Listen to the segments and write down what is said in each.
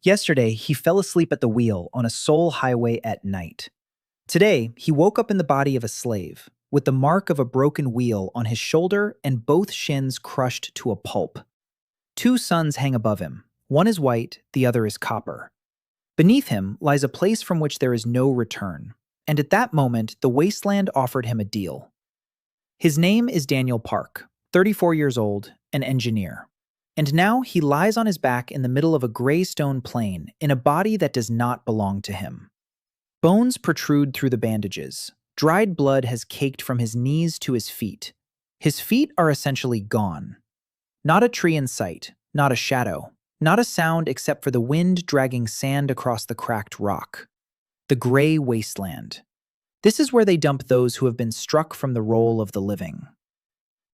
Yesterday, he fell asleep at the wheel on a Seoul highway at night. Today, he woke up in the body of a slave, with the mark of a broken wheel on his shoulder and both shins crushed to a pulp. Two suns hang above him. One is white, the other is copper. Beneath him lies a place from which there is no return, and at that moment, the wasteland offered him a deal. His name is Daniel Park, 34 years old, an engineer. And now he lies on his back in the middle of a gray stone plain in a body that does not belong to him. Bones protrude through the bandages. Dried blood has caked from his knees to his feet. His feet are essentially gone. Not a tree in sight, not a shadow, not a sound except for the wind dragging sand across the cracked rock. The Gray Wasteland. This is where they dump those who have been struck from the roll of the living.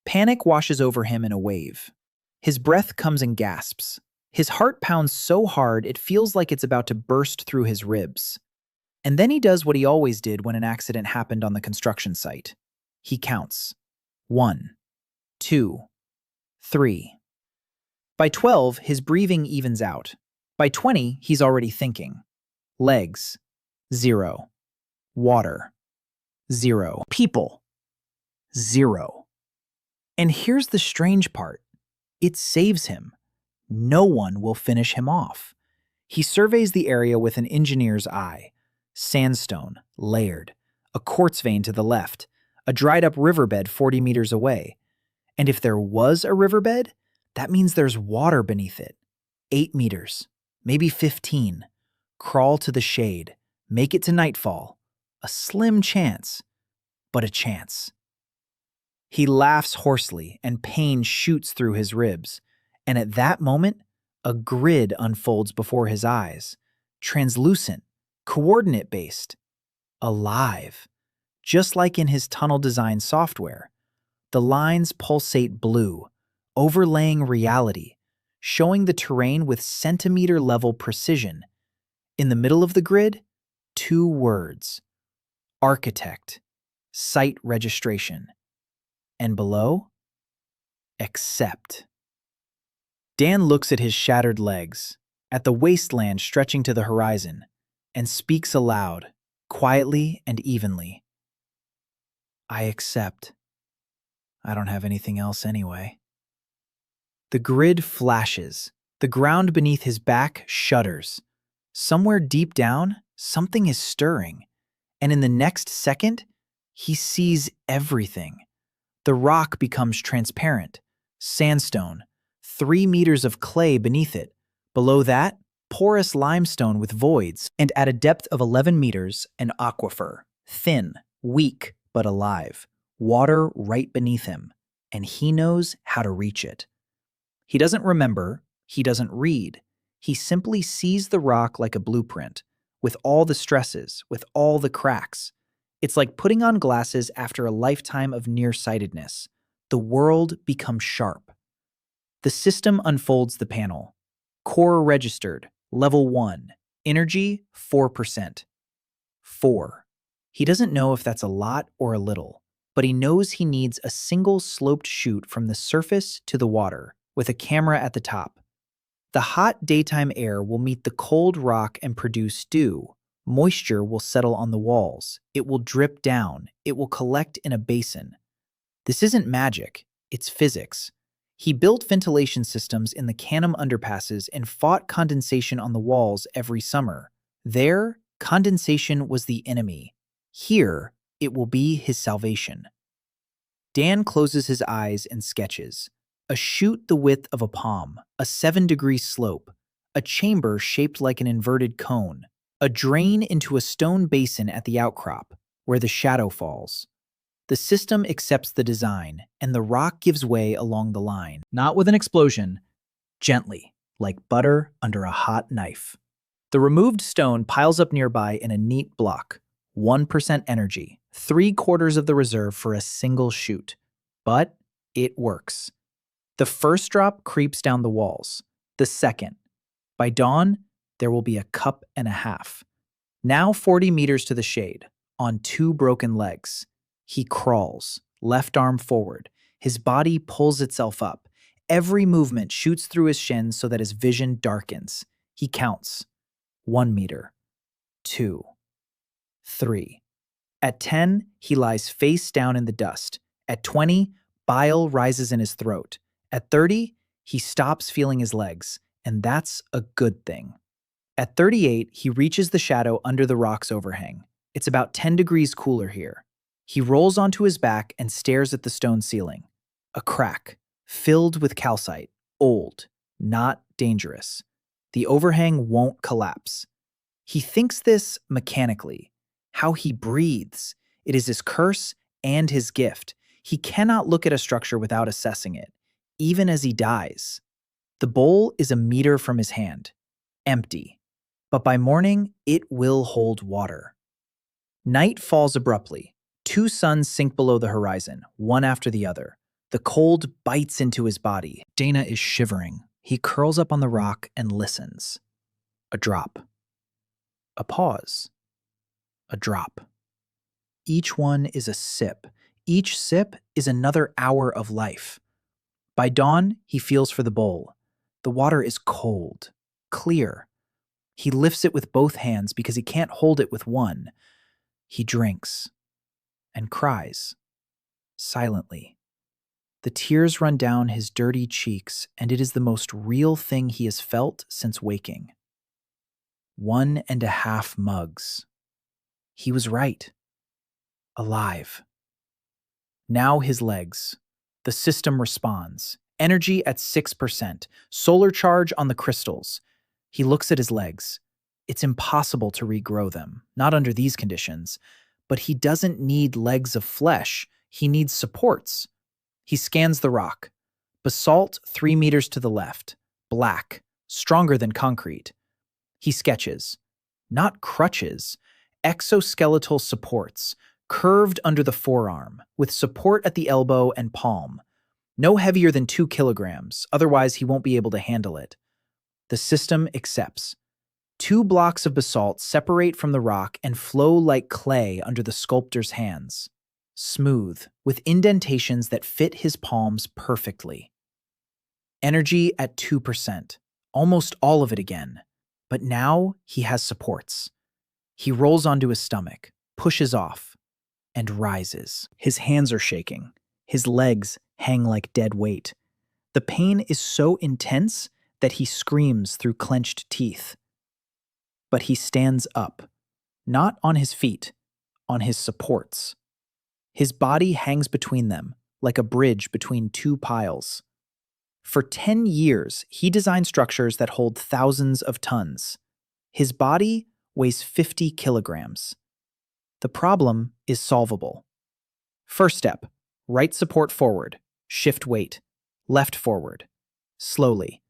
Panic washes over him in a wave. His breath comes in gasps. His heart pounds so hard it feels like it's about to burst through his ribs. And then he does what he always did when an accident happened on the construction site. He counts. 1, 2, 3. By 12, his breathing evens out. By 20, he's already thinking. Legs. 0. Water. 0. People. 0. And here's the strange part. It saves him. No one will finish him off. He surveys the area with an engineer's eye. Sandstone, layered, a quartz vein to the left, a dried-up riverbed 40 meters away. And if there was a riverbed, that means there's water beneath it. 8 meters, maybe 15. Crawl to the shade, make it to nightfall. A slim chance, but a chance. He laughs hoarsely, and pain shoots through his ribs. And at that moment, a grid unfolds before his eyes. Translucent, coordinate-based, alive. Just like in his tunnel design software. The lines pulsate blue, overlaying reality, showing the terrain with centimeter-level precision. In the middle of the grid, 2 words. Architect, site registration. And below, accept. Dan looks at his shattered legs, at the wasteland stretching to the horizon, and speaks aloud, quietly and evenly. I accept. I don't have anything else anyway. The grid flashes. The ground beneath his back shudders. Somewhere deep down, something is stirring. And in the next second, he sees everything. The rock becomes transparent. Sandstone. 3 meters of clay beneath it. Below that, porous limestone with voids. And at a depth of 11 meters, an aquifer. Thin, weak, but alive. Water right beneath him. And he knows how to reach it. He doesn't remember. He doesn't read. He simply sees the rock like a blueprint. With all the stresses, with all the cracks. It's like putting on glasses after a lifetime of nearsightedness. The world becomes sharp. The system unfolds the panel. Core registered, level 1. Energy, 4%. 4. He doesn't know if that's a lot or a little, but he knows he needs a single sloped chute from the surface to the water, with a camera at the top. The hot daytime air will meet the cold rock and produce dew. Moisture will settle on the walls. It will drip down. It will collect in a basin. This isn't magic. It's physics. He built ventilation systems in the Canham underpasses and fought condensation on the walls every summer. There, condensation was the enemy. Here, it will be his salvation. Dan closes his eyes and sketches. A chute the width of a palm, a 7-degree slope, a chamber shaped like an inverted cone, a drain into a stone basin at the outcrop, where the shadow falls. The system accepts the design, and the rock gives way along the line, not with an explosion, gently, like butter under a hot knife. The removed stone piles up nearby in a neat block, 1% energy, 3/4 of the reserve for a single chute. But it works. The first drop creeps down the walls. The second. By dawn, there will be a cup and a half. Now 40 meters to the shade, on 2 broken legs. He crawls, left arm forward. His body pulls itself up. Every movement shoots through his shins so that his vision darkens. He counts. 1 meter, 2, 3. At 10, he lies face down in the dust. At 20, bile rises in his throat. At 30, he stops feeling his legs, and that's a good thing. At 38, he reaches the shadow under the rock's overhang. It's about 10 degrees cooler here. He rolls onto his back and stares at the stone ceiling. A crack, filled with calcite, old, not dangerous. The overhang won't collapse. He thinks this mechanically. How he breathes. It is his curse and his gift. He cannot look at a structure without assessing it, even as he dies. The bowl is a meter from his hand, empty. But by morning, it will hold water. Night falls abruptly. 2 suns sink below the horizon, one after the other. The cold bites into his body. Dana is shivering. He curls up on the rock and listens. A drop. A pause. A drop. Each one is a sip. Each sip is another hour of life. By dawn, he feels for the bowl. The water is cold, clear. He lifts it with both hands because he can't hold it with one. He drinks and cries, silently. The tears run down his dirty cheeks, and it is the most real thing he has felt since waking. 1.5 mugs. He was right. Alive. Now his legs. The system responds. Energy at 6%. Solar charge on the crystals. He looks at his legs. It's impossible to regrow them, not under these conditions. But he doesn't need legs of flesh. He needs supports. He scans the rock. Basalt 3 meters to the left. Black. Stronger than concrete. He sketches. Not crutches. Exoskeletal supports. Curved under the forearm, with support at the elbow and palm. No heavier than 2 kilograms, otherwise he won't be able to handle it. The system accepts. 2 blocks of basalt separate from the rock and flow like clay under the sculptor's hands. Smooth, with indentations that fit his palms perfectly. Energy at 2%, almost all of it again. But now he has supports. He rolls onto his stomach, pushes off, and rises. His hands are shaking. His legs hang like dead weight. The pain is so intense that he screams through clenched teeth. But he stands up, not on his feet, on his supports. His body hangs between them, like a bridge between 2 piles. For 10 years, he designed structures that hold thousands of tons. His body weighs 50 kilograms. The problem is solvable. First step, right support forward, shift weight, left forward, slowly,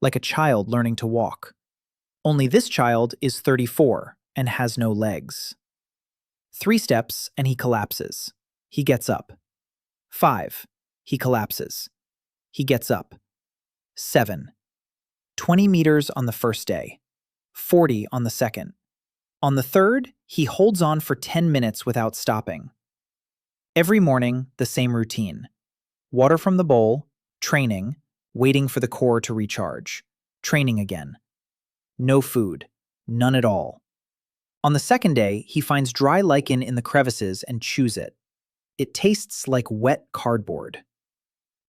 like a child learning to walk. Only this child is 34 and has no legs. 3 steps and he collapses. He gets up. 5. He collapses. He gets up. 7. 20 meters on the first day. 40 on the second. On the third, he holds on for 10 minutes without stopping. Every morning, the same routine. Water from the bowl, training, waiting for the core to recharge. Training again. No food. None at all. On the second day, he finds dry lichen in the crevices and chews it. It tastes like wet cardboard.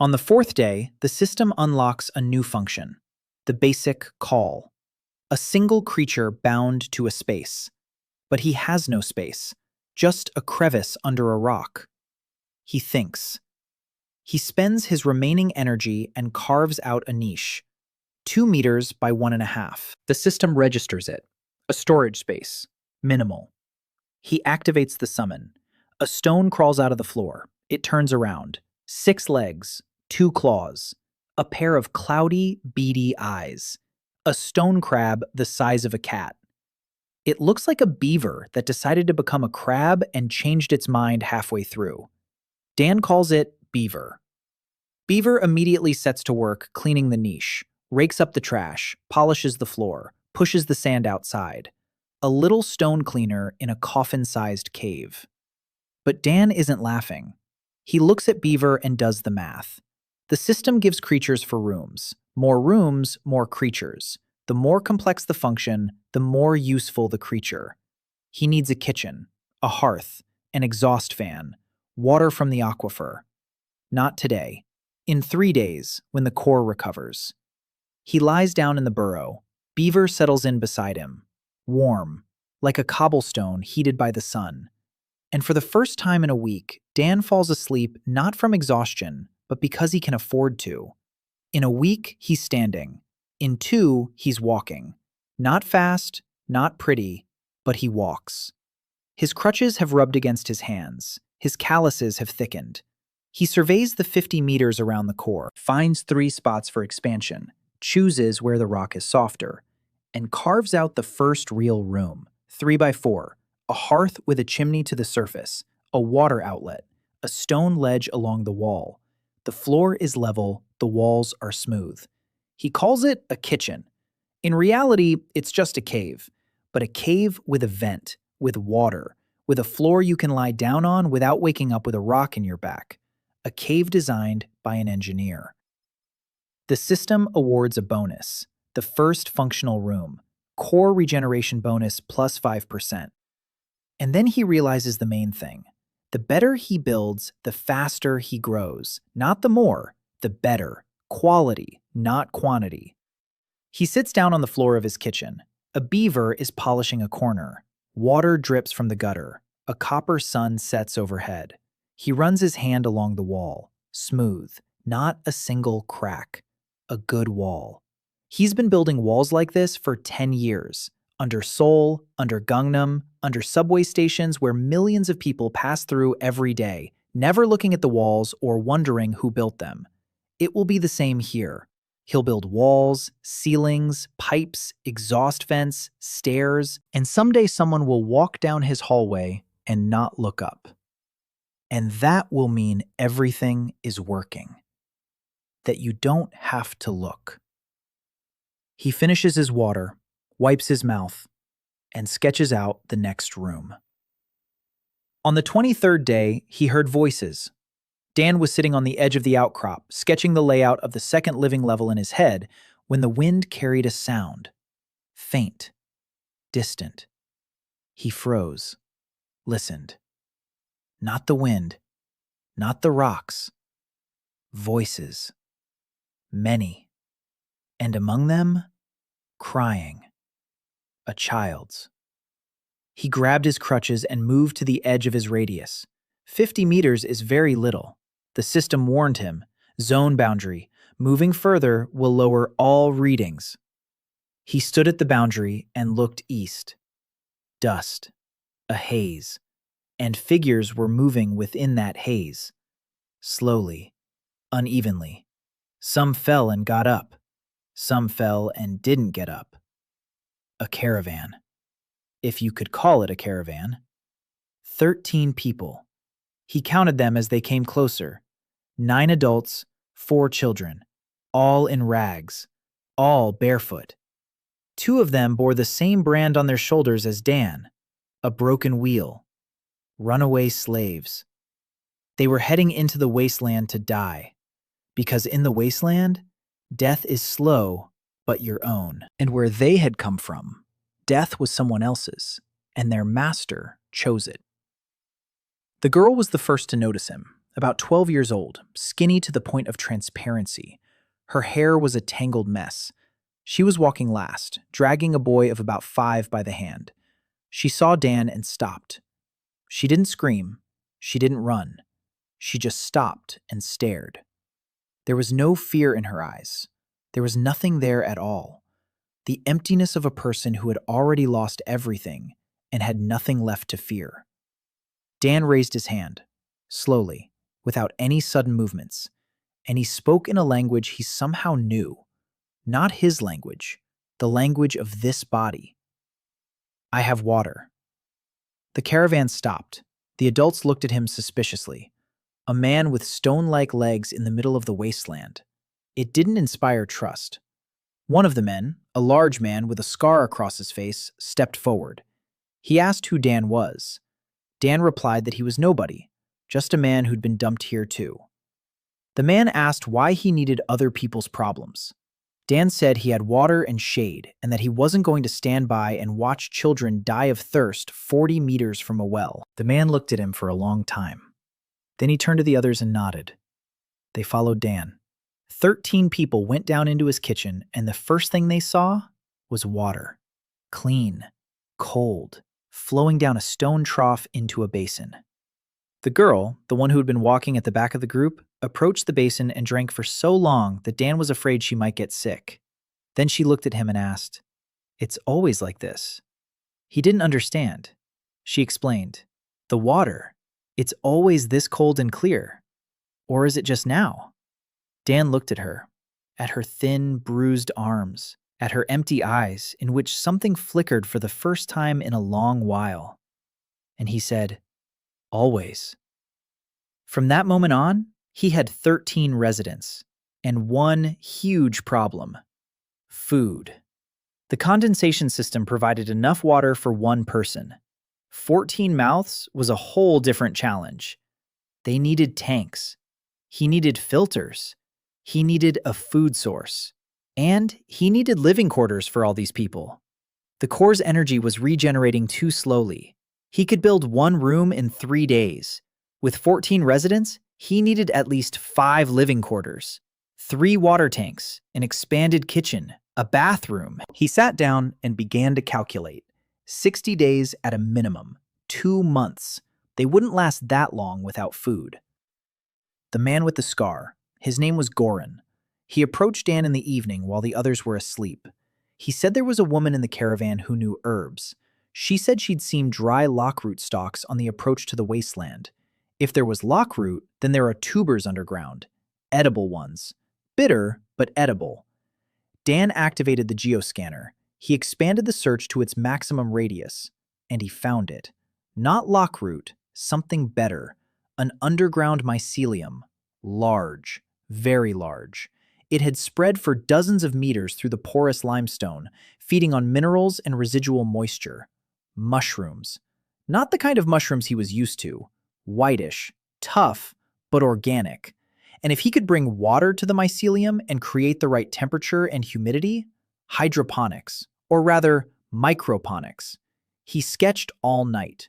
On the 4th day, the system unlocks a new function, the basic call. A single creature bound to a space. But he has no space, just a crevice under a rock. He thinks. He spends his remaining energy and carves out a niche, 2 meters by 1.5. The system registers it. A storage space. Minimal. He activates the summon. A stone crawls out of the floor. It turns around. 6 legs, 2 claws, a pair of cloudy, beady eyes. A stone crab the size of a cat. It looks like a beaver that decided to become a crab and changed its mind halfway through. Dan calls it Beaver. Beaver immediately sets to work cleaning the niche, rakes up the trash, polishes the floor, pushes the sand outside. A little stone cleaner in a coffin-sized cave. But Dan isn't laughing. He looks at Beaver and does the math. The system gives creatures for rooms. More rooms, more creatures. The more complex the function, the more useful the creature. He needs a kitchen, a hearth, an exhaust fan, water from the aquifer. Not today. In 3 days, when the core recovers. He lies down in the burrow. Beaver settles in beside him, warm, like a cobblestone heated by the sun. And for the first time in a week, Dan falls asleep not from exhaustion, but because he can afford to. In a week, he's standing. In 2, he's walking. Not fast, not pretty, but he walks. His crutches have rubbed against his hands. His calluses have thickened. He surveys the 50 meters around the core, finds 3 spots for expansion, chooses where the rock is softer, and carves out the first real room, 3 by 4, a hearth with a chimney to the surface, a water outlet, a stone ledge along the wall. The floor is level, the walls are smooth. He calls it a kitchen. In reality, it's just a cave, but a cave with a vent, with water, with a floor you can lie down on without waking up with a rock in your back. A cave designed by an engineer. The system awards a bonus, the first functional room, core regeneration bonus plus 5%. And then he realizes the main thing. The better he builds, the faster he grows. Not the more, the better. Quality, not quantity. He sits down on the floor of his kitchen. A beaver is polishing a corner. Water drips from the gutter. A copper sun sets overhead. He runs his hand along the wall. Smooth, not a single crack. A good wall. He's been building walls like this for 10 years. Under Seoul, under Gangnam, under subway stations where millions of people pass through every day, never looking at the walls or wondering who built them. It will be the same here. He'll build walls, ceilings, pipes, exhaust vents, stairs, and someday someone will walk down his hallway and not look up. And that will mean everything is working. That you don't have to look. He finishes his water, wipes his mouth, and sketches out the next room. On the 23rd day, he heard voices. Dan was sitting on the edge of the outcrop, sketching the layout of the second living level in his head, when the wind carried a sound. Faint. Distant. He froze. Listened. Not the wind. Not the rocks. Voices. Many. And among them, crying. A child's. He grabbed his crutches and moved to the edge of his radius. 50 meters is very little. The system warned him. Zone boundary. Moving further will lower all readings. He stood at the boundary and looked east. Dust. A haze. And figures were moving within that haze. Slowly. Unevenly. Some fell and got up. Some fell and didn't get up. A caravan. If you could call it a caravan. 13 people. He counted them as they came closer. 9 adults, 4 children. All in rags. All barefoot. 2 of them bore the same brand on their shoulders as Dan. A broken wheel. Runaway slaves. They were heading into the wasteland to die. Because in the wasteland, death is slow, but your own. And where they had come from, death was someone else's, and their master chose it. The girl was the first to notice him, about 12 years old, skinny to the point of transparency. Her hair was a tangled mess. She was walking last, dragging a boy of about 5 by the hand. She saw Dan and stopped. She didn't scream. She didn't run. She just stopped and stared. There was no fear in her eyes. There was nothing there at all. The emptiness of a person who had already lost everything and had nothing left to fear. Dan raised his hand, slowly, without any sudden movements, and he spoke in a language he somehow knew. Not his language, the language of this body. I have water. The caravan stopped. The adults looked at him suspiciously. A man with stone-like legs in the middle of the wasteland. It didn't inspire trust. One of the men, a large man with a scar across his face, stepped forward. He asked who Dan was. Dan replied that he was nobody, just a man who'd been dumped here too. The man asked why he needed other people's problems. Dan said he had water and shade and that he wasn't going to stand by and watch children die of thirst 40 meters from a well. The man looked at him for a long time. Then he turned to the others and nodded. They followed Dan. 13 people went down into his kitchen, and the first thing they saw was water. Clean, cold, flowing down a stone trough into a basin. The girl, the one who had been walking at the back of the group, approached the basin and drank for so long that Dan was afraid she might get sick. Then she looked at him and asked, "It's always like this." He didn't understand. She explained, "The water, it's always this cold and clear. Or is it just now?" Dan looked at her thin, bruised arms, at her empty eyes in which something flickered for the first time in a long while. And he said, "Always." From that moment on, he had 13 residents and one huge problem: food. The condensation system provided enough water for one person. 14 mouths was a whole different challenge. They needed tanks. He needed filters. He needed a food source. And he needed living quarters for all these people. The core's energy was regenerating too slowly. He could build one room in 3 days. With 14 residents, he needed at least 5 living quarters, 3 water tanks, an expanded kitchen, a bathroom. He sat down and began to calculate. 60 days at a minimum, 2 months. They wouldn't last that long without food. The man with the scar, his name was Goran. He approached Dan in the evening while the others were asleep. He said there was a woman in the caravan who knew herbs. She said she'd seen dry lockroot stalks on the approach to the wasteland. If there was lockroot, then there are tubers underground, edible ones. Bitter, but edible. Dan activated the geoscanner. He expanded the search to its maximum radius, and he found it. Not lockroot, something better. An underground mycelium. Large, very large. It had spread for dozens of meters through the porous limestone, feeding on minerals and residual moisture. Mushrooms. Not the kind of mushrooms he was used to. Whitish, tough, but organic. And if he could bring water to the mycelium and create the right temperature and humidity, hydroponics, or rather, microponics. He sketched all night.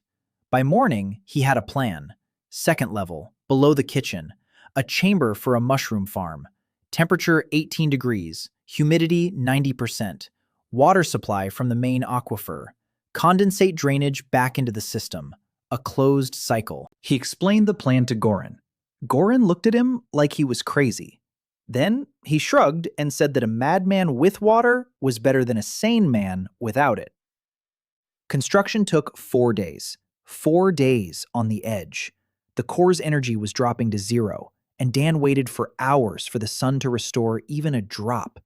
By morning, he had a plan. Second level, below the kitchen, a chamber for a mushroom farm. Temperature 18 degrees, humidity 90%, water supply from the main aquifer, condensate drainage back into the system, a closed cycle. He explained the plan to Goran. Goran looked at him like he was crazy. Then he shrugged and said that a madman with water was better than a sane man without it. Construction took 4 days. 4 days on the edge. The core's energy was dropping to 0, and Dan waited for hours for the sun to restore even a drop.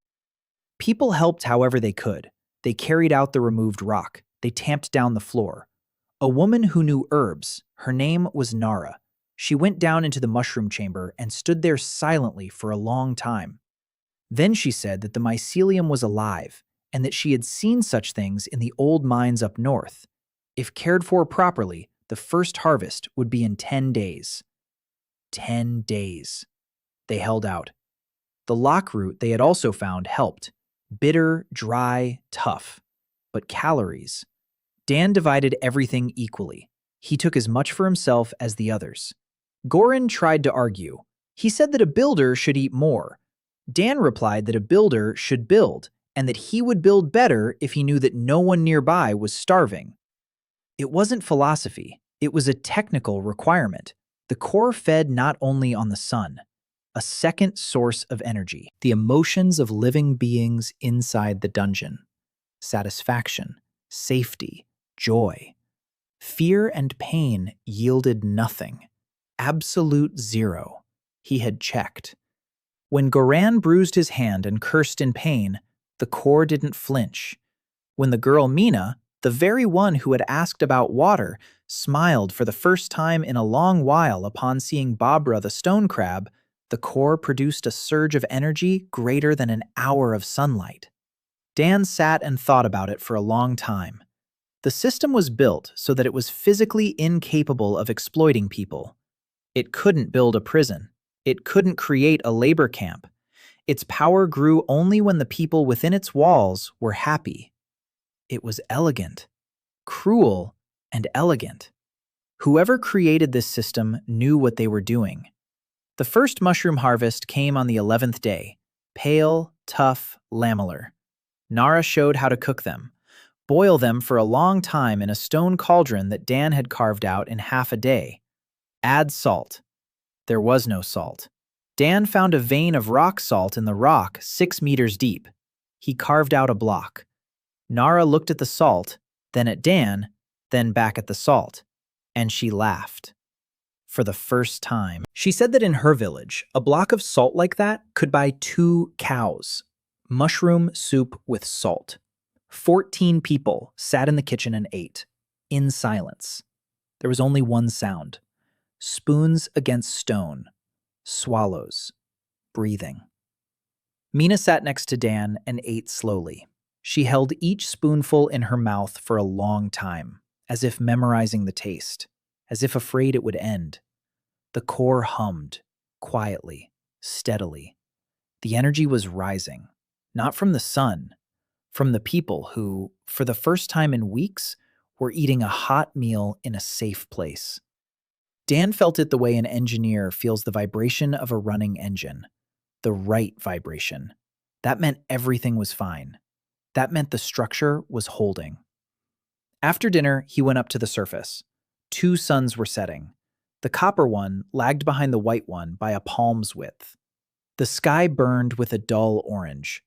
People helped however they could. They carried out the removed rock. They tamped down the floor. A woman who knew herbs, her name was Nara. She went down into the mushroom chamber and stood there silently for a long time. Then she said that the mycelium was alive and that she had seen such things in the old mines up north. If cared for properly, the first harvest would be in 10 days. 10 days. They held out. The lockroot they had also found helped. Bitter, dry, tough. But calories. Dan divided everything equally. He took as much for himself as the others. Goran tried to argue. He said that a builder should eat more. Dan replied that a builder should build, and that he would build better if he knew that no one nearby was starving. It wasn't philosophy. It was a technical requirement. The core fed not only on the sun, a second source of energy, the emotions of living beings inside the dungeon. Satisfaction, safety, joy. Fear and pain yielded nothing. Absolute 0. He had checked. When Goran bruised his hand and cursed in pain, the core didn't flinch. When the girl Mina, the very one who had asked about water, smiled for the first time in a long while upon seeing Barbara the stone crab, the core produced a surge of energy greater than an hour of sunlight. Dan sat and thought about it for a long time. The system was built so that it was physically incapable of exploiting people. It couldn't build a prison. It couldn't create a labor camp. Its power grew only when the people within its walls were happy. It was elegant, cruel, and elegant. Whoever created this system knew what they were doing. The first mushroom harvest came on the 11th day, pale, tough, lamellar. Nara showed how to cook them. Boil them for a long time in a stone cauldron that Dan had carved out in half a day. Add salt. There was no salt. Dan found a vein of rock salt in the rock 6 meters deep. He carved out a block. Nara looked at the salt, then at Dan, then back at the salt, and she laughed. For the first time. She said that in her village, a block of salt like that could buy 2 cows. Mushroom soup with salt. 14 people sat in the kitchen and ate, in silence. There was only one sound. Spoons against stone. Swallows. Breathing. Mina sat next to Dan and ate slowly. She held each spoonful in her mouth for a long time, as if memorizing the taste, as if afraid it would end. The core hummed, quietly, steadily. The energy was rising, not from the sun, from the people who, for the first time in weeks, were eating a hot meal in a safe place. Dan felt it the way an engineer feels the vibration of a running engine. The right vibration. That meant everything was fine. That meant the structure was holding. After dinner, he went up to the surface. 2 suns were setting. The copper one lagged behind the white one by a palm's width. The sky burned with a dull orange.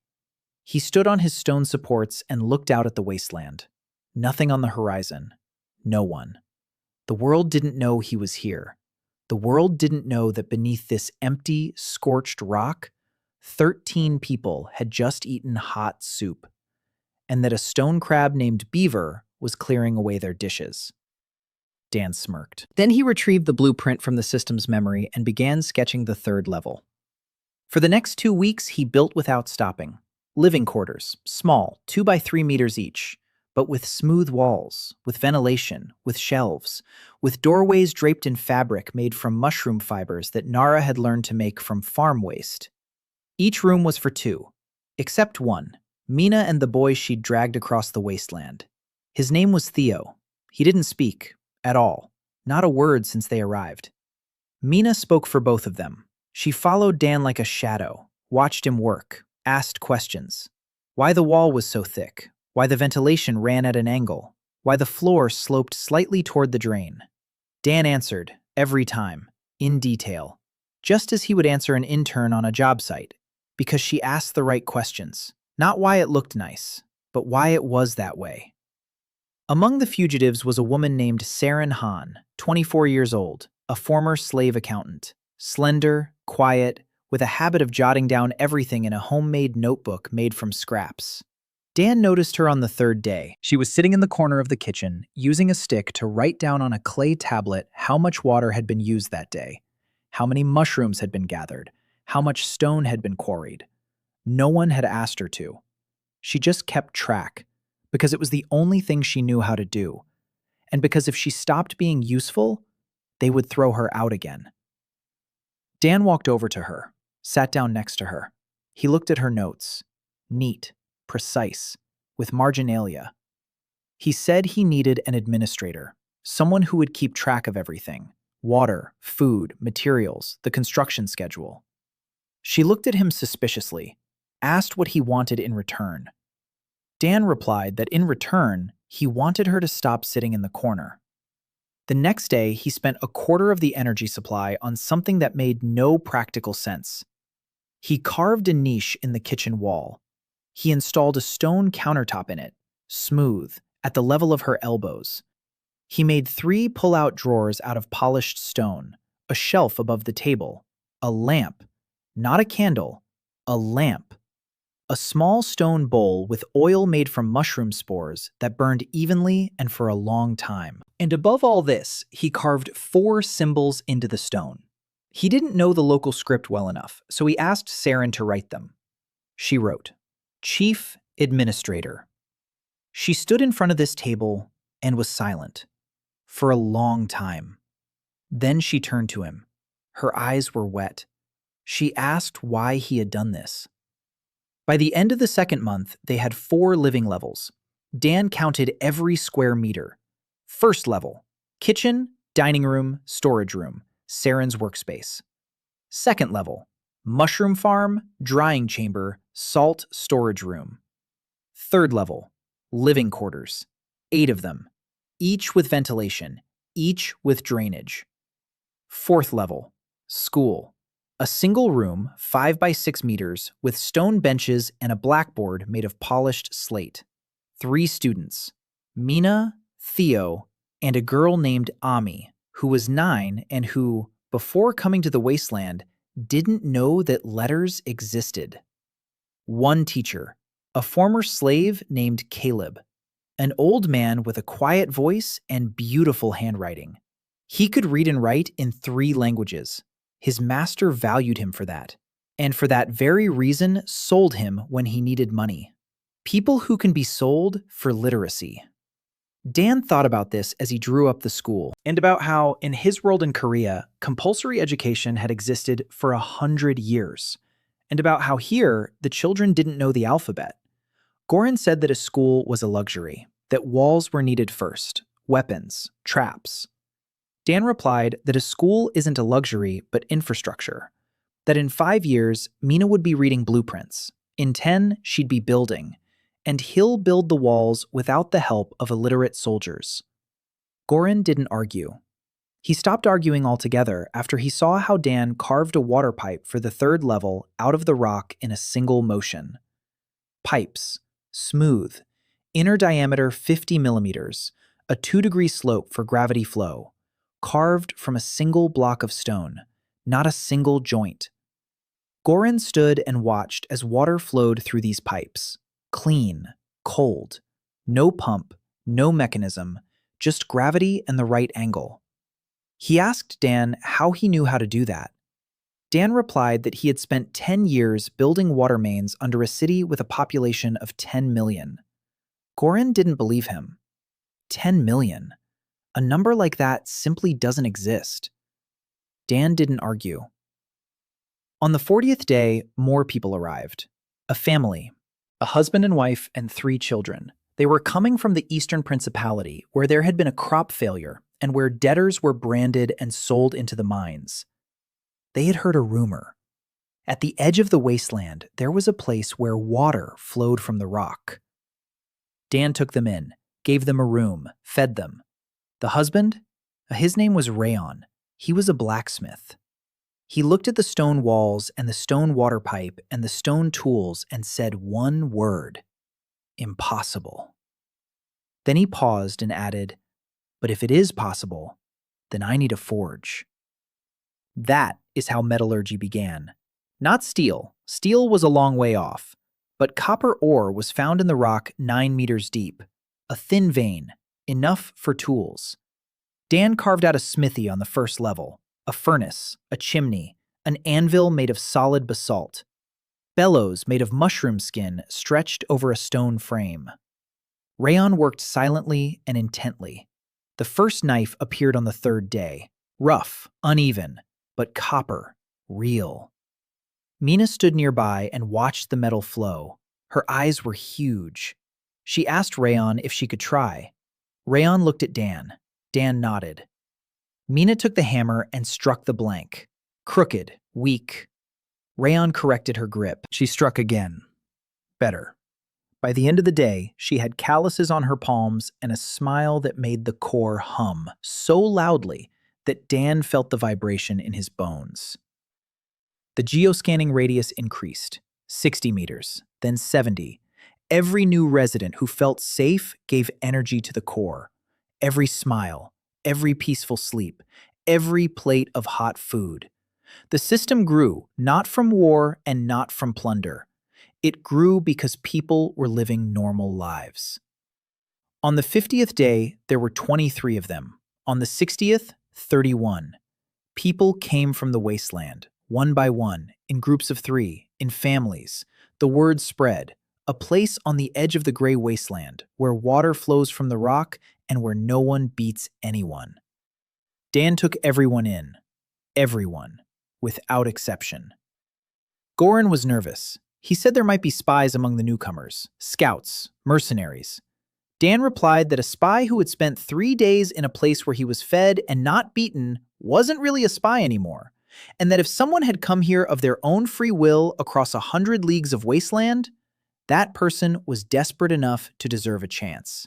He stood on his stone supports and looked out at the wasteland. Nothing on the horizon. No one. The world didn't know he was here. The world didn't know that beneath this empty, scorched rock, 13 people had just eaten hot soup, and that a stone crab named Beaver was clearing away their dishes. Dan smirked. Then he retrieved the blueprint from the system's memory and began sketching the 3rd level. For the next 2 weeks, he built without stopping. Living quarters, small, 2 by 3 meters each, but with smooth walls, with ventilation, with shelves, with doorways draped in fabric made from mushroom fibers that Nara had learned to make from farm waste. Each room was for 2, except one, Mina and the boy she'd dragged across the wasteland. His name was Theo. He didn't speak, at all, not a word since they arrived. Mina spoke for both of them. She followed Dan like a shadow, watched him work, asked questions. Why the wall was so thick, why the ventilation ran at an angle, why the floor sloped slightly toward the drain. Dan answered, every time, in detail, just as he would answer an intern on a job site, because she asked the right questions. Not why it looked nice, but why it was that way. Among the fugitives was a woman named Saren Hahn, 24 years old, a former slave accountant, slender, quiet, with a habit of jotting down everything in a homemade notebook made from scraps. Dan noticed her on the 3rd day. She was sitting in the corner of the kitchen, using a stick to write down on a clay tablet how much water had been used that day, how many mushrooms had been gathered, how much stone had been quarried. No one had asked her to. She just kept track, because it was the only thing she knew how to do, and because if she stopped being useful, they would throw her out again. Dan walked over to her, sat down next to her. He looked at her notes. Neat, precise, with marginalia. He said he needed an administrator, someone who would keep track of everything: water, food, materials, the construction schedule. She looked at him suspiciously, asked what he wanted in return. Dan replied that in return, he wanted her to stop sitting in the corner. The next day, he spent a quarter of the energy supply on something that made no practical sense. He carved a niche in the kitchen wall. He installed a stone countertop in it, smooth, at the level of her elbows. He made 3 pull-out drawers out of polished stone, a shelf above the table, a lamp, not a candle, a lamp. A small stone bowl with oil made from mushroom spores that burned evenly and for a long time. And above all this, he carved 4 symbols into the stone. He didn't know the local script well enough, so he asked Saren to write them. She wrote, Chief Administrator. She stood in front of this table and was silent for a long time. Then she turned to him. Her eyes were wet. She asked why he had done this. By the end of the second month, they had 4 living levels. Dan counted every square meter. First level: kitchen, dining room, storage room, Saren's workspace. Second level: mushroom farm, drying chamber, salt storage room. Third level: living quarters. 8 of them, each with ventilation, each with drainage. Fourth level: school. A single room, 5 by 6 meters, with stone benches and a blackboard made of polished slate. 3 students: Mina, Theo, and a girl named Ami, who was 9 and who, before coming to the wasteland, didn't know that letters existed. 1 teacher, a former slave named Caleb, an old man with a quiet voice and beautiful handwriting. He could read and write in 3 languages. His master valued him for that, and for that very reason sold him when he needed money. People who can be sold for literacy. Dan thought about this as he drew up the school, and about how, in his world in Korea, compulsory education had existed for 100 years, and about how here, the children didn't know the alphabet. Goran said that a school was a luxury, that walls were needed first, weapons, traps. Dan replied that a school isn't a luxury, but infrastructure. That in 5 years, Mina would be reading blueprints. In 10, she'd be building. And he'll build the walls without the help of illiterate soldiers. Goran didn't argue. He stopped arguing altogether after he saw how Dan carved a water pipe for the 3rd level out of the rock in a single motion. Pipes, smooth, inner diameter 50 millimeters, a 2-degree slope for gravity flow, carved from a single block of stone, not a single joint. Goran stood and watched as water flowed through these pipes. Clean, cold, no pump, no mechanism, just gravity and the right angle. He asked Dan how he knew how to do that. Dan replied that he had spent 10 years building water mains under a city with a population of 10 million. Goran didn't believe him. 10 million. A number like that simply doesn't exist. Dan didn't argue. On the 40th day, more people arrived. A family. A husband and wife and 3 children. They were coming from the Eastern Principality, where there had been a crop failure and where debtors were branded and sold into the mines. They had heard a rumor. At the edge of the wasteland, there was a place where water flowed from the rock. Dan took them in, gave them a room, fed them. The husband? His name was Rayon. He was a blacksmith. He looked at the stone walls and the stone water pipe and the stone tools and said one word: impossible. Then he paused and added, "But if it is possible, then I need a forge." That is how metallurgy began. Not steel. Steel was a long way off. But copper ore was found in the rock 9 meters deep. A thin vein, enough for tools. Dan carved out a smithy on the 1st level, a furnace, a chimney, an anvil made of solid basalt, bellows made of mushroom skin stretched over a stone frame. Rayon worked silently and intently. The first knife appeared on the 3rd day, rough, uneven, but copper, real. Mina stood nearby and watched the metal flow. Her eyes were huge. She asked Rayon if she could try. Rayon looked at Dan. Dan nodded. Mina took the hammer and struck the blank. Crooked, weak. Rayon corrected her grip. She struck again. Better. By the end of the day, she had calluses on her palms and a smile that made the core hum so loudly that Dan felt the vibration in his bones. The geoscanning radius increased, 60 meters, then 70. Every new resident who felt safe gave energy to the core. Every smile, every peaceful sleep, every plate of hot food. The system grew, not from war and not from plunder. It grew because people were living normal lives. On the 50th day, there were 23 of them. On the 60th, 31. People came from the wasteland, one by one, in groups of 3, in families. The word spread. A place on the edge of the Gray Wasteland, where water flows from the rock and where no one beats anyone. Dan took everyone in. Everyone, without exception. Goran was nervous. He said there might be spies among the newcomers, scouts, mercenaries. Dan replied that a spy who had spent 3 days in a place where he was fed and not beaten wasn't really a spy anymore, and that if someone had come here of their own free will across 100 leagues of wasteland, that person was desperate enough to deserve a chance.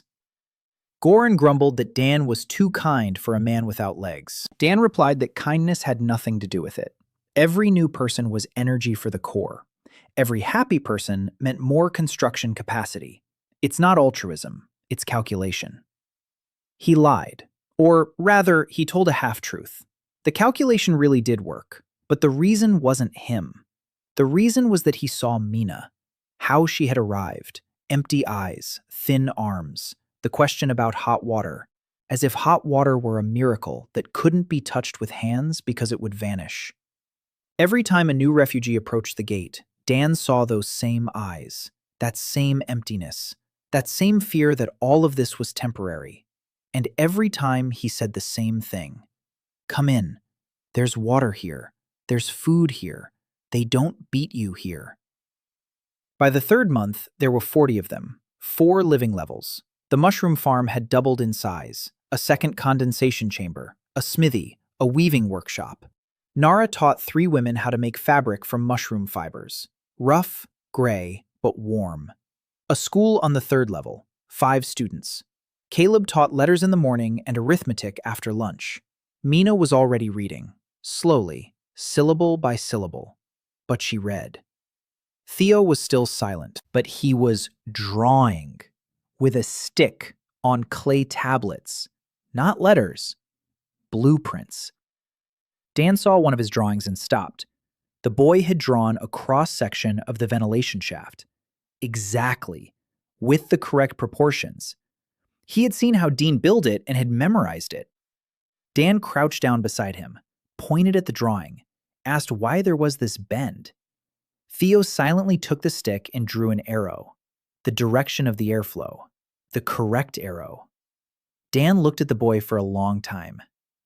Goran grumbled that Dan was too kind for a man without legs. Dan replied that kindness had nothing to do with it. Every new person was energy for the core. Every happy person meant more construction capacity. It's not altruism, it's calculation. He lied. Or rather, he told a half-truth. The calculation really did work, but the reason wasn't him. The reason was that he saw Mina, how she had arrived, empty eyes, thin arms, the question about hot water, as if hot water were a miracle that couldn't be touched with hands because it would vanish. Every time a new refugee approached the gate, Dan saw those same eyes, that same emptiness, that same fear that all of this was temporary. And every time he said the same thing. Come in. There's water here. There's food here. They don't beat you here. By the third month, there were 40 of them, 4 living levels. The mushroom farm had doubled in size, a second condensation chamber, a smithy, a weaving workshop. Nara taught 3 women how to make fabric from mushroom fibers. Rough, gray, but warm. A school on the 3rd level, 5 students. Caleb taught letters in the morning and arithmetic after lunch. Mina was already reading, slowly, syllable by syllable. But she read. Theo was still silent, but he was drawing with a stick on clay tablets, not letters, blueprints. Dan saw one of his drawings and stopped. The boy had drawn a cross-section of the ventilation shaft. Exactly, with the correct proportions. He had seen how Dean built it and had memorized it. Dan crouched down beside him, pointed at the drawing, asked why there was this bend. Theo silently took the stick and drew an arrow, the direction of the airflow, the correct arrow. Dan looked at the boy for a long time,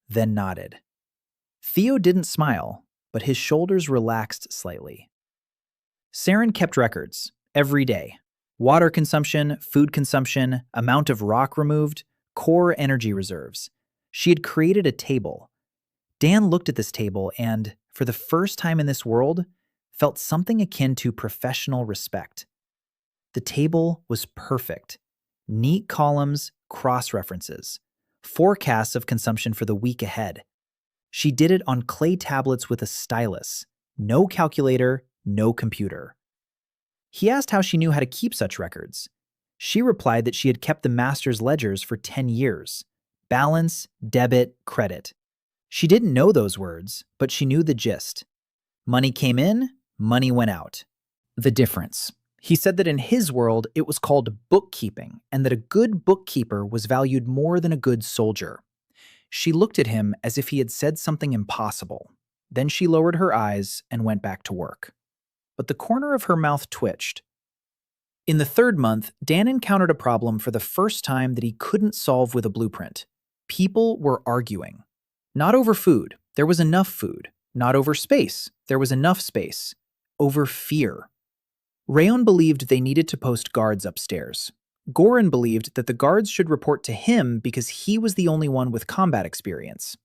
then nodded. Theo didn't smile, but his shoulders relaxed slightly. Saren kept records, every day. Water consumption, food consumption, amount of rock removed, core energy reserves. She had created a table. Dan looked at this table and, for the first time in this world, felt something akin to professional respect. The table was perfect. Neat columns, cross-references, forecasts of consumption for the week ahead. She did it on clay tablets with a stylus. No calculator, no computer. He asked how she knew how to keep such records. She replied that she had kept the master's ledgers for 10 years. Balance, debit, credit. She didn't know those words, but she knew the gist. Money came in, money went out. The difference. He said that in his world, it was called bookkeeping, and that a good bookkeeper was valued more than a good soldier. She looked at him as if he had said something impossible. Then she lowered her eyes and went back to work. But the corner of her mouth twitched. In the 3rd month, Dan encountered a problem for the first time that he couldn't solve with a blueprint. People were arguing. Not over food. There was enough food. Not over space. There was enough space. Over fear. Rayon believed they needed to post guards upstairs. Goran believed that the guards should report to him because he was the only one with combat experience.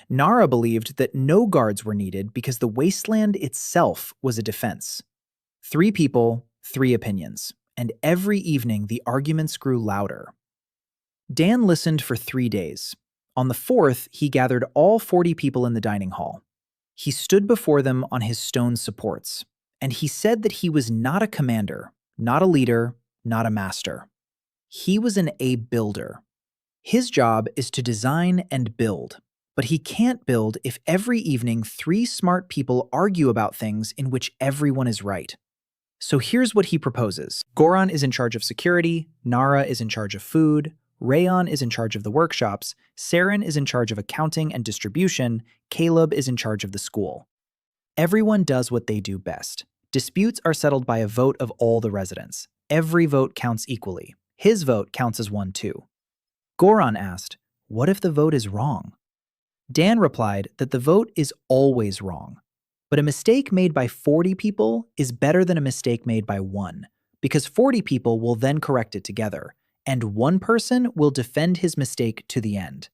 Nara believed that no guards were needed because the wasteland itself was a defense. 3 people, 3 opinions, and every evening the arguments grew louder. Dan listened for 3 days. On the 4th, he gathered all 40 people in the dining hall. He stood before them on his stone supports, and he said that he was not a commander, not a leader, not a master. He was a builder. His job is to design and build. But he can't build if every evening 3 smart people argue about things in which everyone is right. So here's what he proposes. Goran is in charge of security, Nara is in charge of food, Rayon is in charge of the workshops, Saren is in charge of accounting and distribution, Caleb is in charge of the school. Everyone does what they do best. Disputes are settled by a vote of all the residents. Every vote counts equally. His vote counts as 1 too. Goran asked, what if the vote is wrong? Dan replied that the vote is always wrong. But a mistake made by 40 people is better than a mistake made by one, because 40 people will then correct it together, and one person will defend his mistake to the end.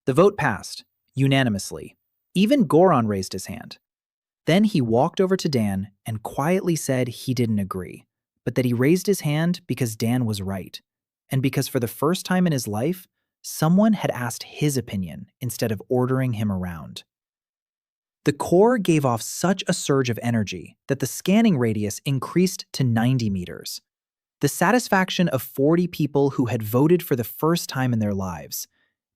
The vote passed, unanimously. Even Goron raised his hand. Then he walked over to Dan and quietly said he didn't agree, but that he raised his hand because Dan was right, and because for the first time in his life, someone had asked his opinion instead of ordering him around. The core gave off such a surge of energy that the scanning radius increased to 90 meters. The satisfaction of 40 people who had voted for the first time in their lives.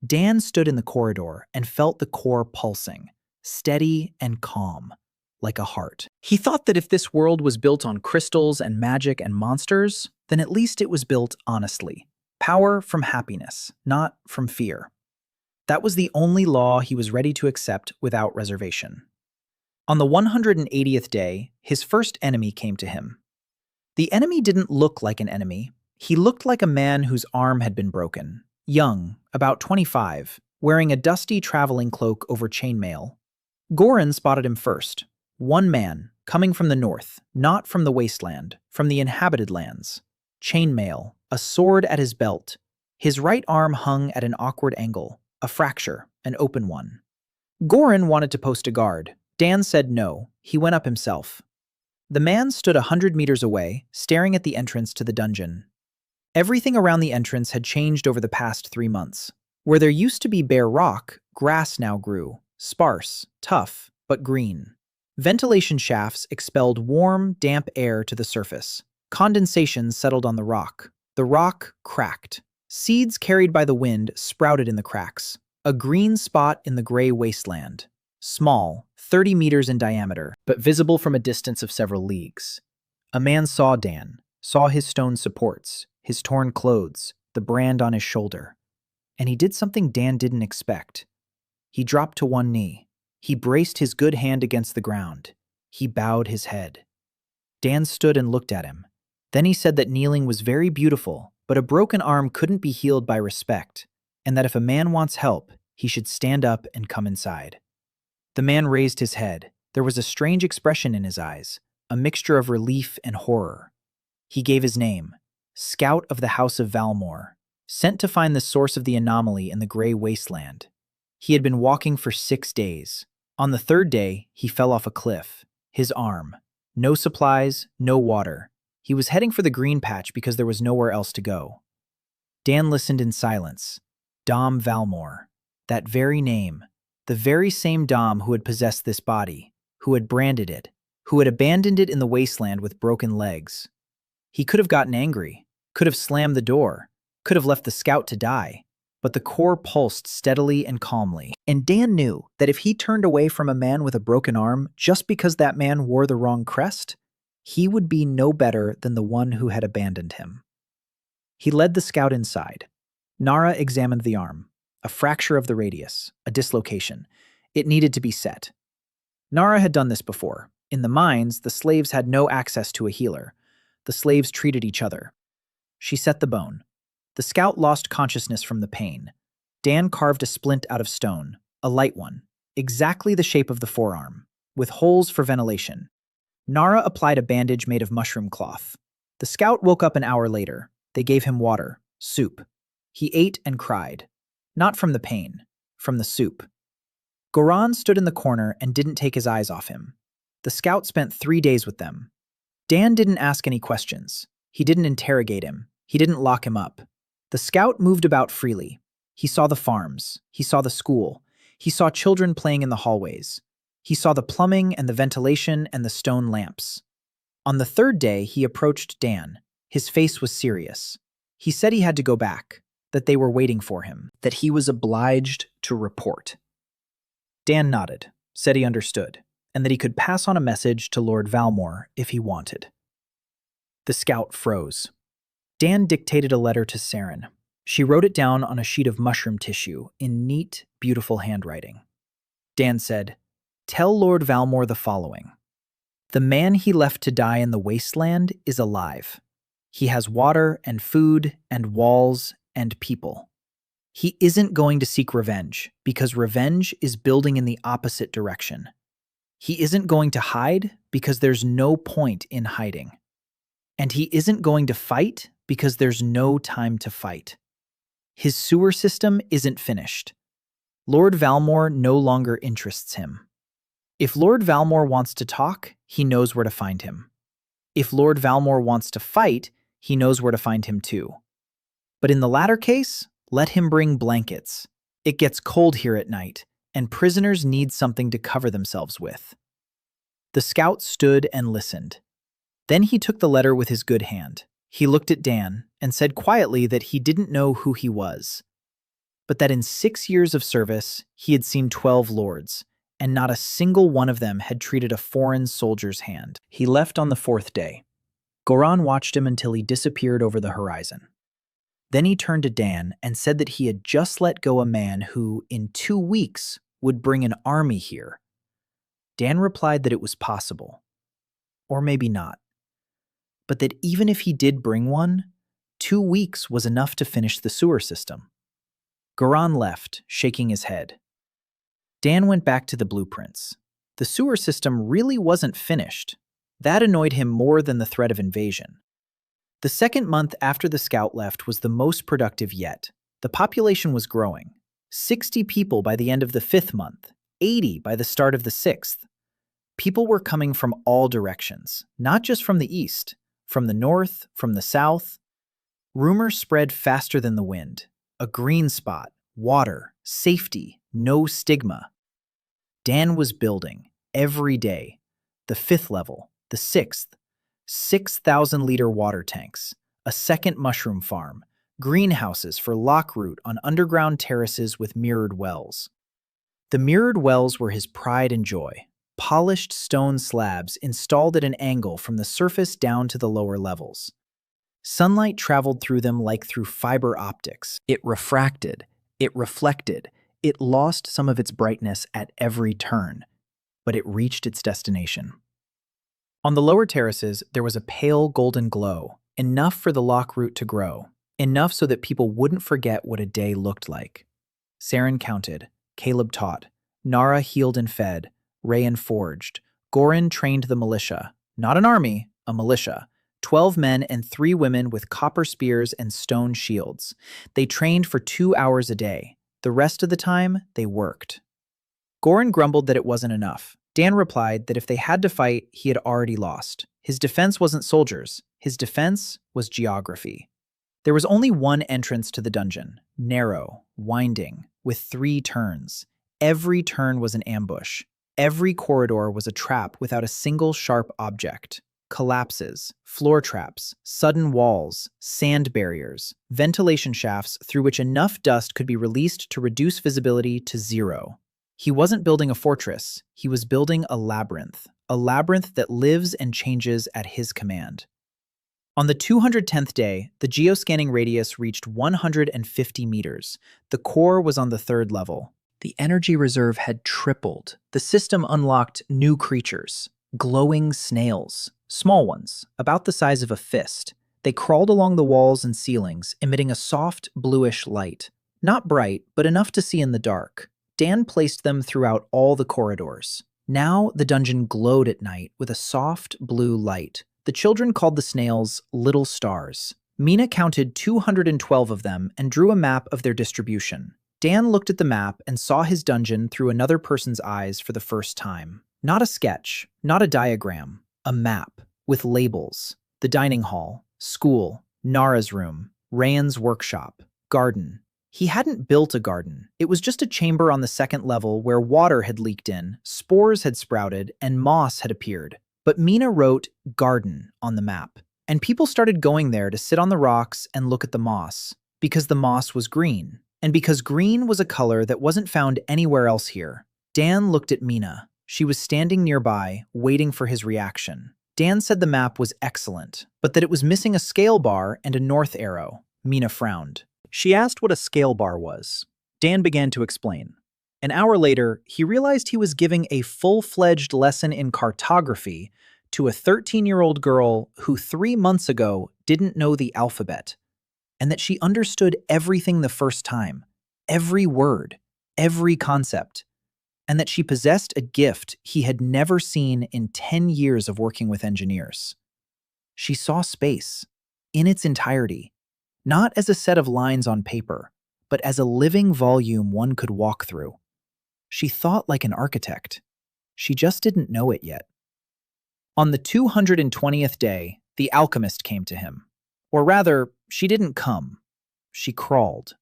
Dan stood in the corridor and felt the core pulsing, steady and calm, like a heart. He thought that if this world was built on crystals and magic and monsters, then at least it was built honestly. Power from happiness, not from fear. That was the only law he was ready to accept without reservation. On the 180th day, his first enemy came to him. The enemy didn't look like an enemy. He looked like a man whose arm had been broken. Young, about 25, wearing a dusty traveling cloak over chainmail. Goron spotted him first. One man, coming from the north, not from the wasteland, from the inhabited lands. Chainmail, a sword at his belt. His right arm hung at an awkward angle, a fracture, an open one. Goron wanted to post a guard. Dan said no. He went up himself. The man stood 100 meters away, staring at the entrance to the dungeon. Everything around the entrance had changed over the past 3 months. Where there used to be bare rock, grass now grew, sparse, tough, but green. Ventilation shafts expelled warm, damp air to the surface. Condensation settled on the rock. The rock cracked. Seeds carried by the wind sprouted in the cracks. A green spot in the Gray Wasteland. Small, 30 meters in diameter, but visible from a distance of several leagues. A man saw Dan, saw his stone supports, his torn clothes, the brand on his shoulder. And he did something Dan didn't expect. He dropped to one knee. He braced his good hand against the ground. He bowed his head. Dan stood and looked at him. Then he said that kneeling was very beautiful, but a broken arm couldn't be healed by respect, and that if a man wants help, he should stand up and come inside. The man raised his head. There was a strange expression in his eyes, a mixture of relief and horror. He gave his name, Scout of the House of Valmore, sent to find the source of the anomaly in the Gray Wasteland. He had been walking for 6 days. On the 3rd day, he fell off a cliff. His arm. No supplies, no water. He was heading for the green patch because there was nowhere else to go. Dan listened in silence. Dom Valmore. That very name. The very same Dom who had possessed this body, who had branded it, who had abandoned it in the wasteland with broken legs. He could have gotten angry, could have slammed the door, could have left the scout to die, but the core pulsed steadily and calmly. And Dan knew that if he turned away from a man with a broken arm just because that man wore the wrong crest, he would be no better than the one who had abandoned him. He led the scout inside. Nara examined the arm. A fracture of the radius, a dislocation. It needed to be set. Nara had done this before. In the mines, the slaves had no access to a healer. The slaves treated each other. She set the bone. The scout lost consciousness from the pain. Dan carved a splint out of stone, a light one, exactly the shape of the forearm, with holes for ventilation. Nara applied a bandage made of mushroom cloth. The scout woke up an hour later. They gave him water, soup. He ate and cried. Not from the pain, from the soup. Goron stood in the corner and didn't take his eyes off him. The scout spent 3 days with them. Dan didn't ask any questions. He didn't interrogate him. He didn't lock him up. The scout moved about freely. He saw the farms. He saw the school. He saw children playing in the hallways. He saw the plumbing and the ventilation and the stone lamps. On the 3rd day, he approached Dan. His face was serious. He said he had to go back, that they were waiting for him, that he was obliged to report. Dan nodded, said he understood, and that he could pass on a message to Lord Valmore if he wanted. The scout froze. Dan dictated a letter to Saren. She wrote it down on a sheet of mushroom tissue in neat, beautiful handwriting. Dan said, "Tell Lord Valmore the following. The man he left to die in the wasteland is alive. He has water and food and walls and people. He isn't going to seek revenge because revenge is building in the opposite direction. He isn't going to hide because there's no point in hiding. And he isn't going to fight because there's no time to fight. His sewer system isn't finished. Lord Valmore no longer interests him. If Lord Valmore wants to talk, he knows where to find him. If Lord Valmore wants to fight, he knows where to find him too. But in the latter case, let him bring blankets. It gets cold here at night, and prisoners need something to cover themselves with. The scout stood and listened. Then he took the letter with his good hand. He looked at Dan and said quietly that he didn't know who he was, but that in 6 years of service, he had seen 12 lords, and not a single one of them had treated a foreign soldier's hand. He left on the 4th day. Goran watched him until he disappeared over the horizon. Then he turned to Dan and said that he had just let go a man who, in 2 weeks, would bring an army here. Dan replied that it was possible, or maybe not, but that even if he did bring one, 2 weeks was enough to finish the sewer system. Goran left, shaking his head. Dan went back to the blueprints. The sewer system really wasn't finished. That annoyed him more than the threat of invasion. The 2nd month after the scout left was the most productive yet. The population was growing. 60 people by the end of the 5th month, 80 by the start of the 6th. People were coming from all directions, not just from the east, from the north, from the south. Rumors spread faster than the wind. A green spot, water, safety, no stigma. Dan was building, every day, the 5th level, the 6th, 6,000-liter water tanks, a 2nd mushroom farm, greenhouses for lockroot on underground terraces with mirrored wells. The mirrored wells were his pride and joy, polished stone slabs installed at an angle from the surface down to the lower levels. Sunlight traveled through them like through fiber optics. It refracted, it reflected, it lost some of its brightness at every turn, but it reached its destination. On the lower terraces, there was a pale golden glow, enough for the lockroot to grow, enough so that people wouldn't forget what a day looked like. Saren counted, Caleb taught, Nara healed and fed, Rayan forged, Goran trained the militia, not an army, a militia, 12 men and 3 women with copper spears and stone shields. They trained for 2 hours a day. The rest of the time, they worked. Goran grumbled that it wasn't enough. Dan replied that if they had to fight, he had already lost. His defense wasn't soldiers. His defense was geography. There was only one entrance to the dungeon, narrow, winding, with 3 turns. Every turn was an ambush. Every corridor was a trap without a single sharp object. Collapses, floor traps, sudden walls, sand barriers, ventilation shafts through which enough dust could be released to reduce visibility to 0. He wasn't building a fortress, he was building a labyrinth that lives and changes at his command. On the 210th day, the geoscanning radius reached 150 meters. The core was on the 3rd level. The energy reserve had tripled. The system unlocked new creatures, glowing snails, small ones, about the size of a fist. They crawled along the walls and ceilings, emitting a soft, bluish light. Not bright, but enough to see in the dark. Dan placed them throughout all the corridors. Now the dungeon glowed at night with a soft, blue light. The children called the snails little stars. Mina counted 212 of them and drew a map of their distribution. Dan looked at the map and saw his dungeon through another person's eyes for the first time. Not a sketch, not a diagram, a map with labels. The dining hall, school, Nara's room, Rayan's workshop, garden. He hadn't built a garden. It was just a chamber on the 2nd level where water had leaked in, spores had sprouted, and moss had appeared. But Mina wrote garden on the map, and people started going there to sit on the rocks and look at the moss, because the moss was green, and because green was a color that wasn't found anywhere else here. Dan looked at Mina. She was standing nearby, waiting for his reaction. Dan said the map was excellent, but that it was missing a scale bar and a north arrow. Mina frowned. She asked what a scale bar was. Dan began to explain. An hour later, he realized he was giving a full-fledged lesson in cartography to a 13-year-old girl who 3 months ago didn't know the alphabet, and that she understood everything the first time, every word, every concept. and that she possessed a gift he had never seen in 10 years of working with engineers. She saw space, in its entirety, not as a set of lines on paper, but as a living volume one could walk through. She thought like an architect. She just didn't know it yet. On the 220th day, the alchemist came to him. Or rather, she didn't come. She crawled.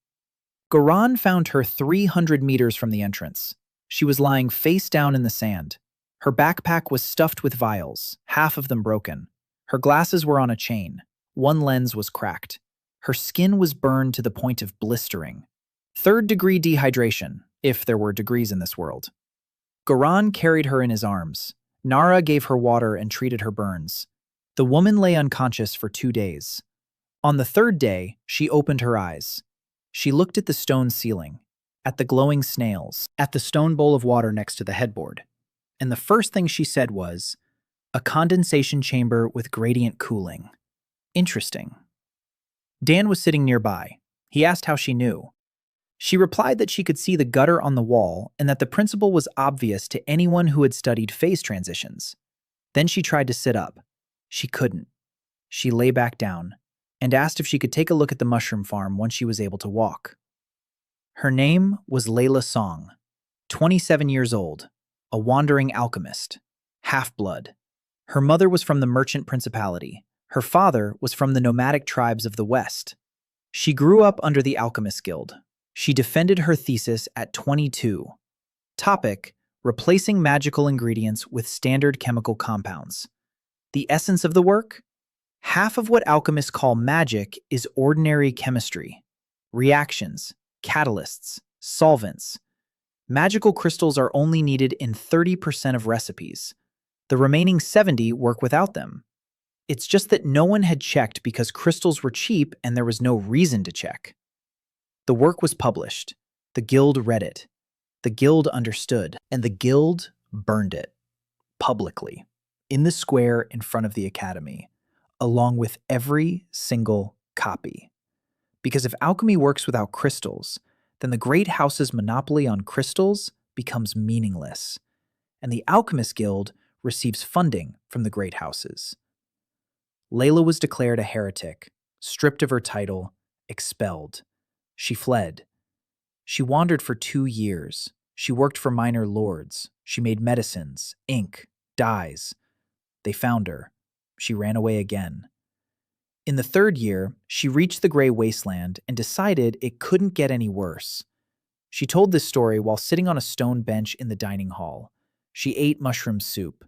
Goran found her 300 meters from the entrance. She was lying face down in the sand. Her backpack was stuffed with vials, half of them broken. Her glasses were on a chain. One lens was cracked. Her skin was burned to the point of blistering. Third-degree dehydration, if there were degrees in this world. Goran carried her in his arms. Nara gave her water and treated her burns. The woman lay unconscious for 2 days. On the third day, she opened her eyes. She looked at the stone ceiling, at the glowing snails, at the stone bowl of water next to the headboard. And the first thing she said was, "A condensation chamber with gradient cooling. Interesting." Dan was sitting nearby. He asked how she knew. She replied that she could see the gutter on the wall and that the principle was obvious to anyone who had studied phase transitions. Then she tried to sit up. She couldn't. She lay back down and asked if she could take a look at the mushroom farm once she was able to walk. Her name was Layla Song, 27 years old, a wandering alchemist, half-blood. Her mother was from the merchant principality. Her father was from the nomadic tribes of the West. She grew up under the Alchemist Guild. She defended her thesis at 22. Topic: replacing magical ingredients with standard chemical compounds. The essence of the work? Half of what alchemists call magic is ordinary chemistry. Reactions, catalysts, solvents. Magical crystals are only needed in 30% of recipes. The remaining 70 work without them. It's just that no one had checked because crystals were cheap and there was no reason to check. The work was published. The guild read it. The guild understood, and the guild burned it. Publicly. In the square in front of the academy. Along with every single copy. Because if alchemy works without crystals, then the great house's monopoly on crystals becomes meaningless. And the Alchemist Guild receives funding from the great houses. Layla was declared a heretic, stripped of her title, expelled. She fled. She wandered for 2 years. She worked for minor lords. She made medicines, ink, dyes. They found her. She ran away again. In the 3rd year, she reached the Gray Wasteland and decided it couldn't get any worse. She told this story while sitting on a stone bench in the dining hall. She ate mushroom soup.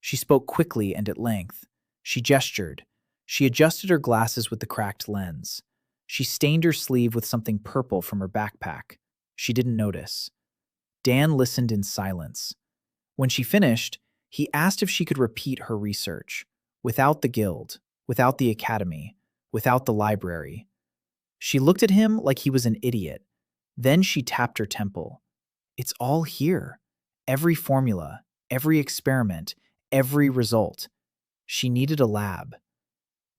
She spoke quickly and at length. She gestured. She adjusted her glasses with the cracked lens. She stained her sleeve with something purple from her backpack. She didn't notice. Dan listened in silence. When she finished, he asked if she could repeat her research. Without the guild, without the academy, without the library. She looked at him like he was an idiot. Then she tapped her temple. It's all here. Every formula, every experiment, every result. She needed a lab.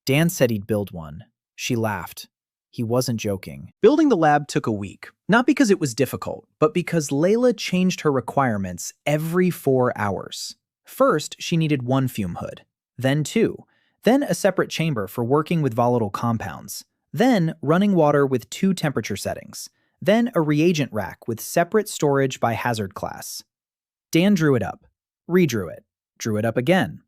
Dan said he'd build one. She laughed. He wasn't joking. Building the lab took a week, not because it was difficult, but because Layla changed her requirements every 4 hours. First, she needed 1 fume hood, then 2, then a separate chamber for working with volatile compounds, then running water with 2 temperature settings, then a reagent rack with separate storage by hazard class. Dan drew it up, redrew it, drew it up again.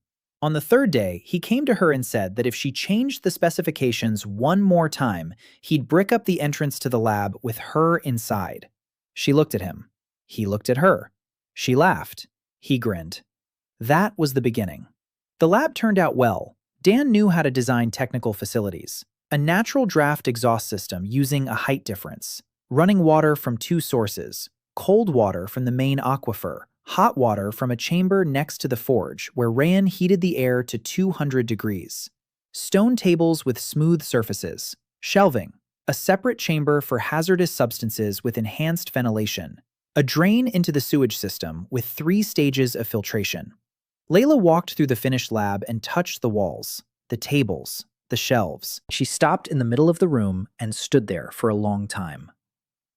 On the 3rd day, he came to her and said that if she changed the specifications 1 more time, he'd brick up the entrance to the lab with her inside. She looked at him. He looked at her. She laughed. He grinned. That was the beginning. The lab turned out well. Dan knew how to design technical facilities. A natural draft exhaust system using a height difference. Running water from 2 sources. Cold water from the main aquifer. Hot water from a chamber next to the forge, where Rayan heated the air to 200 degrees. Stone tables with smooth surfaces. Shelving. A separate chamber for hazardous substances with enhanced ventilation. A drain into the sewage system with 3 stages of filtration. Layla walked through the finished lab and touched the walls, the tables, the shelves. She stopped in the middle of the room and stood there for a long time.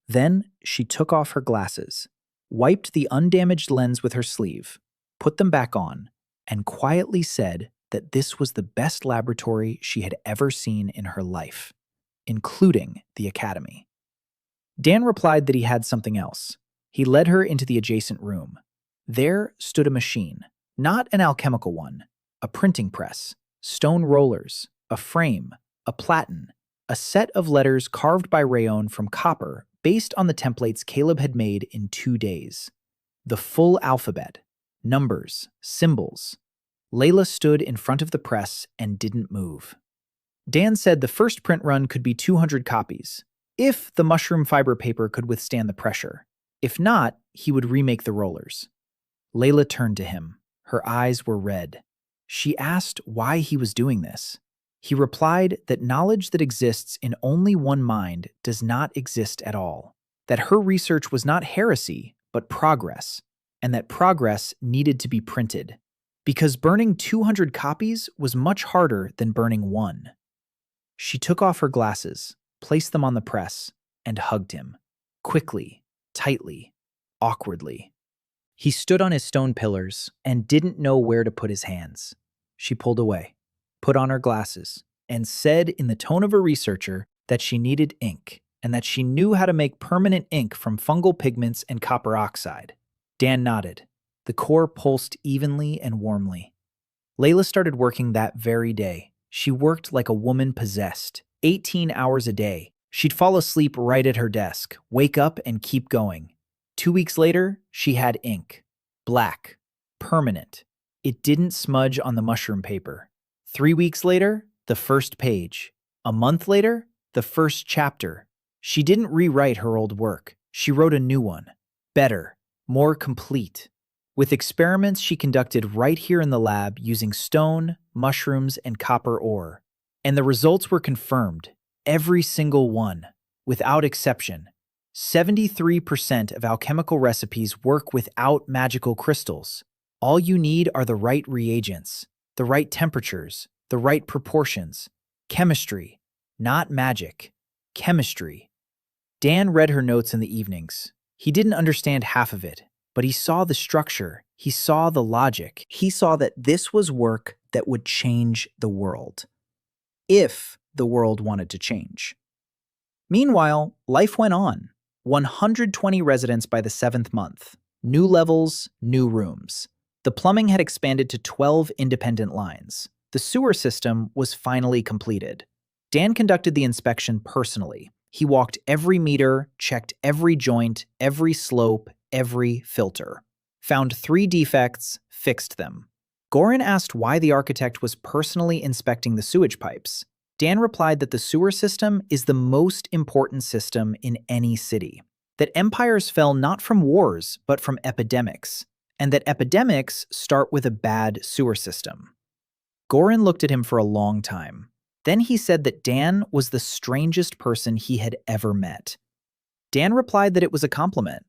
Then she took off her glasses. wiped the undamaged lens with her sleeve, put them back on, and quietly said that this was the best laboratory she had ever seen in her life, including the academy. Dan replied that he had something else. He led her into the adjacent room. There stood a machine, not an alchemical one, a printing press, stone rollers, a frame, a platen, a set of letters carved by rayon from copper based on the templates Caleb had made in 2 days. The full alphabet, numbers, symbols. Layla stood in front of the press and didn't move. Dan said the first print run could be 200 copies, if the mushroom fiber paper could withstand the pressure. If not, he would remake the rollers. Layla turned to him. Her eyes were red. She asked why he was doing this. He replied that knowledge that exists in only one mind does not exist at all, that her research was not heresy, but progress, and that progress needed to be printed, because burning 200 copies was much harder than burning one. She took off her glasses, placed them on the press, and hugged him, quickly, tightly, awkwardly. He stood on his stone pillars and didn't know where to put his hands. She pulled away, put on her glasses, and said in the tone of a researcher that she needed ink and that she knew how to make permanent ink from fungal pigments and copper oxide. Dan nodded. The core pulsed evenly and warmly. Layla started working that very day. She worked like a woman possessed, 18 hours a day. She'd fall asleep right at her desk, wake up and keep going. 2 weeks later, she had ink. Black. Permanent. It didn't smudge on the mushroom paper. 3 weeks later, the first page. A month later, the first chapter. She didn't rewrite her old work. She wrote a new one. Better. More complete. With experiments she conducted right here in the lab using stone, mushrooms, and copper ore. And the results were confirmed. Every single one. Without exception. 73% of alchemical recipes work without magical crystals. All you need are the right reagents, the right temperatures, the right proportions. Chemistry, not magic. Chemistry. Dan read her notes in the evenings. He didn't understand half of it, but he saw the structure. He saw the logic. He saw that this was work that would change the world. If the world wanted to change. Meanwhile, life went on. 120 residents by the 7th month. New levels, new rooms. The plumbing had expanded to 12 independent lines. The sewer system was finally completed. Dan conducted the inspection personally. He walked every meter, checked every joint, every slope, every filter. Found 3 defects, fixed them. Goran asked why the architect was personally inspecting the sewage pipes. Dan replied that the sewer system is the most important system in any city, that empires fell not from wars, but from epidemics, and that epidemics start with a bad sewer system. Goran looked at him for a long time. Then he said that Dan was the strangest person he had ever met. Dan replied that it was a compliment.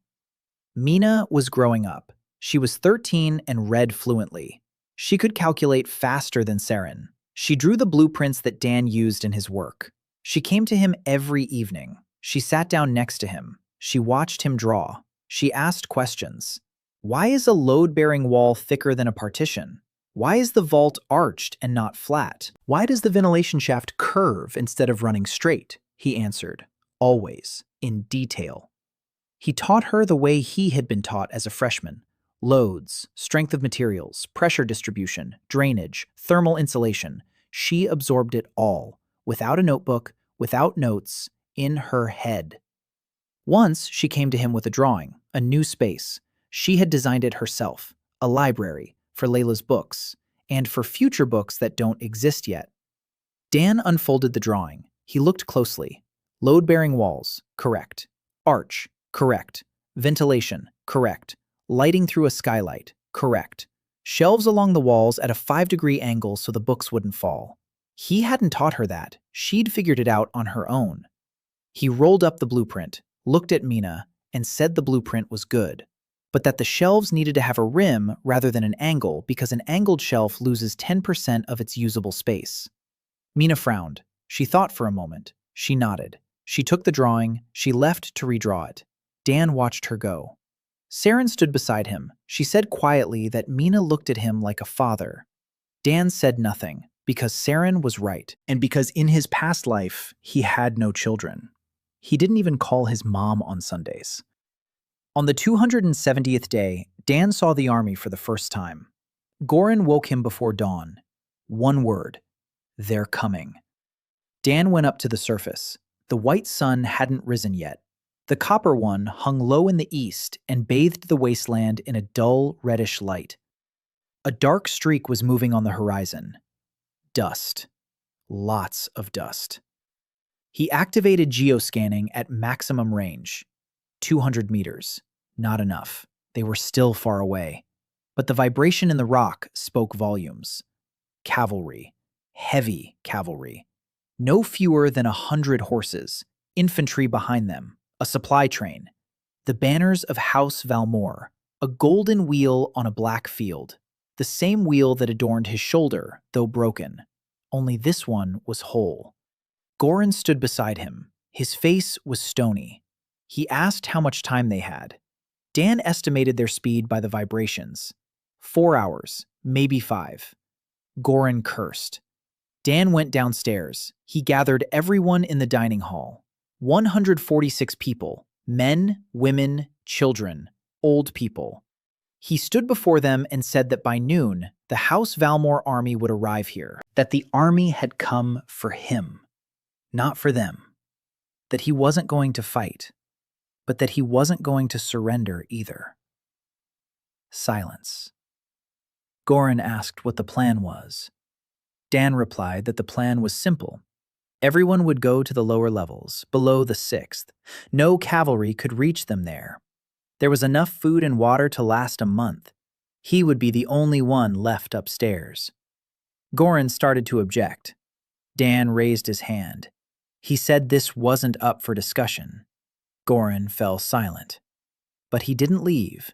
Mina was growing up. She was 13 and read fluently. She could calculate faster than Saren. She drew the blueprints that Dan used in his work. She came to him every evening. She sat down next to him. She watched him draw. She asked questions. Why is a load-bearing wall thicker than a partition? Why is the vault arched and not flat? Why does the ventilation shaft curve instead of running straight? He answered, always, in detail. He taught her the way he had been taught as a freshman. Loads, strength of materials, pressure distribution, drainage, thermal insulation. She absorbed it all, without a notebook, without notes, in her head. Once she came to him with a drawing, a new space. She had designed it herself, a library, for Layla's books, and for future books that don't exist yet. Dan unfolded the drawing. He looked closely. Load-bearing walls, correct. Arch, correct. Ventilation, correct. Lighting through a skylight, correct. Shelves along the walls at a 5-degree angle so the books wouldn't fall. He hadn't taught her that. She'd figured it out on her own. He rolled up the blueprint, looked at Mina, and said the blueprint was good, but that the shelves needed to have a rim rather than an angle because an angled shelf loses 10% of its usable space. Mina frowned. She thought for a moment. She nodded. She took the drawing. She left to redraw it. Dan watched her go. Saren stood beside him. She said quietly that Mina looked at him like a father. Dan said nothing, because Saren was right, and because in his past life, he had no children. He didn't even call his mom on Sundays. On the 270th day, Dan saw the army for the first time. Goran woke him before dawn. One word: they're coming. Dan went up to the surface. The white sun hadn't risen yet. The copper one hung low in the east and bathed the wasteland in a dull, reddish light. A dark streak was moving on the horizon. Dust. Lots of dust. He activated geoscanning at maximum range. 200 meters. Not enough. They were still far away. But the vibration in the rock spoke volumes. Cavalry. Heavy cavalry. No fewer than 100 horses. Infantry behind them. A supply train. The banners of House Valmore. A golden wheel on a black field. The same wheel that adorned his shoulder, though broken. Only this one was whole. Goran stood beside him. His face was stony. He asked how much time they had. Dan estimated their speed by the vibrations. 4 hours, maybe 5. Goran cursed. Dan went downstairs. He gathered everyone in the dining hall. 146 people. Men, women, children, old people. He stood before them and said that by noon, the House Valmore army would arrive here. That the army had come for him. Not for them. That he wasn't going to fight. But that he wasn't going to surrender either. Silence. Goran asked what the plan was. Dan replied that the plan was simple. Everyone would go to the lower levels, below the 6th. No cavalry could reach them there. There was enough food and water to last a month. He would be the only one left upstairs. Goran started to object. Dan raised his hand. He said this wasn't up for discussion. Goran fell silent. But he didn't leave.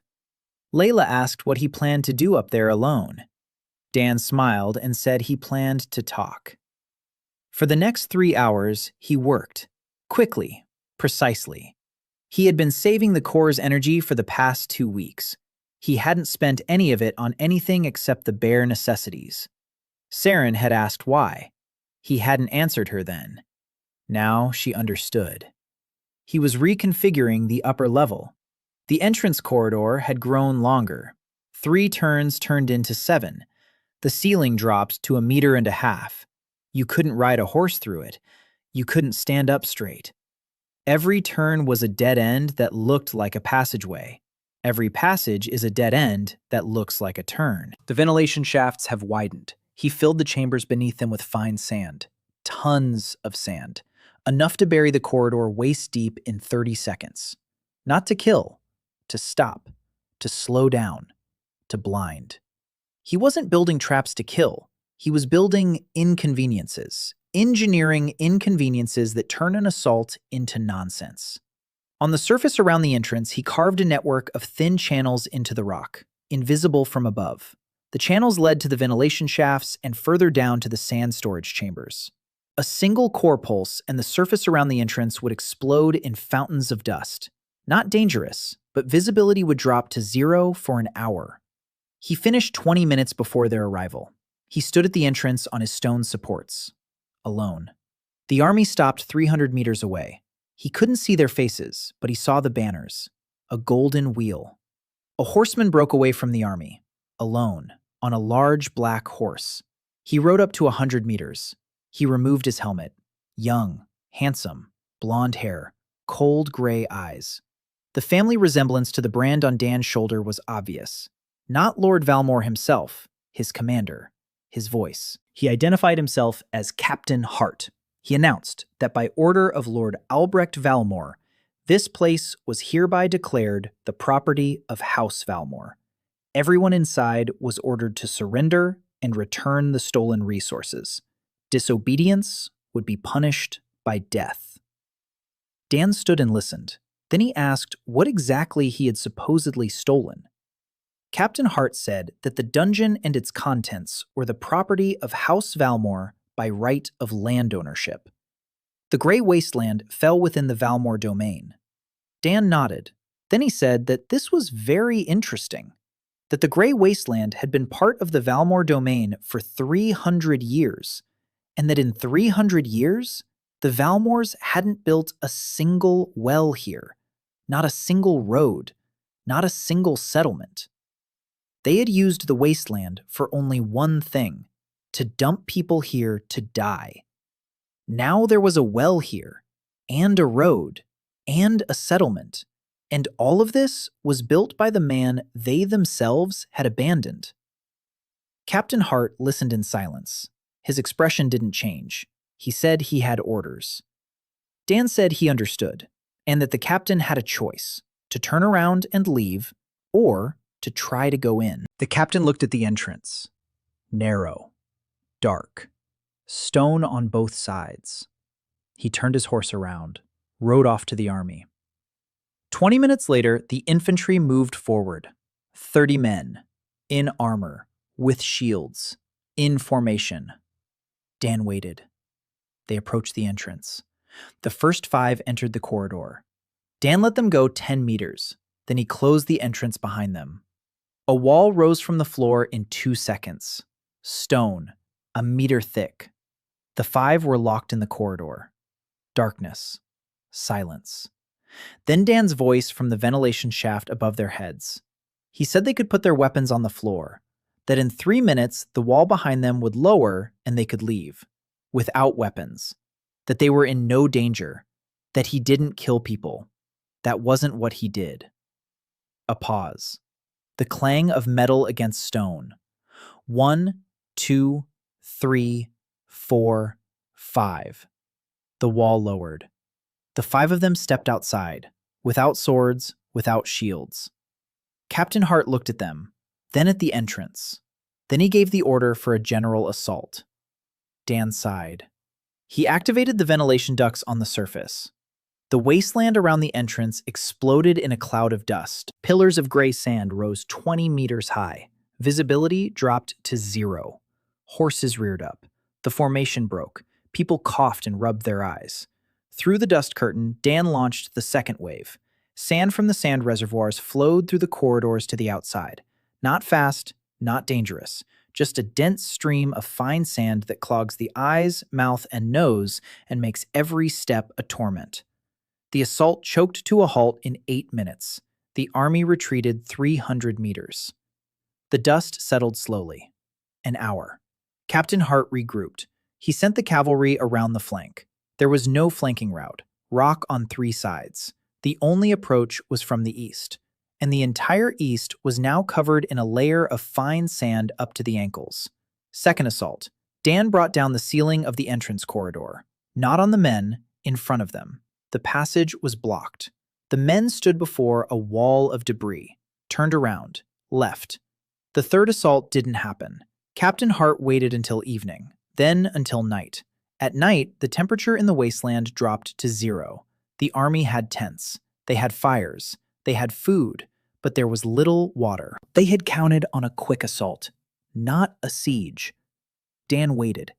Layla asked what he planned to do up there alone. Dan smiled and said he planned to talk. For the next 3 hours, he worked. Quickly, precisely. He had been saving the Corps' energy for the past 2 weeks. He hadn't spent any of it on anything except the bare necessities. Saren had asked why. He hadn't answered her then. Now she understood. He was reconfiguring the upper level. The entrance corridor had grown longer. 3 turns turned into 7. The ceiling dropped to 1.5 meters. You couldn't ride a horse through it. You couldn't stand up straight. Every turn was a dead end that looked like a passageway. Every passage is a dead end that looks like a turn. The ventilation shafts have widened. He filled the chambers beneath them with fine sand. Tons of sand. Enough to bury the corridor waist deep in 30 seconds. Not to kill, to stop, to slow down, to blind. He wasn't building traps to kill. He was building inconveniences. Engineering inconveniences that turn an assault into nonsense. On the surface around the entrance, he carved a network of thin channels into the rock, invisible from above. The channels led to the ventilation shafts and further down to the sand storage chambers. A single core pulse and the surface around the entrance would explode in fountains of dust. Not dangerous, but visibility would drop to 0 for an hour. He finished 20 minutes before their arrival. He stood at the entrance on his stone supports. Alone. The army stopped 300 meters away. He couldn't see their faces, but he saw the banners. A golden wheel. A horseman broke away from the army. Alone. On a large black horse. He rode up to 100 meters. He removed his helmet. Young, handsome, blonde hair, cold gray eyes. The family resemblance to the brand on Dan's shoulder was obvious. Not Lord Valmore himself, his commander. His voice. He identified himself as Captain Hart. He announced that by order of Lord Albrecht Valmore, this place was hereby declared the property of House Valmore. Everyone inside was ordered to surrender and return the stolen resources. Disobedience would be punished by death. Dan stood and listened. Then he asked what exactly he had supposedly stolen. Captain Hart said that the dungeon and its contents were the property of House Valmore by right of land ownership. The Gray Wasteland fell within the Valmore domain. Dan nodded. Then he said that this was very interesting, that the Gray Wasteland had been part of the Valmore domain for 300 years, and that in 300 years, the Valmores hadn't built a single well here, not a single road, not a single settlement. They had used the wasteland for only one thing: to dump people here to die. Now there was a well here, and a road, and a settlement, and all of this was built by the man they themselves had abandoned. Captain Hart listened in silence. His expression didn't change. He said he had orders. Dan said he understood, and that the captain had a choice: to turn around and leave, or to try to go in. The captain looked at the entrance. Narrow, dark, stone on both sides. He turned his horse around, rode off to the army. 20 minutes later, the infantry moved forward. 30 men, in armor, with shields, in formation. Dan waited. They approached the entrance. The first 5 entered the corridor. Dan let them go 10 meters. Then he closed the entrance behind them. A wall rose from the floor in 2 seconds. Stone, a meter thick. The 5 were locked in the corridor. Darkness. Silence. Then Dan's voice from the ventilation shaft above their heads. He said they could put their weapons on the floor, that in 3 minutes the wall behind them would lower and they could leave, without weapons, that they were in no danger, that he didn't kill people. That wasn't what he did. A pause. The clang of metal against stone. 1, 2, 3, 4, 5. The wall lowered. The 5 of them stepped outside, without swords, without shields. Captain Hart looked at them, then at the entrance. Then he gave the order for a general assault. Dan sighed. He activated the ventilation ducts on the surface. The wasteland around the entrance exploded in a cloud of dust. Pillars of gray sand rose 20 meters high. Visibility dropped to 0. Horses reared up. The formation broke. People coughed and rubbed their eyes. Through the dust curtain, Dan launched the second wave. Sand from the sand reservoirs flowed through the corridors to the outside. Not fast, not dangerous. Just a dense stream of fine sand that clogs the eyes, mouth, and nose and makes every step a torment. The assault choked to a halt in 8 minutes. The army retreated 300 meters. The dust settled slowly. An hour. Captain Hart regrouped. He sent the cavalry around the flank. There was no flanking route. Rock on 3 sides. The only approach was from the east. And the entire east was now covered in a layer of fine sand up to the ankles. Second assault. Dan brought down the ceiling of the entrance corridor. Not on the men, in front of them. The passage was blocked. The men stood before a wall of debris, turned around, left. The third assault didn't happen. Captain Hart waited until evening, then until night. At night, the temperature in the wasteland dropped to 0. The army had tents. They had fires. They had food, but there was little water. They had counted on a quick assault, not a siege. Dan waited.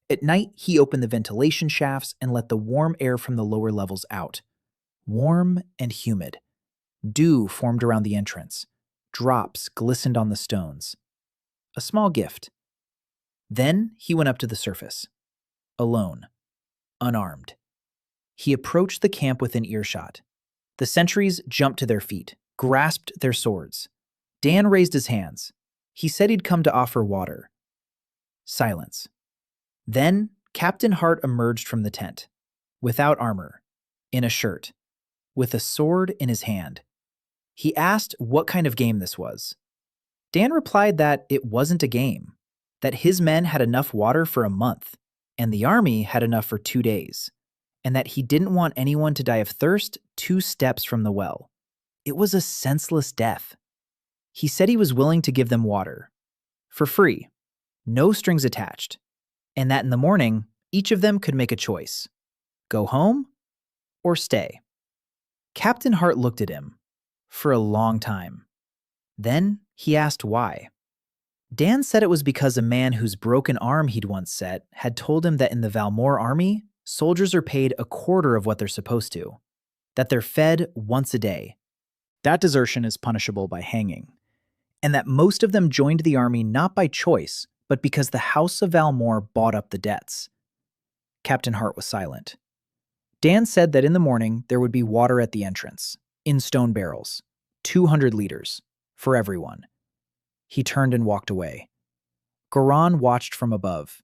At night, he opened the ventilation shafts and let the warm air from the lower levels out. Warm and humid. Dew formed around the entrance. Drops glistened on the stones. A small gift. Then he went up to the surface. Alone. Unarmed. He approached the camp within earshot. The sentries jumped to their feet, grasped their swords. Dan raised his hands. He said he'd come to offer water. Silence. Then Captain Hart emerged from the tent, without armor, in a shirt, with a sword in his hand. He asked what kind of game this was. Dan replied that it wasn't a game, that his men had enough water for a month, and the army had enough for 2 days, and that he didn't want anyone to die of thirst 2 steps from the well. It was a senseless death. He said he was willing to give them water, for free, no strings attached, and that in the morning, each of them could make a choice: go home or stay. Captain Hart looked at him for a long time. Then he asked why. Dan said it was because a man whose broken arm he'd once set had told him that in the Valmore army, soldiers are paid a quarter of what they're supposed to, that they're fed once a day. That desertion is punishable by hanging, and that most of them joined the army not by choice, but because the House of Valmore bought up the debts. Captain Hart was silent. Dan said that in the morning there would be water at the entrance, in stone barrels, 200 liters, for everyone. He turned and walked away. Goran watched from above.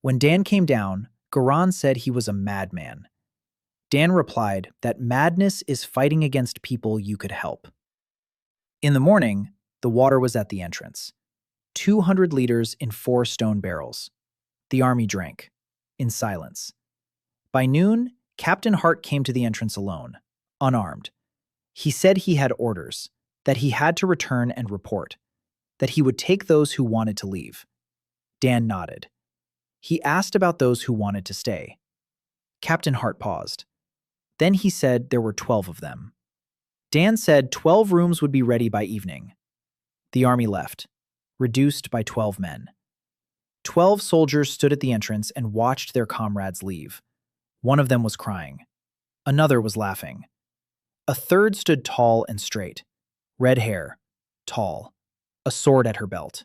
When Dan came down, Goran said he was a madman. Dan replied that madness is fighting against people you could help. In the morning, the water was at the entrance. 200 liters in 4 stone barrels. The army drank, in silence. By noon, Captain Hart came to the entrance alone, unarmed. He said he had orders, that he had to return and report, that he would take those who wanted to leave. Dan nodded. He asked about those who wanted to stay. Captain Hart paused. Then he said there were 12 of them. Dan said 12 rooms would be ready by evening. The army left, reduced by 12 men. 12 soldiers stood at the entrance and watched their comrades leave. One of them was crying. Another was laughing. A third stood tall and straight. Red hair, tall, a sword at her belt.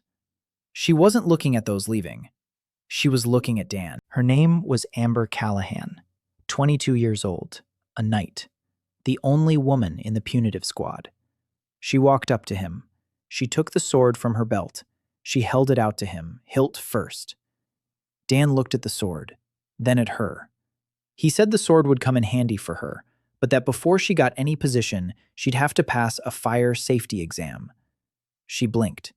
She wasn't looking at those leaving. She was looking at Dan. Her name was Amber Callahan, 22 years old, a knight, the only woman in the punitive squad. She walked up to him. She took the sword from her belt. She held it out to him, hilt first. Dan looked at the sword, then at her. He said the sword would come in handy for her, but that before she got any position, she'd have to pass a fire safety exam. She blinked,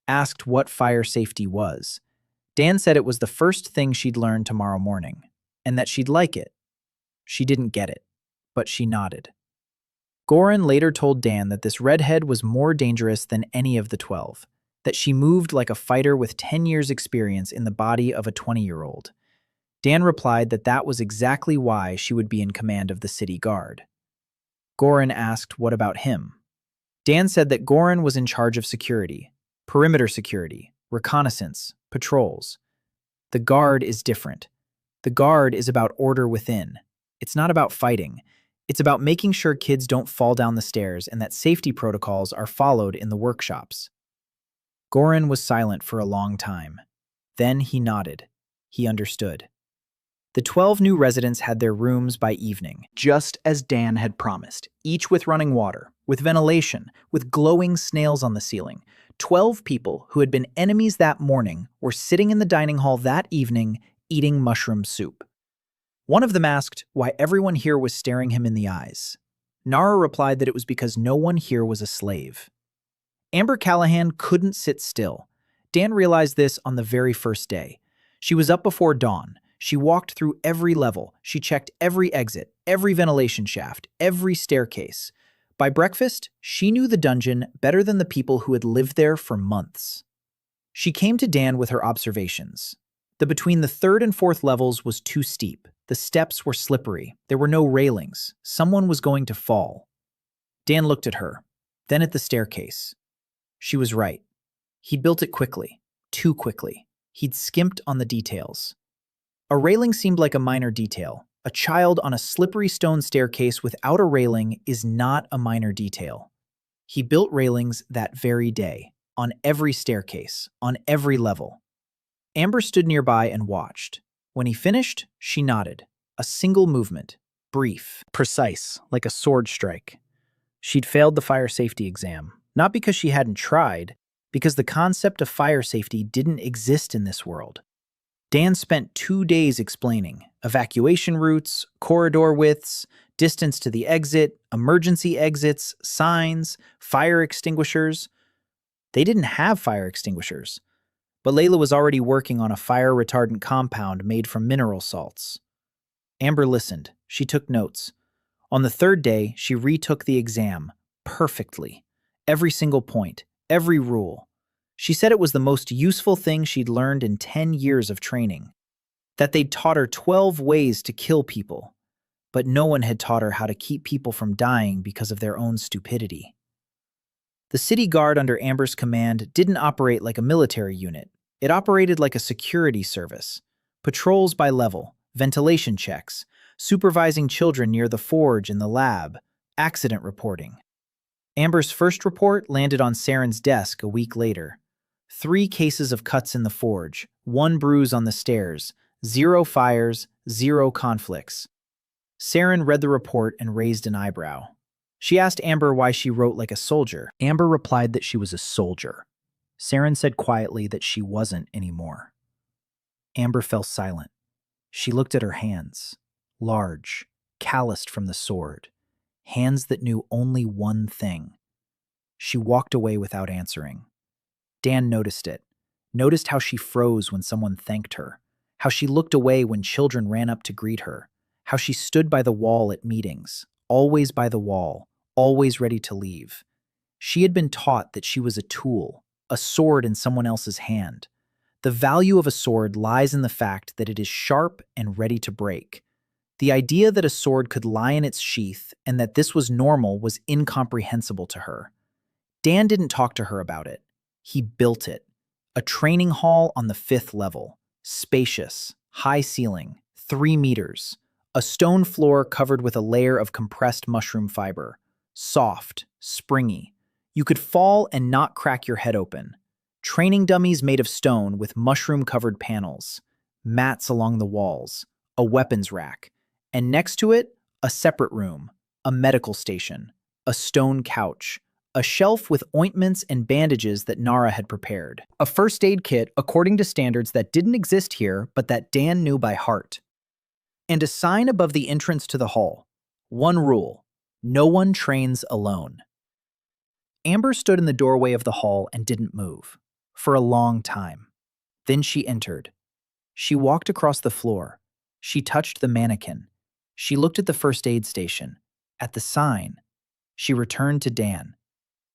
asked what fire safety was. Dan said it was the first thing she'd learn tomorrow morning, and that she'd like it. She didn't get it, but she nodded. Goran later told Dan that this redhead was more dangerous than any of the 12, that she moved like a fighter with 10 years' experience in the body of a 20-year-old. Dan replied that that was exactly why she would be in command of the city guard. Goran asked what about him. Dan said that Goran was in charge of security, perimeter security, reconnaissance, patrols. The guard is different. The guard is about order within. It's not about fighting. It's about making sure kids don't fall down the stairs and that safety protocols are followed in the workshops. Goran was silent for a long time. Then he nodded. He understood. The 12 new residents had their rooms by evening, just as Dan had promised, each with running water, with ventilation, with glowing snails on the ceiling. 12 people who had been enemies that morning were sitting in the dining hall that evening eating mushroom soup. One of them asked why everyone here was staring him in the eyes. Nara replied that it was because no one here was a slave. Amber Callahan couldn't sit still. Dan realized this on the very first day. She was up before dawn. She walked through every level. She checked every exit, every ventilation shaft, every staircase. By breakfast, she knew the dungeon better than the people who had lived there for months. She came to Dan with her observations. Between the 3rd and 4th levels was too steep. The steps were slippery. There were no railings. Someone was going to fall. Dan looked at her, then at the staircase. She was right. He'd built it quickly, too quickly. He'd skimped on the details. A railing seemed like a minor detail. A child on a slippery stone staircase without a railing is not a minor detail. He built railings that very day, on every staircase, on every level. Amber stood nearby and watched. When he finished, she nodded. A single movement, brief, precise, like a sword strike. She'd failed the fire safety exam, not because she hadn't tried, because the concept of fire safety didn't exist in this world. Dan spent 2 days explaining evacuation routes, corridor widths, distance to the exit, emergency exits, signs, fire extinguishers. They didn't have fire extinguishers, but Layla was already working on a fire-retardant compound made from mineral salts. Amber listened. She took notes. On the 3rd day, she retook the exam perfectly. Every single point, every rule. She said it was the most useful thing she'd learned in 10 years of training. That they'd taught her 12 ways to kill people, but no one had taught her how to keep people from dying because of their own stupidity. The city guard under Amber's command didn't operate like a military unit. It operated like a security service. Patrols by level, ventilation checks, supervising children near the forge and the lab, accident reporting. Amber's first report landed on Saren's desk a week later. 3 cases of cuts in the forge, 1 bruise on the stairs, 0 fires, 0 conflicts. Saren read the report and raised an eyebrow. She asked Amber why she wrote like a soldier. Amber replied that she was a soldier. Saren said quietly that she wasn't anymore. Amber fell silent. She looked at her hands, large, calloused from the sword, hands that knew only one thing. She walked away without answering. Dan noticed it, noticed how she froze when someone thanked her, how she looked away when children ran up to greet her, how she stood by the wall at meetings, always by the wall, always ready to leave. She had been taught that she was a tool, a sword in someone else's hand. The value of a sword lies in the fact that it is sharp and ready to break. The idea that a sword could lie in its sheath and that this was normal was incomprehensible to her. Dan didn't talk to her about it. He built it. A training hall on the 5th level. Spacious, high ceiling, 3 meters. A stone floor covered with a layer of compressed mushroom fiber. Soft, springy. You could fall and not crack your head open. Training dummies made of stone with mushroom-covered panels. Mats along the walls. A weapons rack. And next to it, a separate room. A medical station. A stone couch. A shelf with ointments and bandages that Nara had prepared. A first aid kit according to standards that didn't exist here, but that Dan knew by heart. And a sign above the entrance to the hall. One rule: no one trains alone. Amber stood in the doorway of the hall and didn't move. For a long time. Then she entered. She walked across the floor. She touched the mannequin. She looked at the first aid station. At the sign. She returned to Dan.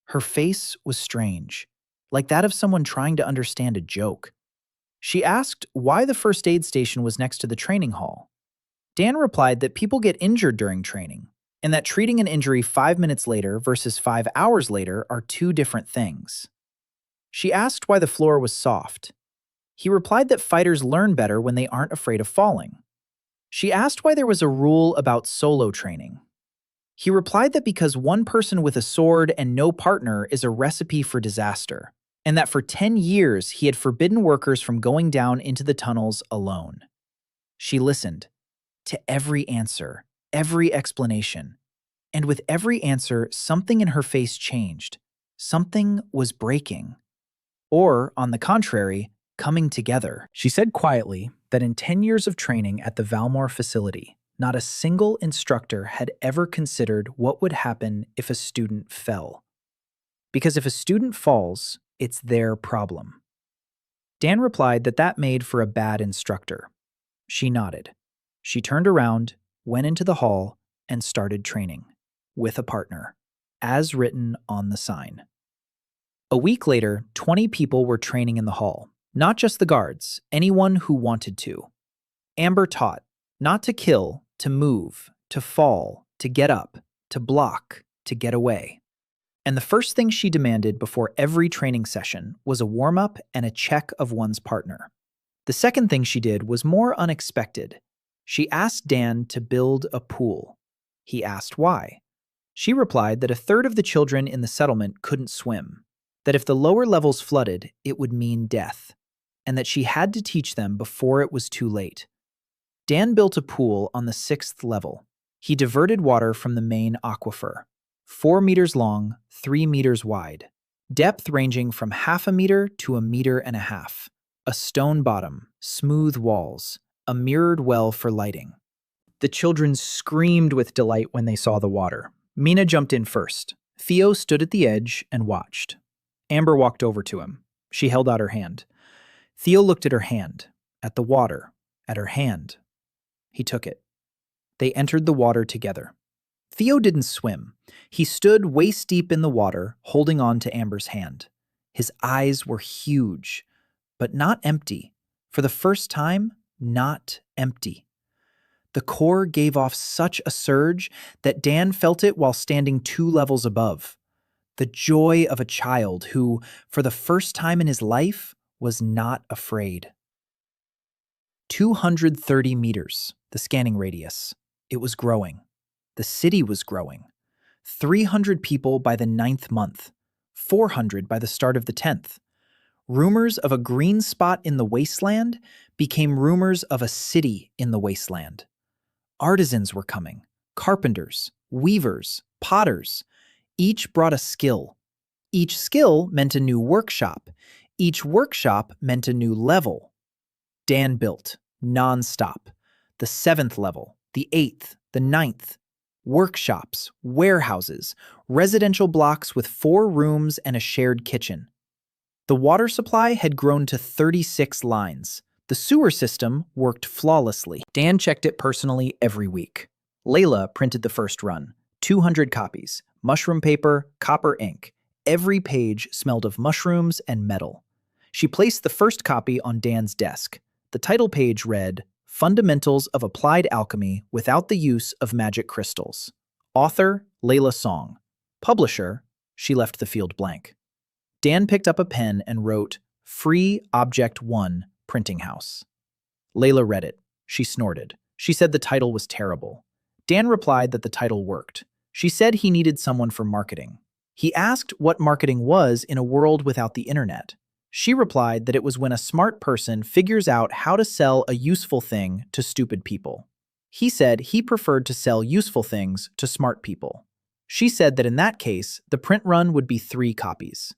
Her face was strange, like that of someone trying to understand a joke. She asked why the first aid station was next to the training hall. Dan replied that people get injured during training, and that treating an injury 5 minutes later versus 5 hours later are 2 different things. She asked why the floor was soft. He replied that fighters learn better when they aren't afraid of falling. She asked why there was a rule about solo training. He replied that because one person with a sword and no partner is a recipe for disaster, and that for 10 years he had forbidden workers from going down into the tunnels alone. She listened to every answer, every explanation, and with every answer, something in her face changed. Something was breaking. Or, on the contrary, coming together. She said quietly that in 10 years of training at the Valmore facility, not a single instructor had ever considered what would happen if a student fell. Because if a student falls, it's their problem. Dan replied that that made for a bad instructor. She nodded. She turned around, went into the hall, and started training. With a partner. As written on the sign. A week later, 20 people were training in the hall. Not just the guards, anyone who wanted to. Amber taught, not to kill, to move, to fall, to get up, to block, to get away. And the first thing she demanded before every training session was a warm-up and a check of one's partner. The second thing she did was more unexpected. She asked Dan to build a pool. He asked why. She replied that a third of the children in the settlement couldn't swim, that if the lower levels flooded, it would mean death, and that she had to teach them before it was too late. Dan built a pool on the 6th level. He diverted water from the main aquifer, 4 meters long, 3 meters wide, depth ranging from 0.5 meter to 1.5 meters, a stone bottom, smooth walls, a mirrored well for lighting. The children screamed with delight when they saw the water. Mina jumped in first. Theo stood at the edge and watched. Amber walked over to him. She held out her hand. Theo looked at her hand, at the water, at her hand. He took it. They entered the water together. Theo didn't swim. He stood waist-deep in the water, holding on to Amber's hand. His eyes were huge, but not empty. For the first time, not empty. The core gave off such a surge that Dan felt it while standing 2 levels above. The joy of a child who, for the first time in his life, was not afraid. 230 meters, the scanning radius. It was growing. The city was growing. 300 people by the 9th month, 400 by the start of the 10th. Rumors of a green spot in the wasteland became rumors of a city in the wasteland. Artisans were coming, carpenters, weavers, potters. Each brought a skill. Each skill meant a new workshop. Each workshop meant a new level. Dan built, non-stop. The 7th level, the 8th, the 9th. Workshops, warehouses, residential blocks with 4 rooms and a shared kitchen. The water supply had grown to 36 lines. The sewer system worked flawlessly. Dan checked it personally every week. Layla printed the first run, 200 copies, mushroom paper, copper ink. Every page smelled of mushrooms and metal. She placed the first copy on Dan's desk. The title page read, Fundamentals of Applied Alchemy Without the Use of Magic Crystals. Author, Layla Song. Publisher, she left the field blank. Dan picked up a pen and wrote, Free Object 1, Printing House. Layla read it. She snorted. She said the title was terrible. Dan replied that the title worked. She said he needed someone for marketing. He asked what marketing was in a world without the internet. She replied that it was when a smart person figures out how to sell a useful thing to stupid people. He said he preferred to sell useful things to smart people. She said that in that case, the print run would be 3 copies.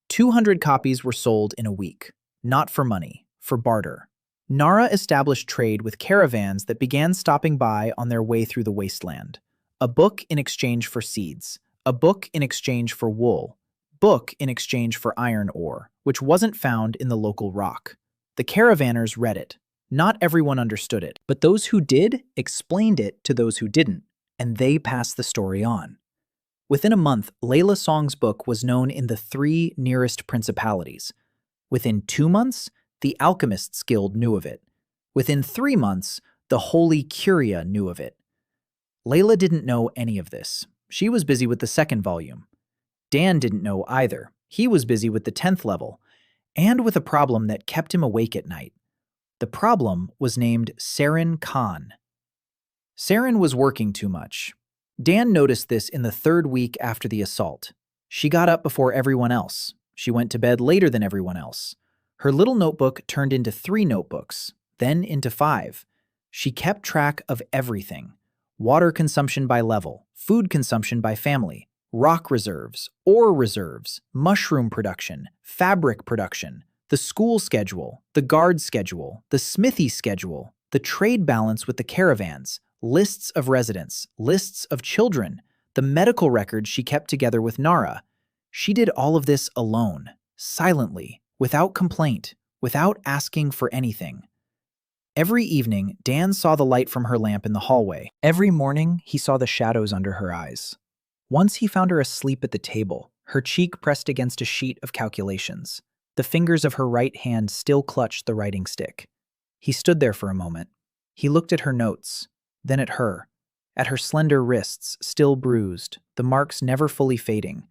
200 copies were sold in a week, not for money, for barter. Nara established trade with caravans that began stopping by on their way through the wasteland. A book in exchange for seeds, a book in exchange for wool, book in exchange for iron ore, which wasn't found in the local rock. The caravanners read it. Not everyone understood it, but those who did explained it to those who didn't, and they passed the story on. Within a month, Layla Song's book was known in the 3 nearest principalities. Within 2 months, the Alchemists Guild knew of it. Within 3 months, the Holy Curia knew of it. Layla didn't know any of this. She was busy with the 2nd volume. Dan didn't know either. He was busy with the 10th level, and with a problem that kept him awake at night. The problem was named Saren Khan. Saren was working too much. Dan noticed this in the 3rd week after the assault. She got up before everyone else. She went to bed later than everyone else. Her little notebook turned into 3 notebooks, then into 5. She kept track of everything. Water consumption by level, food consumption by family, rock reserves, ore reserves, mushroom production, fabric production, the school schedule, the guard schedule, the smithy schedule, the trade balance with the caravans, lists of residents, lists of children, the medical records she kept together with Nara. She did all of this alone, silently, without complaint, without asking for anything. Every evening, Dan saw the light from her lamp in the hallway. Every morning, he saw the shadows under her eyes. Once he found her asleep at the table, her cheek pressed against a sheet of calculations. The fingers of her right hand still clutched the writing stick. He stood there for a moment. He looked at her notes, then at her slender wrists still bruised, the marks never fully fading,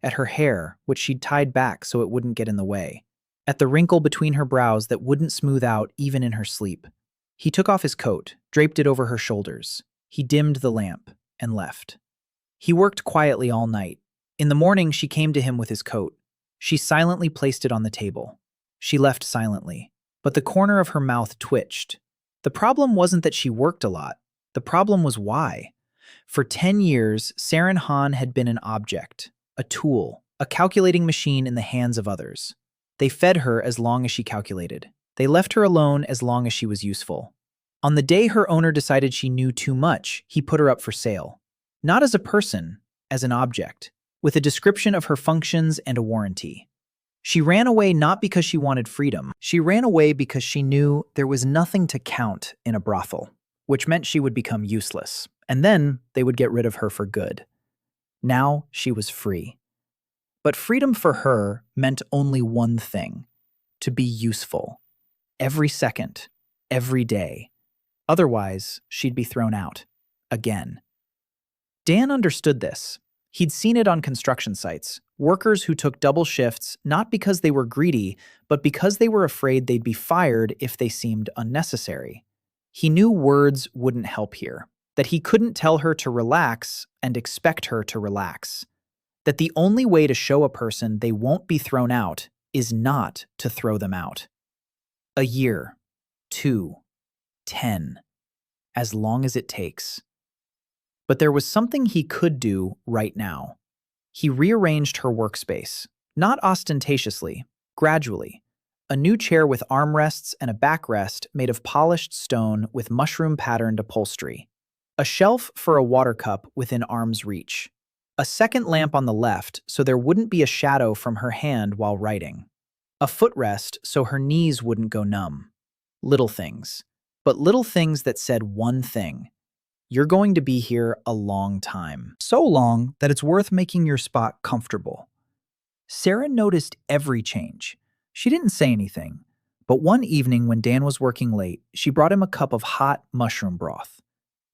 at her hair, which she'd tied back so it wouldn't get in the way, at the wrinkle between her brows that wouldn't smooth out even in her sleep. He took off his coat, draped it over her shoulders. He dimmed the lamp and left. He worked quietly all night. In the morning, she came to him with his coat. She silently placed it on the table. She left silently, but the corner of her mouth twitched. The problem wasn't that she worked a lot. The problem was why. For 10 years, Saren Han had been an object, a tool, a calculating machine in the hands of others. They fed her as long as she calculated. They left her alone as long as she was useful. On the day her owner decided she knew too much, he put her up for sale. Not as a person, as an object, with a description of her functions and a warranty. She ran away not because she wanted freedom. She ran away because she knew there was nothing to count in a brothel, which meant she would become useless, and then they would get rid of her for good. Now she was free. But freedom for her meant only one thing: to be useful. Every second, every day. Otherwise, she'd be thrown out. Again. Dan understood this. He'd seen it on construction sites, workers who took double shifts not because they were greedy, but because they were afraid they'd be fired if they seemed unnecessary. He knew words wouldn't help here. that he couldn't tell her to relax and expect her to relax, that the only way to show a person they won't be thrown out is not to throw them out. A year, 2, 10, as long as it takes. But there was something he could do right now. He rearranged her workspace, not ostentatiously, gradually. A new chair with armrests and a backrest made of polished stone with mushroom-patterned upholstery. A shelf for a water cup within arm's reach. A second lamp on the left so there wouldn't be a shadow from her hand while writing. A footrest so her knees wouldn't go numb. Little things. But little things that said one thing. You're going to be here a long time. So long that it's worth making your spot comfortable. Sarah noticed every change. She didn't say anything, but one evening when Dan was working late, she brought him a cup of hot mushroom broth.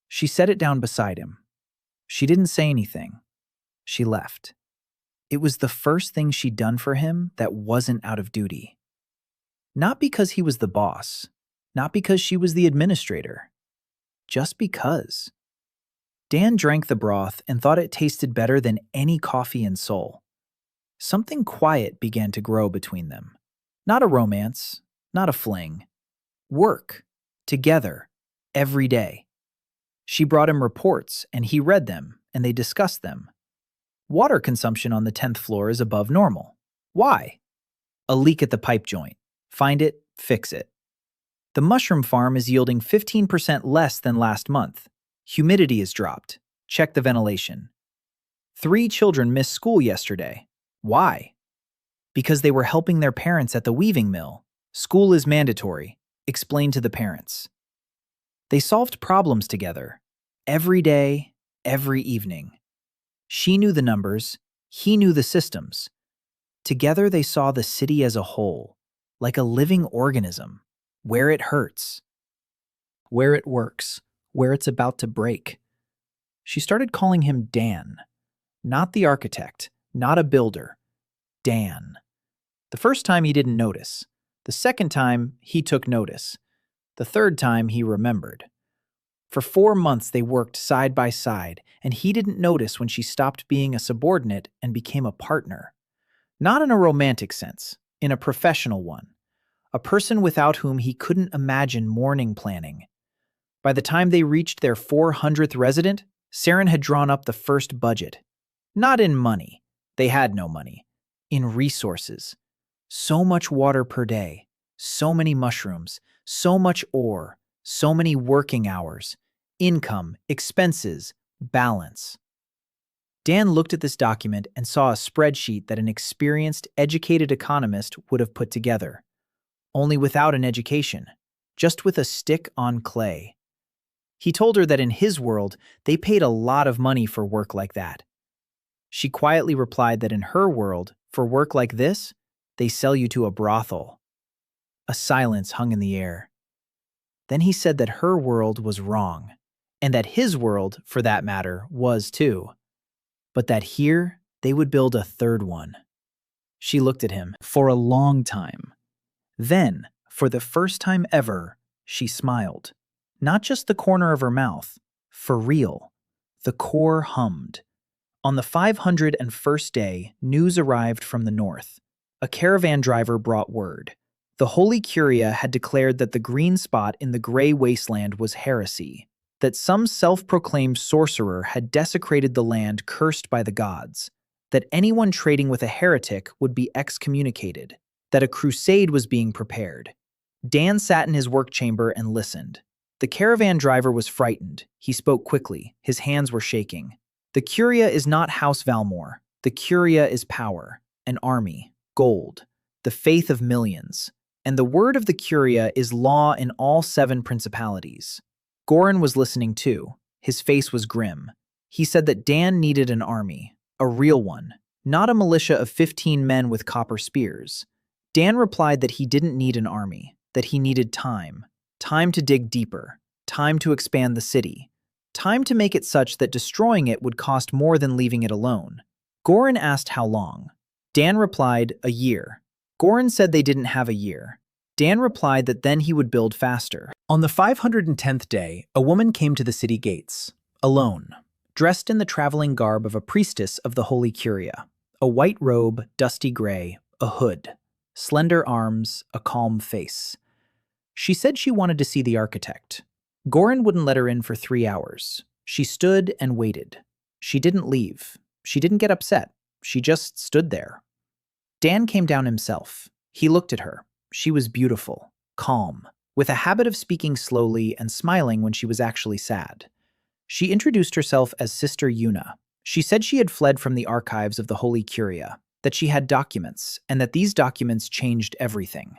She set it down beside him. She didn't say anything. She left. It was the first thing she'd done for him that wasn't out of duty. Not because he was the boss, not because she was the administrator, just because. Dan drank the broth and thought it tasted better than any coffee in Seoul. Something quiet began to grow between them. Not a romance, not a fling. Work, together, every day. She brought him reports, and he read them, and they discussed them. Water consumption on the 10th floor is above normal. Why? A leak at the pipe joint. Find it, fix it. The mushroom farm is yielding 15% less than last month. Humidity is dropped. Check the ventilation. 3 children missed school yesterday. Why? Because they were helping their parents at the weaving mill. School is mandatory. Explain to the parents. They solved problems together. Every day, every evening. She knew the numbers. He knew the systems. Together they saw the city as a whole, like a living organism, where it hurts, where it works, where it's about to break. She started calling him Dan. Not the architect, not a builder. Dan. The first time he didn't notice. The second time, he took notice. The third time, he remembered. For 4 months, they worked side by side, and he didn't notice when she stopped being a subordinate and became a partner. Not in a romantic sense, in a professional one. A person without whom he couldn't imagine morning planning. By the time they reached their 400th resident, Saren had drawn up the first budget. Not in money. They had no money. In resources. So much water per day. So many mushrooms. So much ore. So many working hours. Income, expenses, balance. Dan looked at this document and saw a spreadsheet that an experienced, educated economist would have put together. Only without an education. Just with a stick on clay. He told her that in his world, they paid a lot of money for work like that. She quietly replied that in her world, for work like this, they sell you to a brothel. A silence hung in the air. Then he said that her world was wrong, and that his world, for that matter, was too. But that here, they would build a third one. She looked at him for a long time. Then, for the first time ever, she smiled. Not just the corner of her mouth, for real. The core hummed. On the 501st day, news arrived from the north. A caravan driver brought word. The Holy Curia had declared that the green spot in the Gray Wasteland was heresy, that some self-proclaimed sorcerer had desecrated the land cursed by the gods, that anyone trading with a heretic would be excommunicated, that a crusade was being prepared. Dan sat in his work chamber and listened. The caravan driver was frightened. He spoke quickly. His hands were shaking. The Curia is not House Valmore. The Curia is power, an army, gold, the faith of millions. And the word of the Curia is law in all 7 principalities. Goran was listening too. His face was grim. He said that Dan needed an army, a real one, not a militia of 15 men with copper spears. Dan replied that he didn't need an army, that he needed time. Time to dig deeper. Time to expand the city. Time to make it such that destroying it would cost more than leaving it alone. Goran asked how long. Dan replied, a year. Goran said they didn't have a year. Dan replied that then he would build faster. On the 510th day, a woman came to the city gates. alone, dressed in the traveling garb of a priestess of the Holy Curia, a white robe, dusty gray, a hood, slender arms, a calm face. She said she wanted to see the architect. Goran wouldn't let her in for 3 hours. She stood and waited. She didn't leave. She didn't get upset. She just stood there. Dan came down himself. He looked at her. She was beautiful, calm, with a habit of speaking slowly and smiling when she was actually sad. She introduced herself as Sister Yuna. She said she had fled from the archives of the Holy Curia, that she had documents, and that these documents changed everything.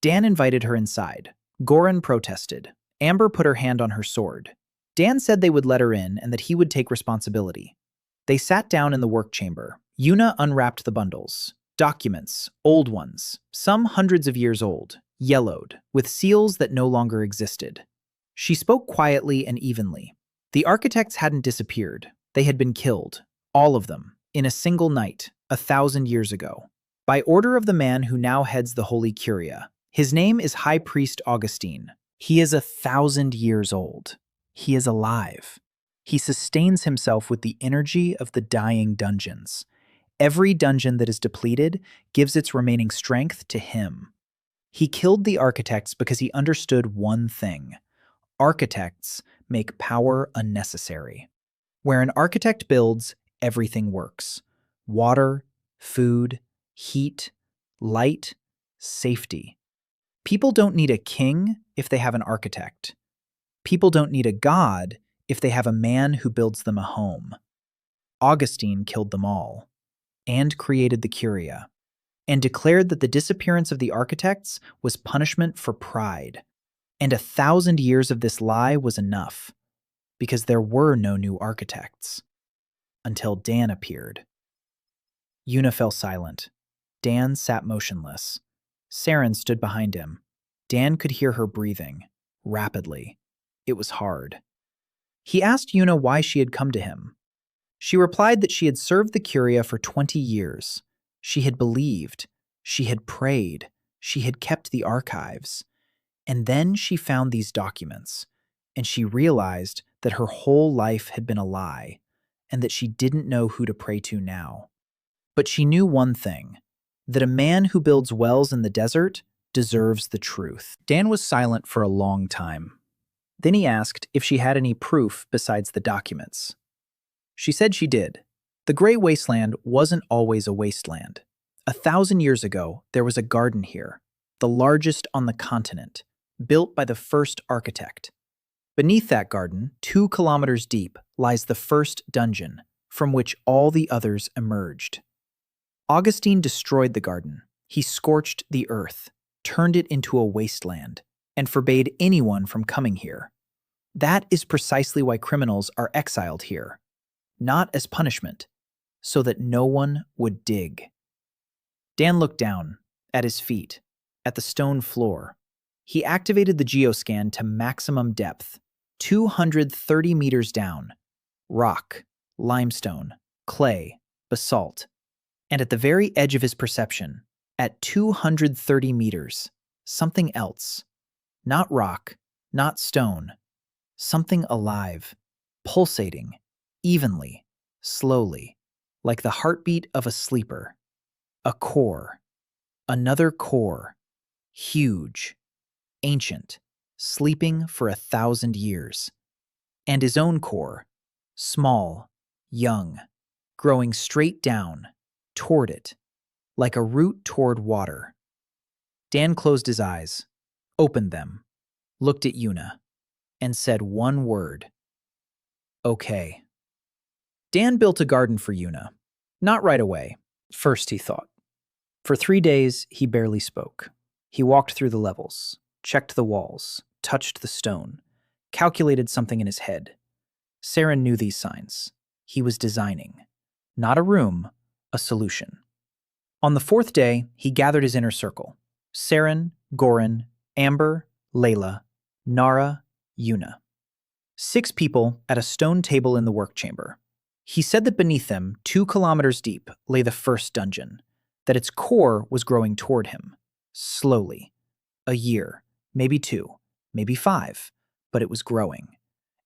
Dan invited her inside. Goran protested. Amber put her hand on her sword. Dan said they would let her in and that he would take responsibility. They sat down in the work chamber. Yuna unwrapped the bundles. Documents, old ones, some hundreds of years old, yellowed, with seals that no longer existed. She spoke quietly and evenly. The architects hadn't disappeared. They had been killed, all of them, in a single night, 1,000 years ago, by order of the man who now heads the Holy Curia. His name is High Priest Augustine. He is 1,000 years old. He is alive. He sustains himself with the energy of the dying dungeons. Every dungeon that is depleted gives its remaining strength to him. He killed the architects because he understood one thing. Architects make power unnecessary. Where an architect builds, everything works. Water, food, heat, light, safety. People don't need a king if they have an architect. People don't need a god if they have a man who builds them a home. Augustine killed them all, and created the Curia, and declared that the disappearance of the architects was punishment for pride. And 1,000 years of this lie was enough, because there were no new architects. Until Dan appeared. Yuna fell silent. Dan sat motionless. Saren stood behind him. Dan could hear her breathing, rapidly. It was hard. He asked Yuna why she had come to him. She replied that she had served the Curia for 20 years. She had believed. She had prayed. She had kept the archives. And then she found these documents, and she realized that her whole life had been a lie, and that she didn't know who to pray to now. But she knew one thing, that a man who builds wells in the desert deserves the truth. Dan was silent for a long time. Then he asked if she had any proof besides the documents. She said she did. The Gray Wasteland wasn't always a wasteland. 1,000 years ago, there was a garden here, the largest on the continent, built by the first architect. Beneath that garden, 2 kilometers deep, lies the first dungeon, from which all the others emerged. Augustine destroyed the garden. He scorched the earth, turned it into a wasteland, and forbade anyone from coming here. That is precisely why criminals are exiled here, not as punishment, so that no one would dig. Dan looked down, at his feet, at the stone floor. He activated the geoscan to maximum depth, 230 meters down. Rock, limestone, clay, basalt. And at the very edge of his perception, at 230 meters, something else. Not rock, not stone. Something alive, pulsating, evenly, slowly, like the heartbeat of a sleeper. A core. Another core. Huge. Ancient. Sleeping for 1,000 years. And his own core. Small. Young. Growing straight down. Toward it. Like a root toward water. Dan closed his eyes. Opened them. Looked at Yuna. And said one word. Okay. Dan built a garden for Yuna. Not right away. First, he thought. For 3 days, he barely spoke. He walked through the levels, checked the walls, touched the stone, calculated something in his head. Saren knew these signs. He was designing. Not a room, a solution. On the 4th day, he gathered his inner circle. Saren, Goran, Amber, Layla, Nara, Yuna. 6 people at a stone table in the work chamber. He said that beneath them, 2 kilometers deep, lay the first dungeon, that its core was growing toward him, slowly. A year, maybe 2, maybe 5, but it was growing.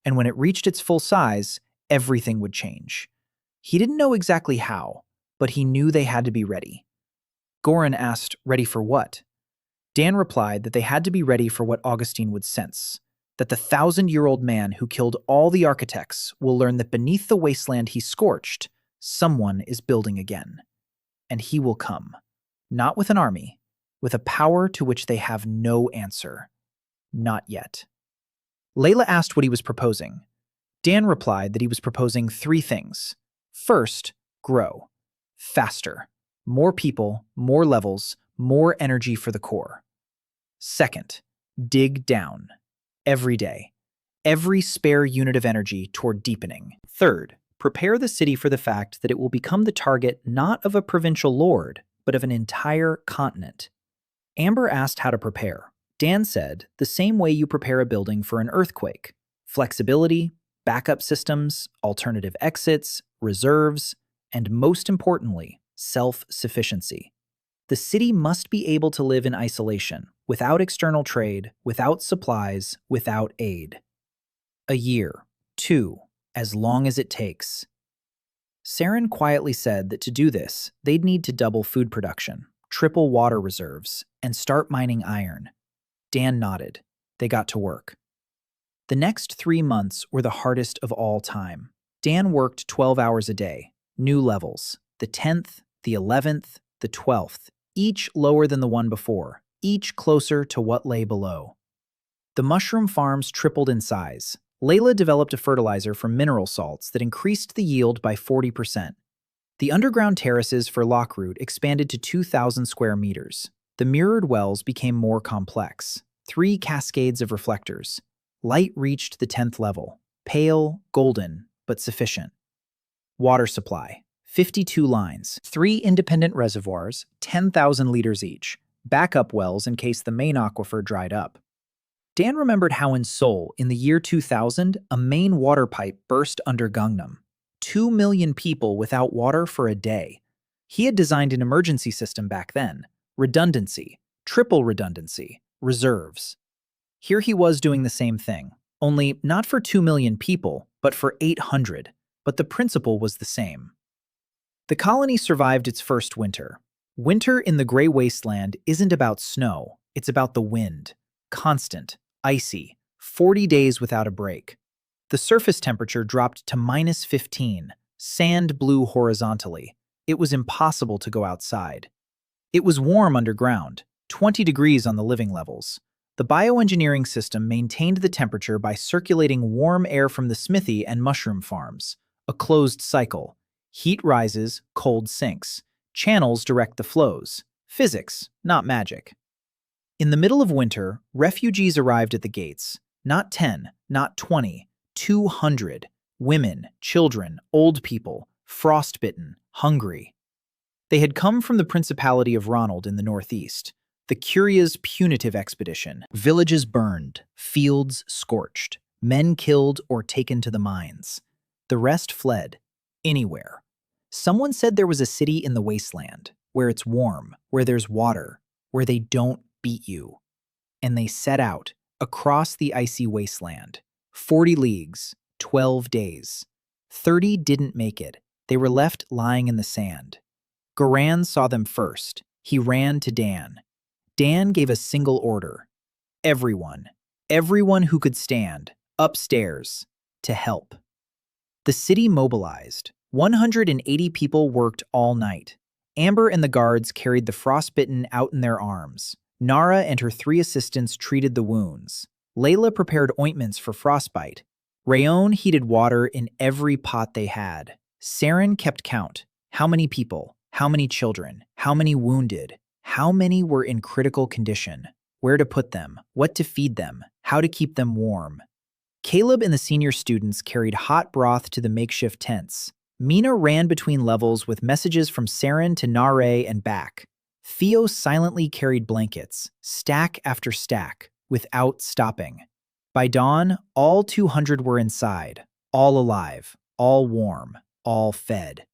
And when it reached its full size, everything would change. He didn't know exactly how, but he knew they had to be ready. Goran asked, ready for what? Dan replied that they had to be ready for what Augustine would sense, that the 1,000-year-old man who killed all the architects will learn that beneath the wasteland he scorched, someone is building again. And he will come, not with an army, with a power to which they have no answer. Not yet. Layla asked what he was proposing. Dan replied that he was proposing 3 things. First, grow. Faster. More people, more levels, more energy for the core. Second, dig down. Every day. Every spare unit of energy toward deepening. Third, prepare the city for the fact that it will become the target not of a provincial lord, but of an entire continent. Amber asked how to prepare. Dan said, the same way you prepare a building for an earthquake. Flexibility, backup systems, alternative exits, reserves, and most importantly, self-sufficiency. The city must be able to live in isolation, without external trade, without supplies, without aid. A year, 2, as long as it takes. Saren quietly said that to do this, they'd need to double food production, triple water reserves, and start mining iron. Dan nodded. They got to work. The next 3 months were the hardest of all time. Dan worked 12 hours a day, new levels, the 10th, the 11th, the 12th, each lower than the one before, each closer to what lay below. The mushroom farms tripled in size. Layla developed a fertilizer from mineral salts that increased the yield by 40%. The underground terraces for Lockroot expanded to 2,000 square meters. The mirrored wells became more complex. 3 cascades of reflectors. Light reached the 10th level. Pale, golden, but sufficient. Water supply. 52 lines. 3 independent reservoirs, 10,000 liters each. Backup wells in case the main aquifer dried up. Dan remembered how in Seoul, in the year 2000, a main water pipe burst under Gangnam. 2 million people without water for a day. He had designed an emergency system back then. Redundancy, triple redundancy, reserves. Here he was doing the same thing, only not for 2 million people, but for 800, but the principle was the same. The colony survived its first winter. Winter in the Gray Wasteland isn't about snow, it's about the wind. Constant, icy, 40 days without a break. The surface temperature dropped to -15, sand blew horizontally. It was impossible to go outside. It was warm underground, 20 degrees on the living levels. The bioengineering system maintained the temperature by circulating warm air from the smithy and mushroom farms. A closed cycle. Heat rises, cold sinks. Channels direct the flows. Physics, not magic. In the middle of winter, refugees arrived at the gates. Not 10, not 20, 200. Women, children, old people, frostbitten, hungry. They had come from the Principality of Ronald in the northeast. The Curia's punitive expedition. Villages burned, fields scorched, men killed or taken to the mines. The rest fled. Anywhere. Someone said there was a city in the wasteland, where it's warm, where there's water, where they don't beat you. And they set out, across the icy wasteland. 40 leagues, 12 days. 30 didn't make it. They were left lying in the sand. Goran saw them first. He ran to Dan. Dan gave a single order. Everyone who could stand, upstairs, to help. The city mobilized. 180 people worked all night. Amber and the guards carried the frostbitten out in their arms. Nara and her 3 assistants treated the wounds. Layla prepared ointments for frostbite. Rayon heated water in every pot they had. Saren kept count. How many people? How many children? How many wounded? How many were in critical condition? Where to put them? What to feed them? How to keep them warm? Caleb and the senior students carried hot broth to the makeshift tents. Mina ran between levels with messages from Saren to Nare and back. Theo silently carried blankets, stack after stack, without stopping. By dawn, all 200 were inside, all alive, all warm, all fed.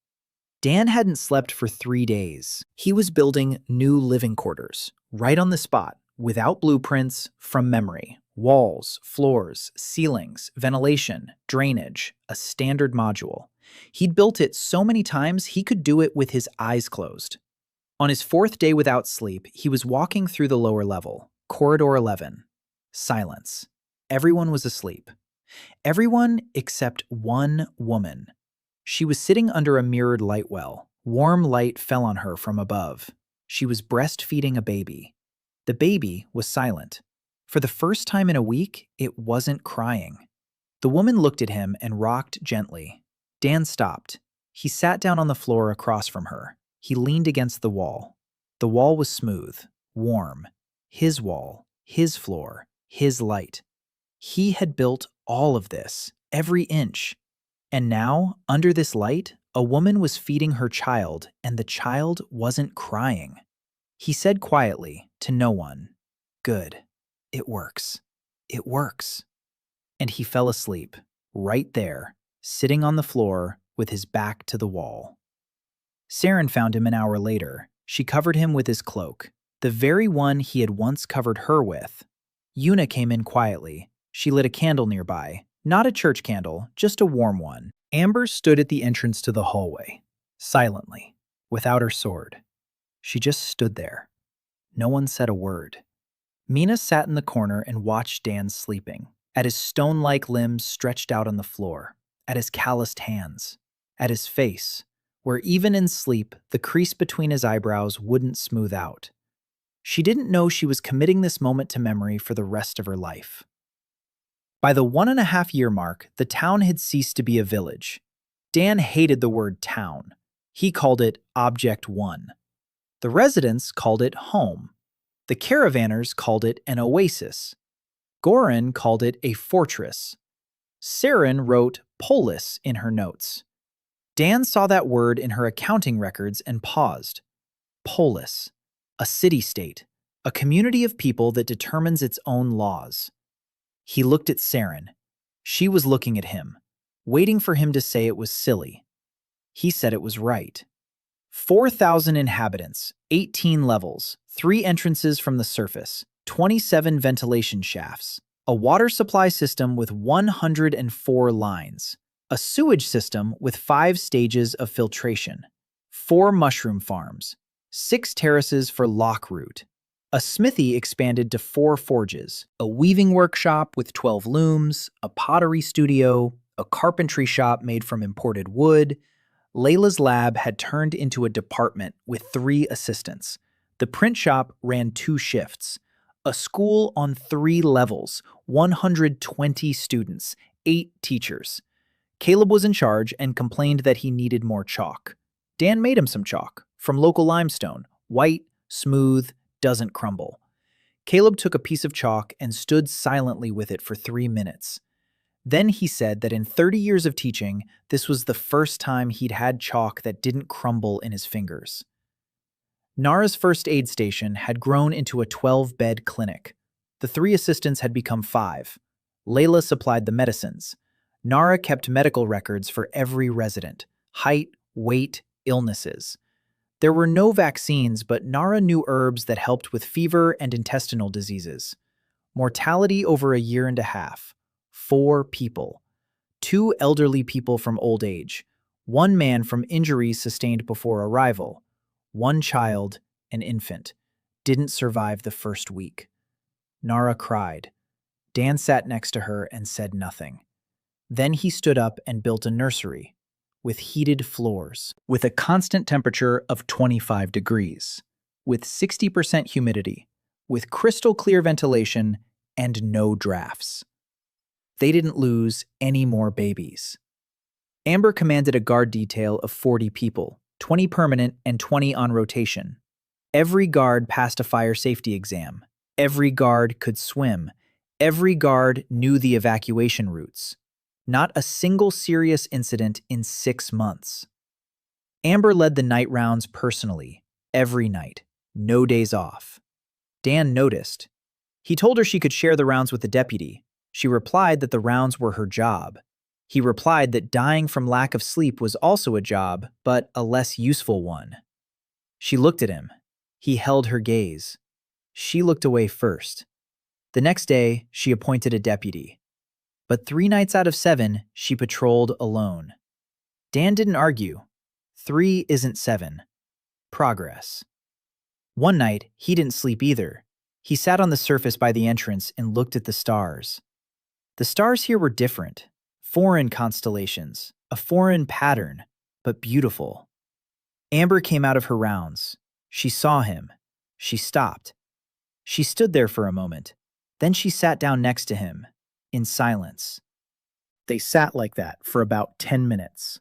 Dan hadn't slept for 3 days. He was building new living quarters, right on the spot, without blueprints, from memory, Walls, floors, ceilings, ventilation, drainage, a standard module. He'd built it so many times he could do it with his eyes closed. On his fourth day without sleep, he was walking through the lower level, Corridor 11. Silence. Everyone was asleep. Everyone except one woman. She was sitting under a mirrored light well. Warm light fell on her from above. She was breastfeeding a baby. The baby was silent. For the first time in a week, it wasn't crying. The woman looked at him and rocked gently. Dan stopped. He sat down on the floor across from her. He leaned against the wall. The wall was smooth, warm. His wall, his floor, his light. He had built all of this, every inch. And now, under this light, a woman was feeding her child, and the child wasn't crying. He said quietly, to no one, "Good. It works. It works." And he fell asleep, right there, sitting on the floor with his back to the wall. Saren found him an hour later. She covered him with his cloak, the very one he had once covered her with. Una came in quietly. She lit a candle nearby. Not a church candle, just a warm one. Amber stood at the entrance to the hallway, silently, without her sword. She just stood there. No one said a word. Mina sat in the corner and watched Dan sleeping, at his stone-like limbs stretched out on the floor, at his calloused hands, at his face, where even in sleep, the crease between his eyebrows wouldn't smooth out. She didn't know she was committing this moment to memory for the rest of her life. By the 1.5-year mark, the town had ceased to be a village. Dan hated the word town. He called it Object 1. The residents called it home. The caravanners called it an oasis. Goran called it a fortress. Saren wrote polis in her notes. Dan saw that word in her accounting records and paused. Polis, a city-state, a community of people that determines its own laws. He looked at Saren. She was looking at him, waiting for him to say it was silly. He said it was right. 4,000 inhabitants, 18 levels, 3 entrances from the surface, 27 ventilation shafts, a water supply system with 104 lines, a sewage system with 5 stages of filtration, 4 mushroom farms, 6 terraces for lock root, a smithy expanded to 4 forges, a weaving workshop with 12 looms, a pottery studio, a carpentry shop made from imported wood. Layla's lab had turned into a department with 3 assistants. The print shop ran 2 shifts. A school on 3 levels, 120 students, 8 teachers. Caleb was in charge and complained that he needed more chalk. Dan made him some chalk, from local limestone, white, smooth, doesn't crumble. Caleb took a piece of chalk and stood silently with it for 3 minutes. Then he said that in 30 years of teaching, this was the first time he'd had chalk that didn't crumble in his fingers. Nara's first aid station had grown into a 12-bed clinic. The 3 assistants had become 5. Layla supplied the medicines. Nara kept medical records for every resident, height, weight, illnesses. There were no vaccines, but Nara knew herbs that helped with fever and intestinal diseases. Mortality over 1.5 years. 4 people. 2 elderly people from old age. 1 man from injuries sustained before arrival. 1 child, an infant, didn't survive the first week. Nara cried. Dan sat next to her and said nothing. Then he stood up and built a nursery, with heated floors, with a constant temperature of 25 degrees, with 60% humidity, with crystal clear ventilation, and no drafts. They didn't lose any more babies. Amber commanded a guard detail of 40 people, 20 permanent and 20 on rotation. Every guard passed a fire safety exam. Every guard could swim. Every guard knew the evacuation routes. Not a single serious incident in 6 months. Amber led the night rounds personally, every night, no days off. Dan noticed. He told her she could share the rounds with the deputy. She replied that the rounds were her job. He replied that dying from lack of sleep was also a job, but a less useful one. She looked at him. He held her gaze. She looked away first. The next day, she appointed a deputy. But 3 nights out of 7, she patrolled alone. Dan didn't argue. 3 isn't 7. Progress. One night, he didn't sleep either. He sat on the surface by the entrance and looked at the stars. The stars here were different. Foreign constellations, a foreign pattern, but beautiful. Amber came out of her rounds. She saw him. She stopped. She stood there for a moment. Then she sat down next to him, in silence. They sat like that for about 10 minutes.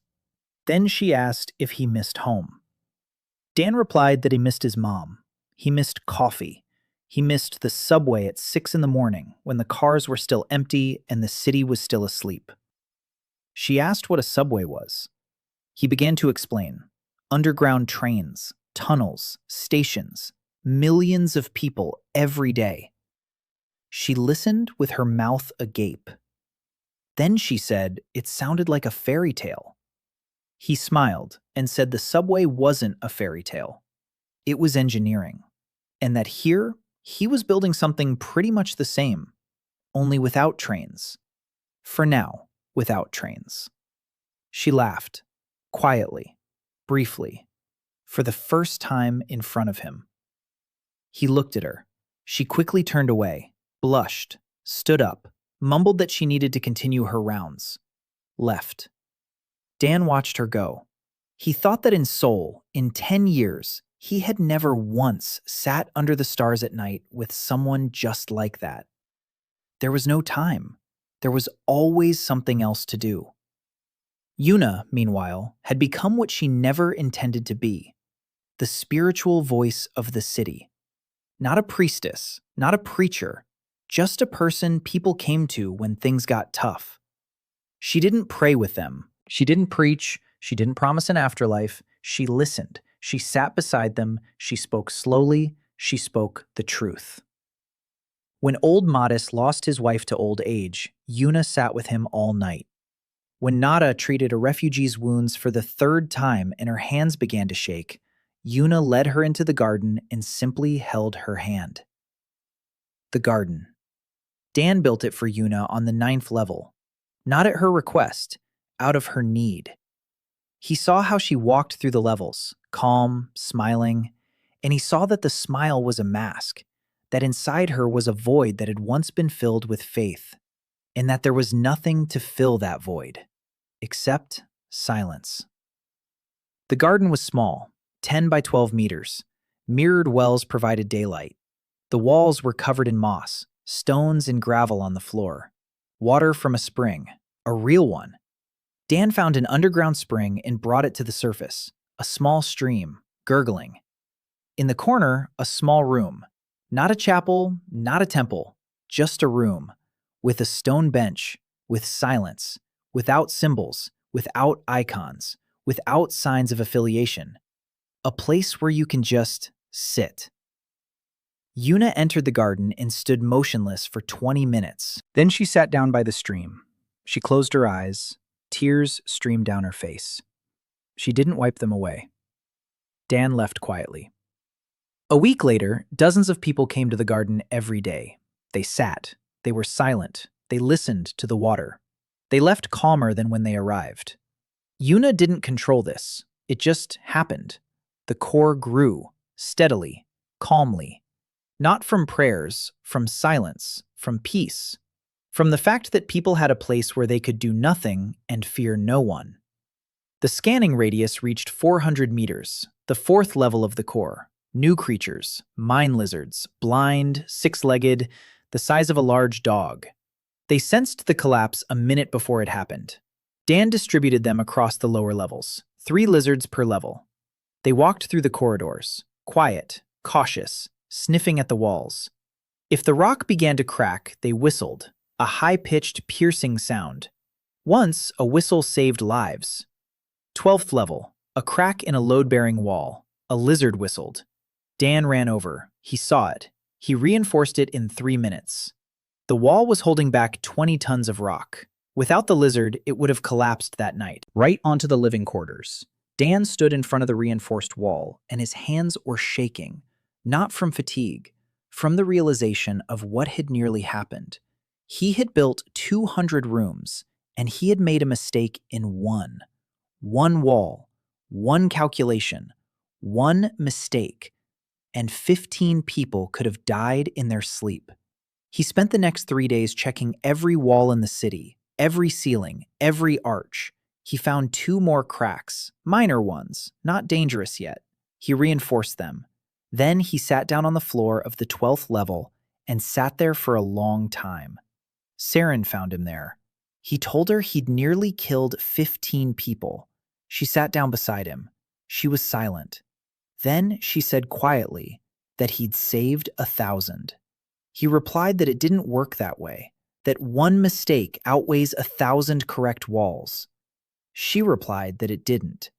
Then she asked if he missed home. Dan replied that he missed his mom. He missed coffee. He missed the subway at 6 in the morning when the cars were still empty and the city was still asleep. She asked what a subway was. He began to explain. Underground trains, tunnels, stations, millions of people every day. She listened with her mouth agape. Then she said it sounded like a fairy tale. He smiled and said the subway wasn't a fairy tale. It was engineering, and that here he was building something pretty much the same, only without trains. For now, without trains. She laughed, quietly, briefly, for the first time in front of him. He looked at her. She quickly turned away, blushed, stood up, mumbled that she needed to continue her rounds. Left. Dan watched her go. He thought that in Seoul, in 10 years, he had never once sat under the stars at night with someone just like that. There was no time. There was always something else to do. Yuna, meanwhile, had become what she never intended to be, the spiritual voice of the city. Not a priestess, not a preacher, just a person people came to when things got tough. She didn't pray with them. She didn't preach. She didn't promise an afterlife. She listened. She sat beside them. She spoke slowly. She spoke the truth. When old Modest lost his wife to old age, Yuna sat with him all night. When Nada treated a refugee's wounds for the 3rd time and her hands began to shake, Yuna led her into the garden and simply held her hand. The garden. Dan built it for Yuna on the 9th level, not at her request, out of her need. He saw how she walked through the levels, calm, smiling, and he saw that the smile was a mask, that inside her was a void that had once been filled with faith, and that there was nothing to fill that void, except silence. The garden was small, 10 by 12 meters. Mirrored wells provided daylight. The walls were covered in moss, stones and gravel on the floor. Water from a spring, a real one. Dan found an underground spring and brought it to the surface, a small stream, gurgling. In the corner, a small room. Not a chapel, not a temple, just a room, with a stone bench, with silence, without symbols, without icons, without signs of affiliation. A place where you can just sit. Yuna entered the garden and stood motionless for 20 minutes. Then she sat down by the stream. She closed her eyes. Tears streamed down her face. She didn't wipe them away. Dan left quietly. A week later, dozens of people came to the garden every day. They sat. They were silent. They listened to the water. They left calmer than when they arrived. Yuna didn't control this. It just happened. The core grew, steadily, calmly. Not from prayers, from silence, from peace. From the fact that people had a place where they could do nothing and fear no one. The scanning radius reached 400 meters, the 4th level of the core. New creatures, mine lizards, blind, 6-legged, the size of a large dog. They sensed the collapse a minute before it happened. Dan distributed them across the lower levels, 3 lizards per level. They walked through the corridors, quiet, cautious, sniffing at the walls. If the rock began to crack, they whistled, a high-pitched, piercing sound. Once, a whistle saved lives. 12th level, a crack in a load-bearing wall. A lizard whistled. Dan ran over. He saw it. He reinforced it in 3 minutes. The wall was holding back 20 tons of rock. Without the lizard, it would have collapsed that night, right onto the living quarters. Dan stood in front of the reinforced wall, and his hands were shaking, not from fatigue, from the realization of what had nearly happened. He had built 200 rooms, and he had made a mistake in one. One wall, one calculation, one mistake, and 15 people could have died in their sleep. He spent the next 3 days checking every wall in the city, every ceiling, every arch. He found 2 more cracks, minor ones, not dangerous yet. He reinforced them. Then he sat down on the floor of the 12th level and sat there for a long time. Saren found him there. He told her he'd nearly killed 15 people. She sat down beside him. She was silent. Then she said quietly that he'd saved 1,000. He replied that it didn't work that way, that one mistake outweighs 1,000 correct walls. She replied that it didn't.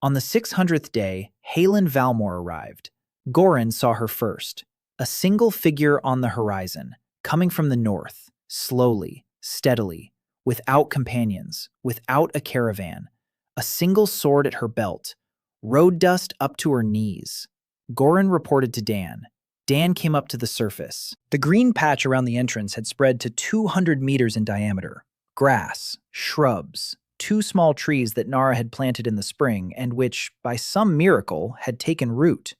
On the 600th day, Halen Valmore arrived. Goran saw her first, a single figure on the horizon, coming from the north, slowly, steadily, without companions, without a caravan, a single sword at her belt, road dust up to her knees. Goran reported to Dan. Dan came up to the surface. The green patch around the entrance had spread to 200 meters in diameter. Grass, shrubs, 2 small trees that Nara had planted in the spring and which, by some miracle, had taken root.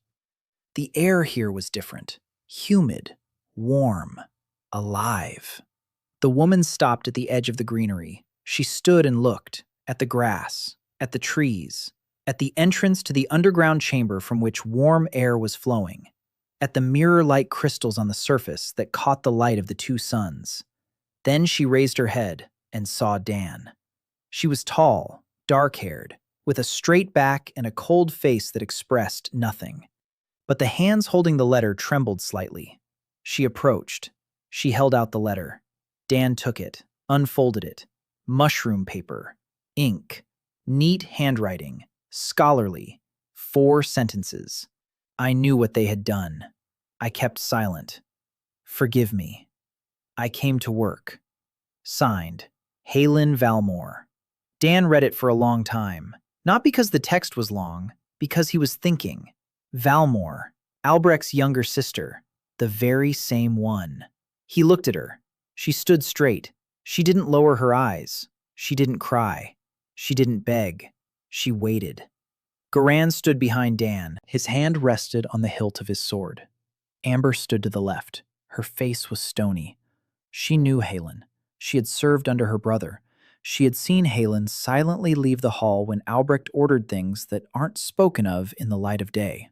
The air here was different. Humid, warm, alive. The woman stopped at the edge of the greenery. She stood and looked at the grass, at the trees, at the entrance to the underground chamber from which warm air was flowing, at the mirror-like crystals on the surface that caught the light of the 2 suns. Then she raised her head and saw Dan. She was tall, dark-haired, with a straight back and a cold face that expressed nothing. But the hands holding the letter trembled slightly. She approached. She held out the letter. Dan took it, unfolded it. Mushroom paper, ink, neat handwriting, scholarly, 4 sentences. I knew what they had done. I kept silent. Forgive me. I came to work. Signed, Halen Valmore. Dan read it for a long time, not because the text was long, because he was thinking. Valmore, Albrecht's younger sister, the very same one. He looked at her. She stood straight. She didn't lower her eyes. She didn't cry. She didn't beg. She waited. Goran stood behind Dan. His hand rested on the hilt of his sword. Amber stood to the left. Her face was stony. She knew Halen. She had served under her brother. She had seen Halen silently leave the hall when Albrecht ordered things that aren't spoken of in the light of day.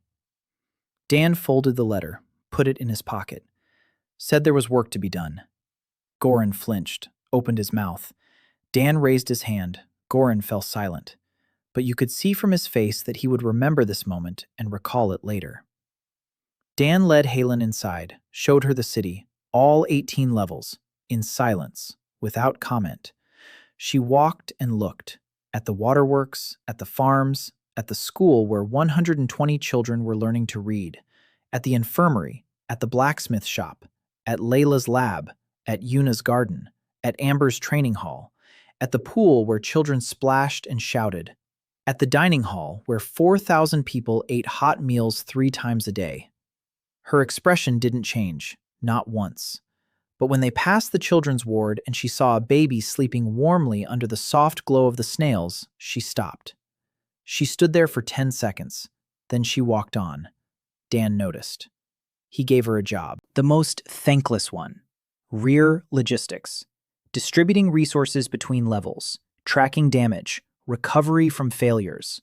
Dan folded the letter, put it in his pocket, said there was work to be done. Goran flinched, opened his mouth. Dan raised his hand. Goran fell silent. But you could see from his face that he would remember this moment and recall it later. Dan led Halen inside, showed her the city, all 18 levels, in silence, without comment. She walked and looked, at the waterworks, at the farms, at the school where 120 children were learning to read, at the infirmary, at the blacksmith shop, at Layla's lab, at Yuna's garden, at Amber's training hall, at the pool where children splashed and shouted, at the dining hall where 4,000 people ate hot meals 3 times a day. Her expression didn't change, not once. But when they passed the children's ward and she saw a baby sleeping warmly under the soft glow of the snails, she stopped. She stood there for 10 seconds. Then she walked on. Dan noticed. He gave her a job, the most thankless one. Rear logistics. Distributing resources between levels, tracking damage, recovery from failures.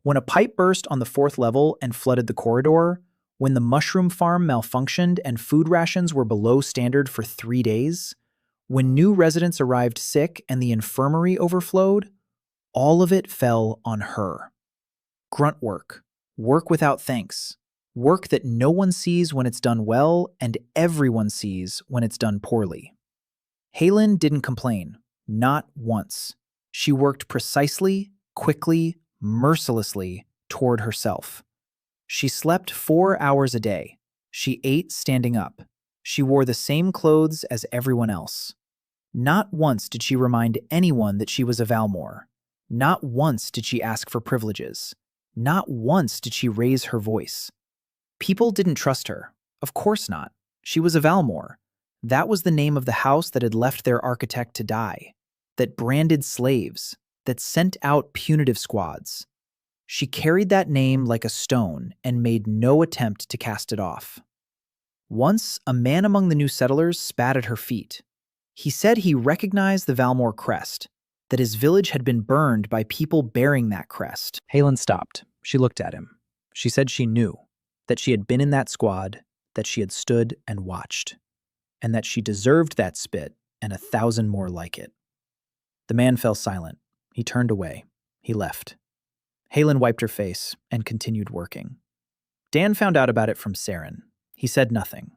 When a pipe burst on the 4th level and flooded the corridor, when the mushroom farm malfunctioned and food rations were below standard for 3 days, when new residents arrived sick and the infirmary overflowed, all of it fell on her. Grunt work, work without thanks, work that no one sees when it's done well and everyone sees when it's done poorly. Halen didn't complain, not once. She worked precisely, quickly, mercilessly toward herself. She slept 4 hours a day. She ate standing up. She wore the same clothes as everyone else. Not once did she remind anyone that she was a Valmore. Not once did she ask for privileges. Not once did she raise her voice. People didn't trust her. Of course not. She was a Valmore. That was the name of the house that had left their architect to die, that branded slaves, that sent out punitive squads. She carried that name like a stone and made no attempt to cast it off. Once, a man among the new settlers spat at her feet. He said he recognized the Valmore crest, that his village had been burned by people bearing that crest. Halen stopped. She looked at him. She said she knew, that she had been in that squad, that she had stood and watched, and that she deserved that spit and 1,000 more like it. The man fell silent. He turned away. He left. Halen wiped her face and continued working. Dan found out about it from Saren. He said nothing.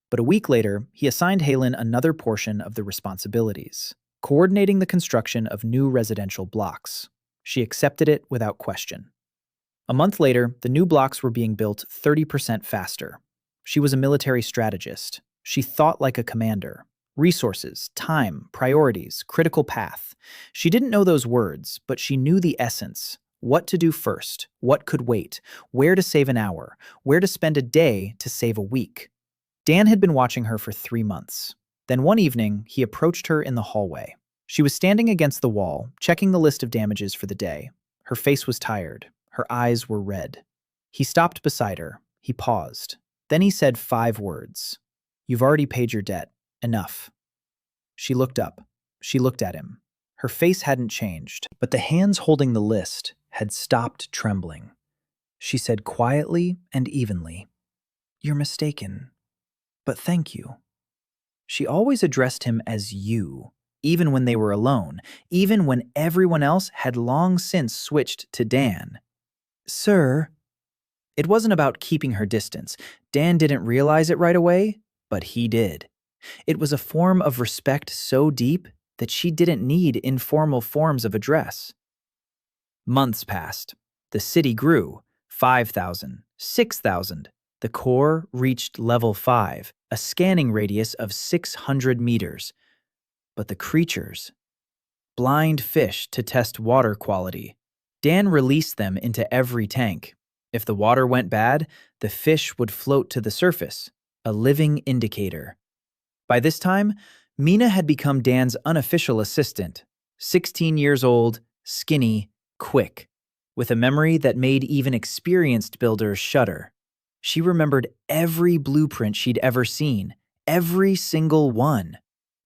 But a week later, he assigned Halen another portion of the responsibilities, coordinating the construction of new residential blocks. She accepted it without question. A month later, the new blocks were being built 30% faster. She was a military strategist. She thought like a commander. Resources, time, priorities, critical path. She didn't know those words, but she knew the essence. What to do first, what could wait, where to save an hour, where to spend a day to save a week. Dan had been watching her for 3 months. Then one evening, he approached her in the hallway. She was standing against the wall, checking the list of damages for the day. Her face was tired. Her eyes were red. He stopped beside her. He paused. Then he said 5 words. "You've already paid your debt. Enough." She looked up. She looked at him. Her face hadn't changed, but the hands holding the list had stopped trembling. She said quietly and evenly, "You're mistaken, but thank you." She always addressed him as you, even when they were alone, even when everyone else had long since switched to Dan. "Sir." It wasn't about keeping her distance. Dan didn't realize it right away, but he did. It was a form of respect so deep that she didn't need informal forms of address. Months passed. The city grew. 5,000, 6,000. The core reached level 5, a scanning radius of 600 meters. But the creatures, blind fish to test water quality. Dan released them into every tank. If the water went bad, the fish would float to the surface, a living indicator. By this time, Mina had become Dan's unofficial assistant, 16 years old, skinny, quick, with a memory that made even experienced builders shudder. She remembered every blueprint she'd ever seen, every single one.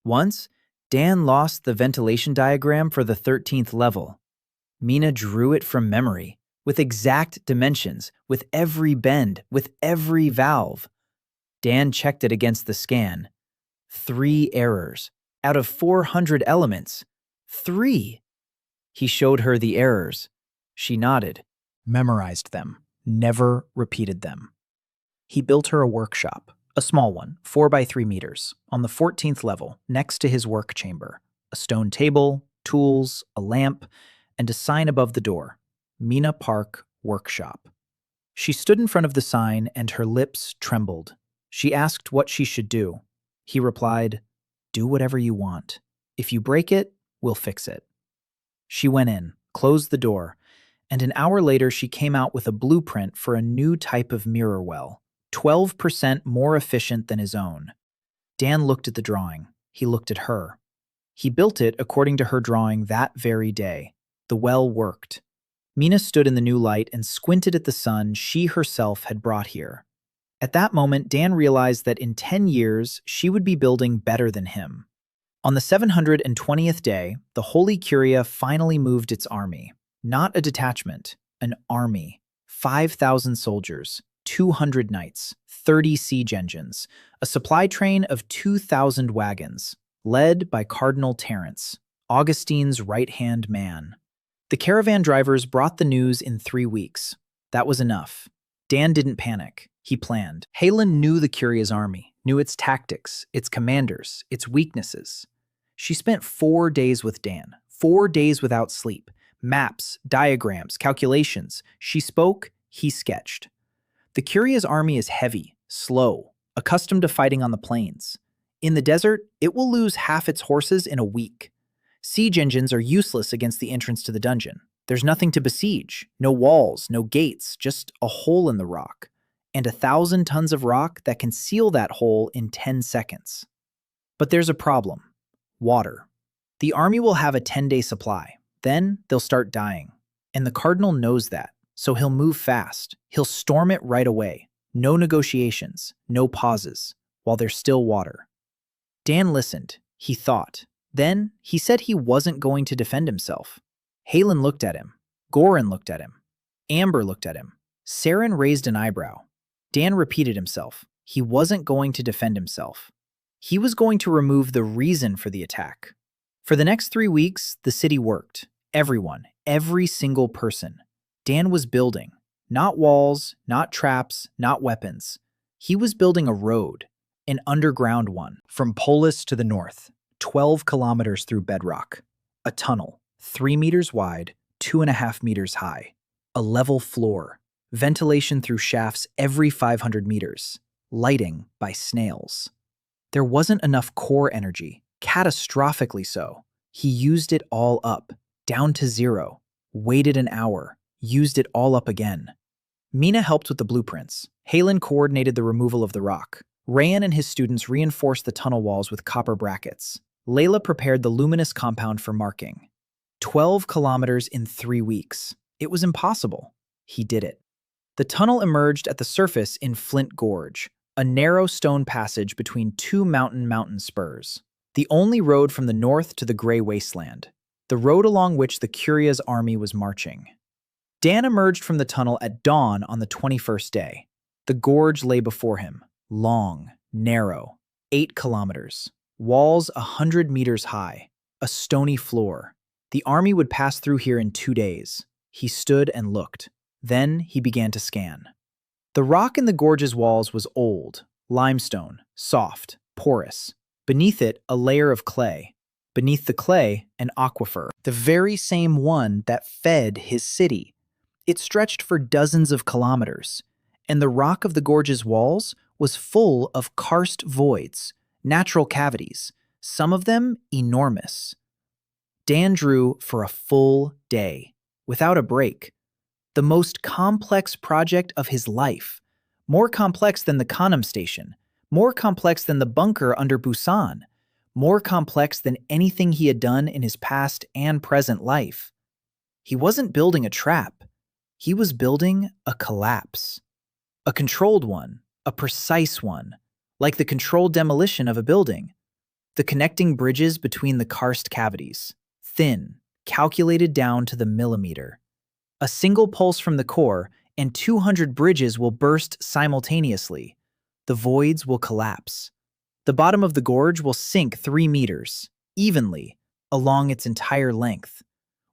Once, Dan lost the ventilation diagram for the 13th level. Mina drew it from memory, with exact dimensions, with every bend, with every valve. Dan checked it against the scan. 3 errors. Out of 400 elements. 3. He showed her the errors. She nodded, memorized them, never repeated them. He built her a workshop, a small one, 4 by 3 meters, on the 14th level, next to his work chamber. A stone table, tools, a lamp, and a sign above the door. Mina Park Workshop. She stood in front of the sign and her lips trembled. She asked what she should do. He replied, "Do whatever you want. If you break it, we'll fix it." She went in, closed the door, and an hour later she came out with a blueprint for a new type of mirror well, 12% more efficient than his own. Dan looked at the drawing. He looked at her. He built it according to her drawing that very day. The well worked. Mina stood in the new light and squinted at the sun she herself had brought here. At that moment, Dan realized that in 10 years, she would be building better than him. On the 720th day, the Holy Curia finally moved its army. Not a detachment, an army. 5,000 soldiers, 200 knights, 30 siege engines, a supply train of 2,000 wagons, led by Cardinal Terence, Augustine's right-hand man. The caravan drivers brought the news in 3 weeks. That was enough. Dan didn't panic. He planned. Halen knew the Curia's army, knew its tactics, its commanders, its weaknesses. She spent 4 days with Dan, 4 days without sleep. Maps, diagrams, calculations. She spoke, he sketched. The Curia's army is heavy, slow, accustomed to fighting on the plains. In the desert, it will lose half its horses in a week. Siege engines are useless against the entrance to the dungeon. There's nothing to besiege, no walls, no gates, just a hole in the rock. and 1,000 tons of rock that can seal that hole in 10 seconds. But there's a problem: water. The army will have a 10-day supply, then they'll start dying. And the cardinal knows that, so he'll move fast. He'll storm it right away. No negotiations, no pauses, while there's still water. Dan listened. He thought. Then he said he wasn't going to defend himself. Halen looked at him. Goran looked at him. Amber looked at him. Saren raised an eyebrow. Dan repeated himself. He wasn't going to defend himself. He was going to remove the reason for the attack. For the next 3 weeks, the city worked. Everyone, every single person. Dan was building. Not walls, not traps, not weapons. He was building a road, an underground one, from Polis to the north, 12 kilometers through bedrock. A tunnel, 3 meters wide, 2.5 meters high. A level floor, ventilation through shafts every 500 meters, lighting by snails. There wasn't enough core energy, catastrophically so. He used it all up, down to 0, waited an hour, used it all up again. Mina helped with the blueprints. Halen coordinated the removal of the rock. Rayan and his students reinforced the tunnel walls with copper brackets. Layla prepared the luminous compound for marking. 12 kilometers in 3 weeks. It was impossible. He did it. The tunnel emerged at the surface in Flint Gorge, a narrow stone passage between 2 mountain spurs. The only road from the north to the Gray Wasteland, the road along which the Curia's army was marching. Dan emerged from the tunnel at dawn on the 21st day. The gorge lay before him, long, narrow, 8 kilometers, walls 100 meters high, a stony floor. The army would pass through here in 2 days. He stood and looked. Then he began to scan. The rock in the gorge's walls was old, limestone, soft, porous. Beneath it, a layer of clay. Beneath the clay, an aquifer, the very same one that fed his city. It stretched for dozens of kilometers, and the rock of the gorge's walls was full of karst voids, natural cavities, some of them enormous. Dan drew for a full day, without a break. The most complex project of his life, more complex than the Khanum station, more complex than the bunker under Busan, more complex than anything he had done in his past and present life. He wasn't building a trap. He was building a collapse. A controlled one, a precise one, like the controlled demolition of a building. The connecting bridges between the karst cavities, thin, calculated down to the millimeter. A single pulse from the core, and 200 bridges will burst simultaneously. The voids will collapse. The bottom of the gorge will sink 3 meters, evenly, along its entire length.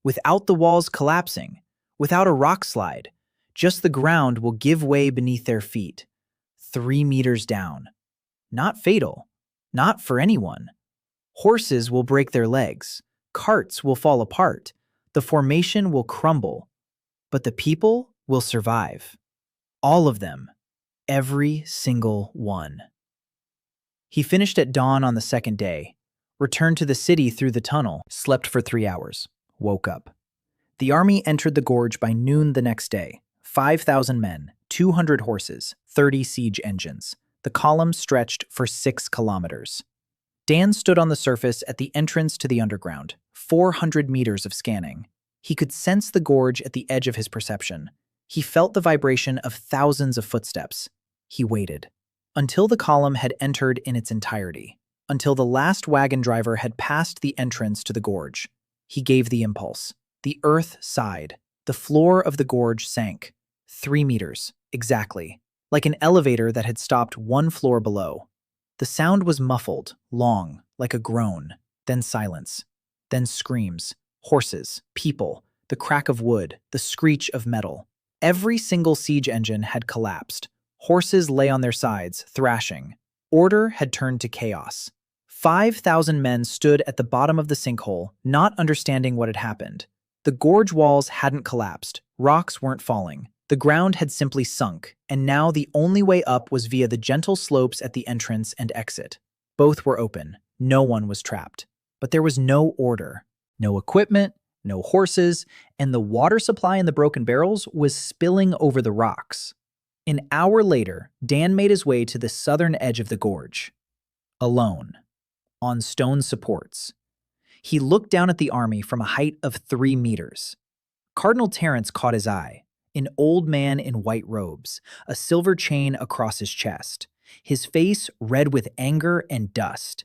Without the walls collapsing, without a rock slide, just the ground will give way beneath their feet. 3 meters down. Not fatal. Not for anyone. Horses will break their legs. Carts will fall apart. The formation will crumble. But the people will survive. All of them. Every single one. He finished at dawn on the second day, returned to the city through the tunnel, slept for 3 hours, woke up. The army entered the gorge by noon the next day. 5,000 men, 200 horses, 30 siege engines. The column stretched for 6 kilometers. Dan stood on the surface at the entrance to the underground, 400 meters of scanning. He could sense the gorge at the edge of his perception. He felt the vibration of thousands of footsteps. He waited. Until the column had entered in its entirety. Until the last wagon driver had passed the entrance to the gorge. He gave the impulse. The earth sighed. The floor of the gorge sank. 3 meters, exactly. Like an elevator that had stopped 1 floor below. The sound was muffled, long, like a groan. Then silence. Then screams. Horses, people, the crack of wood, the screech of metal. Every single siege engine had collapsed. Horses lay on their sides, thrashing. Order had turned to chaos. 5,000 men stood at the bottom of the sinkhole, not understanding what had happened. The gorge walls hadn't collapsed. Rocks weren't falling. The ground had simply sunk, and now the only way up was via the gentle slopes at the entrance and exit. Both were open. No one was trapped. But there was no order. No equipment, no horses, and the water supply in the broken barrels was spilling over the rocks. An hour later, Dan made his way to the southern edge of the gorge, alone, on stone supports. He looked down at the army from a height of 3 meters. Cardinal Terence caught his eye, an old man in white robes, a silver chain across his chest, his face red with anger and dust.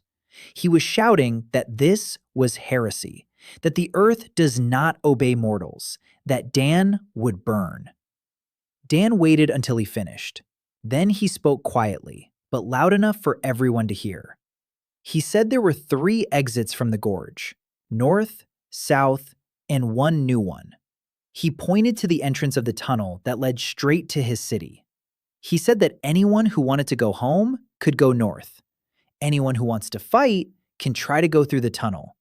He was shouting that this was heresy, that the earth does not obey mortals, that Dan would burn. Dan waited until he finished. Then he spoke quietly, but loud enough for everyone to hear. He said there were 3 exits from the gorge: north, south, and one new one. He pointed to the entrance of the tunnel that led straight to his city. He said that anyone who wanted to go home could go north. Anyone who wants to fight can try to go through the tunnel.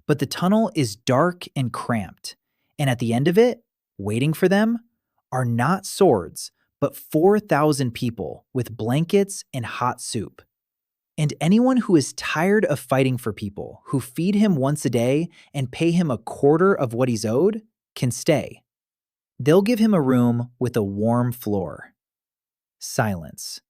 But the tunnel is dark and cramped, and at the end of it, waiting for them, are not swords, but 4,000 people with blankets and hot soup. And anyone who is tired of fighting for people who feed him once a day and pay him a quarter of what he's owed can stay. They'll give him a room with a warm floor. Silence.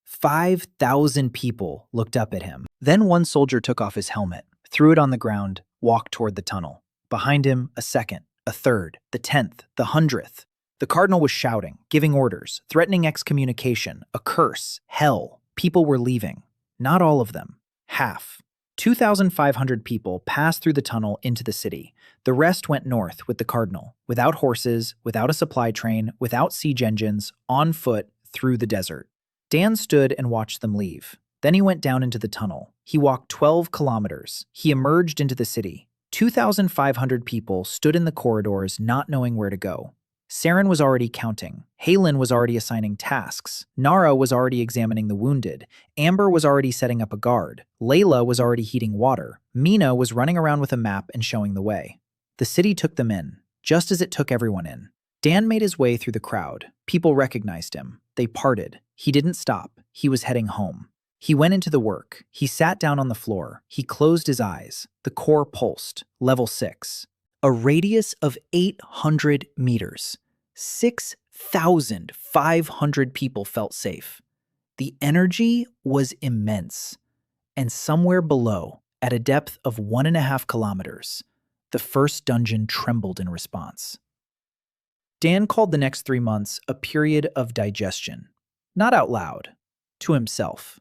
5,000 people looked up at him. Then one soldier took off his helmet, threw it on the ground, walked toward the tunnel. Behind him, a second, a third, the 10th, the 100th. The cardinal was shouting, giving orders, threatening excommunication, a curse, hell. People were leaving. Not all of them. Half. 2,500 people passed through the tunnel into the city. The rest went north with the cardinal, without horses, without a supply train, without siege engines, on foot, through the desert. Dan stood and watched them leave. Then he went down into the tunnel. He walked 12 kilometers. He emerged into the city. 2,500 people stood in the corridors not knowing where to go. Saren was already counting. Halen was already assigning tasks. Nara was already examining the wounded. Amber was already setting up a guard. Layla was already heating water. Mina was running around with a map and showing the way. The city took them in, just as it took everyone in. Dan made his way through the crowd. People recognized him. They parted. He didn't stop. He was heading home. He went into the work. He sat down on the floor. He closed his eyes. The core pulsed. Level 6. A radius of 800 meters. 6,500 people felt safe. The energy was immense. And somewhere below, at a depth of 1.5 kilometers, the first dungeon trembled in response. Dan called the next 3 months a period of digestion. Not out loud, to himself.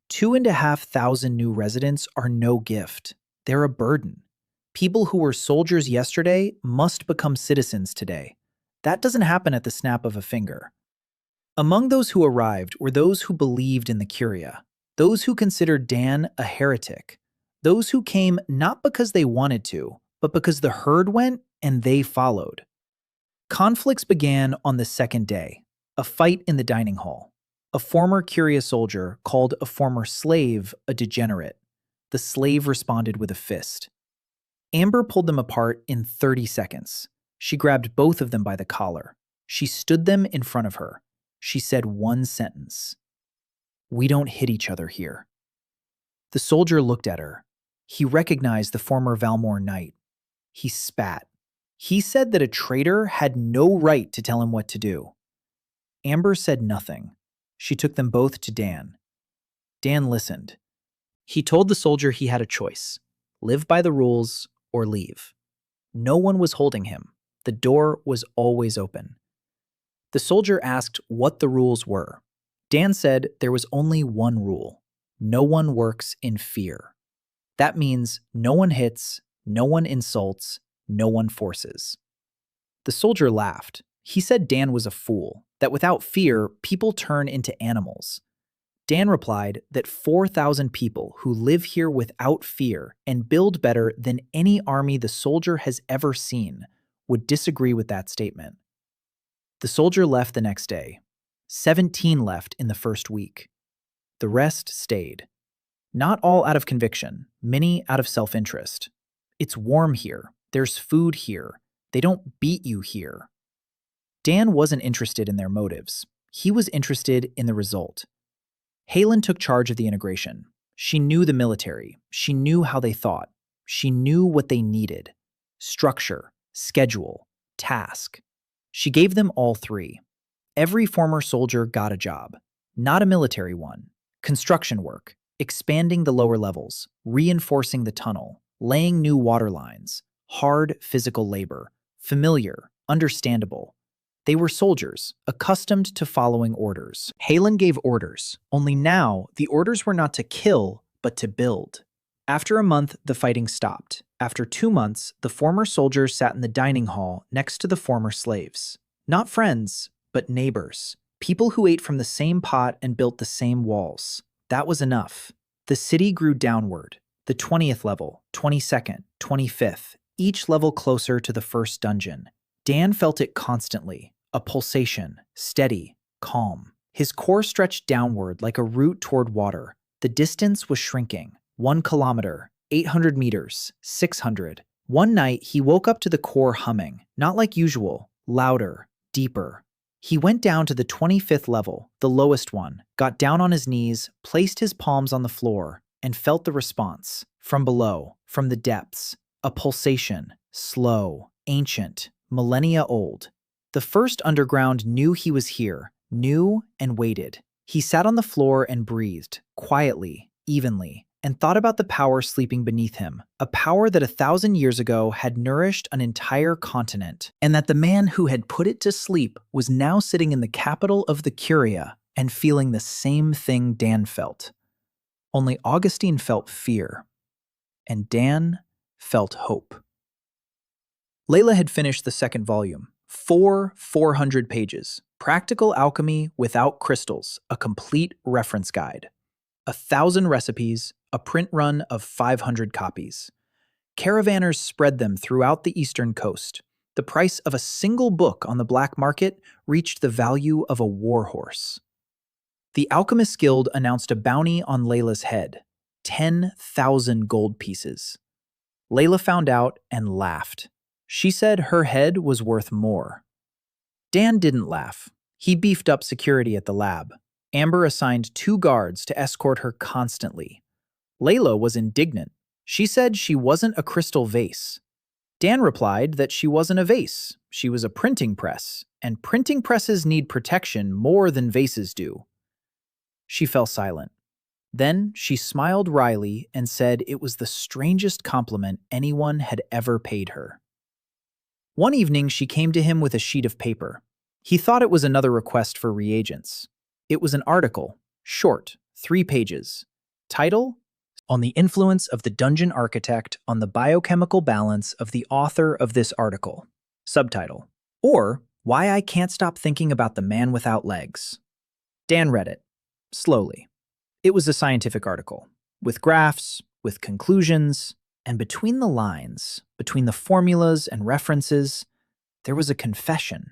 2,500 new residents are no gift. They're a burden. People who were soldiers yesterday must become citizens today. That doesn't happen at the snap of a finger. Among those who arrived were those who believed in the Curia, those who considered Dan a heretic, those who came not because they wanted to, but because the herd went and they followed. Conflicts began on the second day, a fight in the dining hall. A former Curia soldier called a former slave a degenerate. The slave responded with a fist. Amber pulled them apart in 30 seconds. She grabbed both of them by the collar. She stood them in front of her. She said one sentence. "We don't hit each other here." The soldier looked at her. He recognized the former Valmore knight. He spat. He said that a traitor had no right to tell him what to do. Amber said nothing. She took them both to Dan. Dan listened. He told the soldier he had a choice: live by the rules or leave. No one was holding him. The door was always open. The soldier asked what the rules were. Dan said there was only one rule: no one works in fear. That means no one hits, no one insults, no one forces. The soldier laughed. He said Dan was a fool, that without fear, people turn into animals. Dan replied that 4,000 people who live here without fear and build better than any army the soldier has ever seen would disagree with that statement. The soldier left the next day. 17 left in the first week. The rest stayed. Not all out of conviction, many out of self-interest. It's warm here. There's food here. They don't beat you here. Dan wasn't interested in their motives. He was interested in the result. Halen took charge of the integration. She knew the military. She knew how they thought. She knew what they needed: structure, schedule, task. She gave them all 3. Every former soldier got a job, not a military one. Construction work, expanding the lower levels, reinforcing the tunnel, laying new water lines, hard physical labor, familiar, understandable. They were soldiers, accustomed to following orders. Halen gave orders, only now the orders were not to kill, but to build. After a month, the fighting stopped. After 2 months, the former soldiers sat in the dining hall next to the former slaves. Not friends, but neighbors. People who ate from the same pot and built the same walls. That was enough. The city grew downward. The 20th level, 22nd, 25th, each level closer to the first dungeon. Dan felt it constantly, a pulsation, steady, calm. His core stretched downward like a route toward water. The distance was shrinking. 1 kilometer, 800 meters, 600. One night, he woke up to the core humming, not like usual, louder, deeper. He went down to the 25th level, the lowest one, got down on his knees, placed his palms on the floor, and felt the response. From below, from the depths, a pulsation, slow, ancient, millennia old. The first underground knew he was here, knew and waited. He sat on the floor and breathed, quietly, evenly, and thought about the power sleeping beneath him, a power that 1,000 years ago had nourished an entire continent, and that the man who had put it to sleep was now sitting in the capital of the Curia and feeling the same thing Dan felt. Only Augustine felt fear, and Dan felt hope. Layla had finished the second volume, 400 pages, Practical Alchemy Without Crystals, a complete reference guide. 1,000 recipes, a print run of 500 copies. Caravanners spread them throughout the eastern coast. The price of a single book on the black market reached the value of a war horse. The Alchemist Guild announced a bounty on Layla's head, 10,000 gold pieces. Layla found out and laughed. She said her head was worth more. Dan didn't laugh. He beefed up security at the lab. Amber assigned 2 guards to escort her constantly. Layla was indignant. She said she wasn't a crystal vase. Dan replied that she wasn't a vase. She was a printing press, and printing presses need protection more than vases do. She fell silent. Then she smiled wryly and said it was the strangest compliment anyone had ever paid her. One evening, she came to him with a sheet of paper. He thought it was another request for reagents. It was an article, short, 3 pages. Title: On the Influence of the Dungeon Architect on the Biochemical Balance of the Author of this Article. Subtitle: Or Why I Can't Stop Thinking About the Man Without Legs. Dan read it, slowly. It was a scientific article, with graphs, with conclusions, and between the lines, between the formulas and references, there was a confession.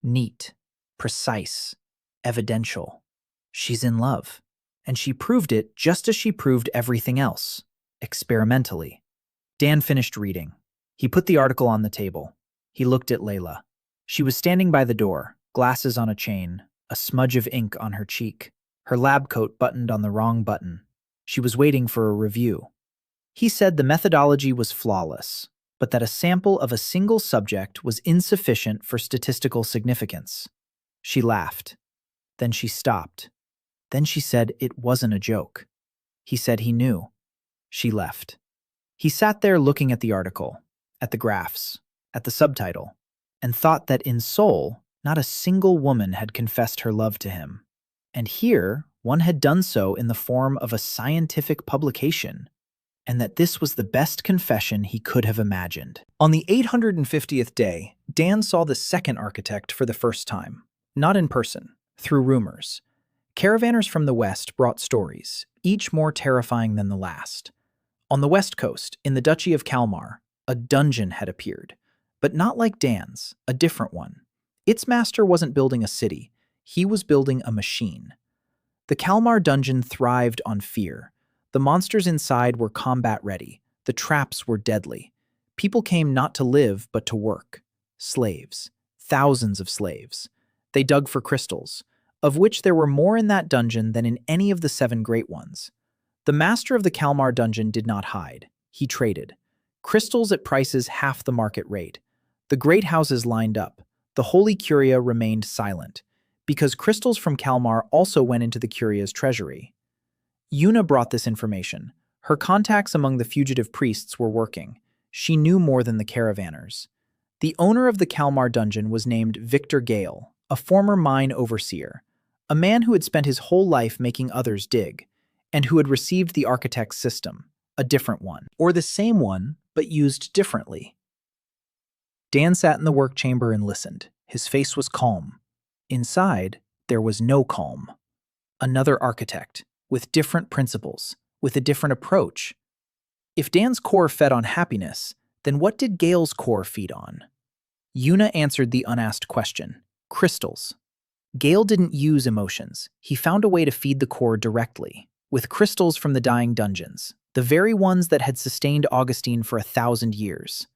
Neat, precise, evidential. She's in love. And she proved it just as she proved everything else, experimentally. Dan finished reading. He put the article on the table. He looked at Layla. She was standing by the door, glasses on a chain, a smudge of ink on her cheek, her lab coat buttoned on the wrong button. She was waiting for a review. He said the methodology was flawless, but that a sample of a single subject was insufficient for statistical significance. She laughed. Then she stopped. Then she said it wasn't a joke. He said he knew. She left. He sat there looking at the article, at the graphs, at the subtitle, and thought that in Seoul, not a single woman had confessed her love to him. And here, one had done so in the form of a scientific publication, and that this was the best confession he could have imagined. On the 850th day, Dan saw the second architect for the first time, not in person, through rumors. Caravanners from the west brought stories, each more terrifying than the last. On the west coast, in the Duchy of Kalmar, a dungeon had appeared, but not like Dan's, a different one. Its master wasn't building a city, he was building a machine. The Kalmar dungeon thrived on fear. The monsters inside were combat-ready. The traps were deadly. People came not to live, but to work. Slaves. Thousands of slaves. They dug for crystals, of which there were more in that dungeon than in any of the 7 great ones. The master of the Kalmar dungeon did not hide. He traded. Crystals at prices half the market rate. The great houses lined up. The Holy Curia remained silent. because crystals from Kalmar also went into the Curia's treasury. Una brought this information. Her contacts among the fugitive priests were working. She knew more than the caravanners. The owner of the Kalmar dungeon was named Victor Gale, a former mine overseer, a man who had spent his whole life making others dig, and who had received the architect's system, a different one, or the same one, but used differently. Dan sat in the work chamber and listened. His face was calm. Inside, there was no calm. Another architect, with different principles, with a different approach. If Dan's core fed on happiness, then what did Gale's core feed on? Una answered the unasked question. Crystals. Gale didn't use emotions. He found a way to feed the core directly, with crystals from the dying dungeons, the very ones that had sustained Augustine for 1,000 years.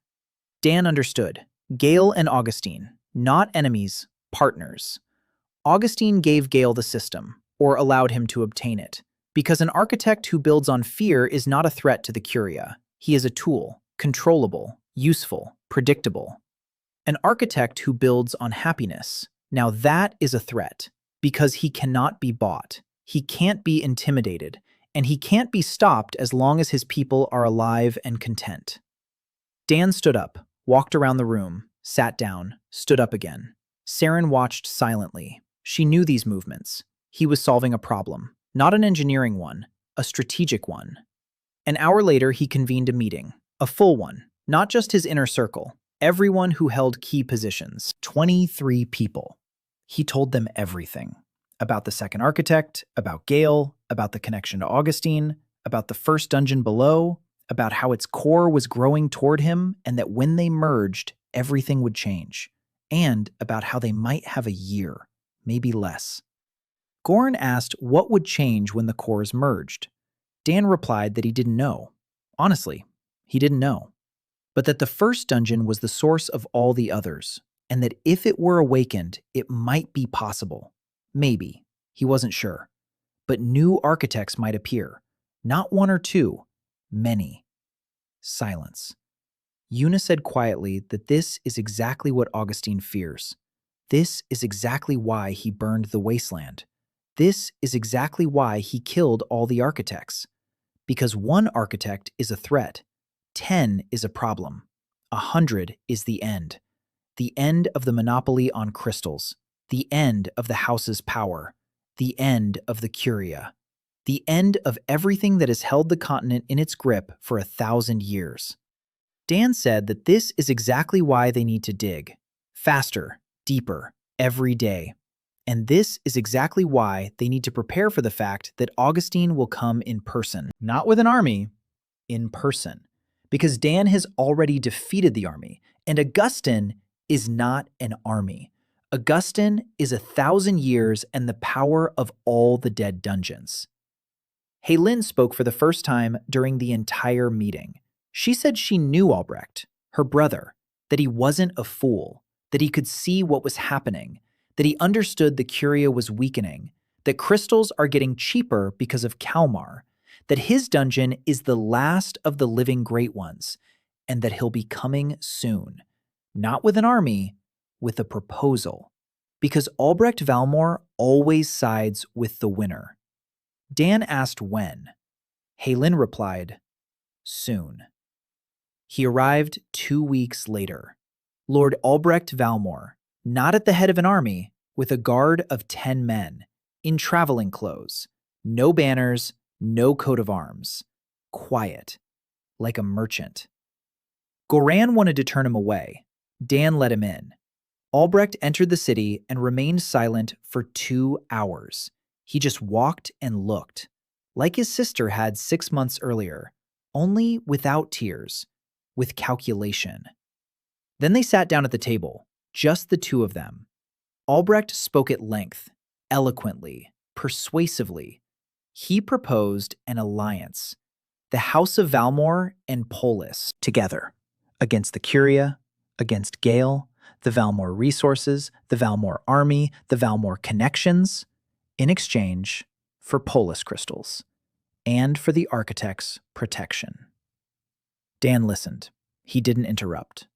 Dan understood. Gale and Augustine, not enemies, partners. Augustine gave Gale the system, or allowed him to obtain it, because an architect who builds on fear is not a threat to the Curia. He is a tool, controllable, useful, predictable. An architect who builds on happiness, now that is a threat, because he cannot be bought, he can't be intimidated, and he can't be stopped as long as his people are alive and content. Dan stood up, walked around the room, sat down, stood up again. Saren watched silently. She knew these movements. He was solving a problem, not an engineering one, a strategic one. An hour later, he convened a meeting, a full one, not just his inner circle, everyone who held key positions, 23 people. He told them everything. About the second architect, about Gale, about the connection to Augustine, about the first dungeon below, about how its core was growing toward him and that when they merged, everything would change, and about how they might have a year, maybe less. Goran asked what would change when the cores merged. Dan replied that he didn't know. Honestly, he didn't know. But that the first dungeon was the source of all the others, and that if it were awakened, it might be possible. Maybe. He wasn't sure. But new architects might appear. Not one or two. Many. Silence. Una said quietly that this is exactly what Augustine fears. This is exactly why he burned the wasteland. This is exactly why he killed all the architects. Because one architect is a threat. 10 is a problem. 100 is the end. The end of the monopoly on crystals. The end of the house's power. The end of the Curia. The end of everything that has held the continent in its grip for 1,000 years. Dan said that this is exactly why they need to dig. Faster, deeper, every day. And this is exactly why they need to prepare for the fact that Augustine will come in person. Not with an army, in person. Because Dan has already defeated the army, and Augustine is not an army. Augustine is 1,000 years and the power of all the dead dungeons. Helyn spoke for the first time during the entire meeting. She said she knew Albrecht, her brother, that he wasn't a fool, that he could see what was happening, that he understood the Curia was weakening, that crystals are getting cheaper because of Kalmar, that his dungeon is the last of the living great ones, and that he'll be coming soon. Not with an army, with a proposal. Because Albrecht Valmor always sides with the winner. Dan asked when. Helyn replied, soon. He arrived 2 weeks later. Lord Albrecht Valmor, not at the head of an army, with a guard of 10 men, in traveling clothes, no banners, no coat of arms, quiet, like a merchant. Goran wanted to turn him away. Dan let him in. Albrecht entered the city and remained silent for 2 hours. He just walked and looked, like his sister had 6 months earlier, only without tears, with calculation. Then they sat down at the table, just the two of them. Albrecht spoke at length, eloquently, persuasively. He proposed an alliance, the House of Valmor and Polis together, against the Curia, against Gale, the Valmor resources, the Valmor army, the Valmor connections, in exchange for Polis crystals, and for the architect's protection. Dan listened. He didn't interrupt.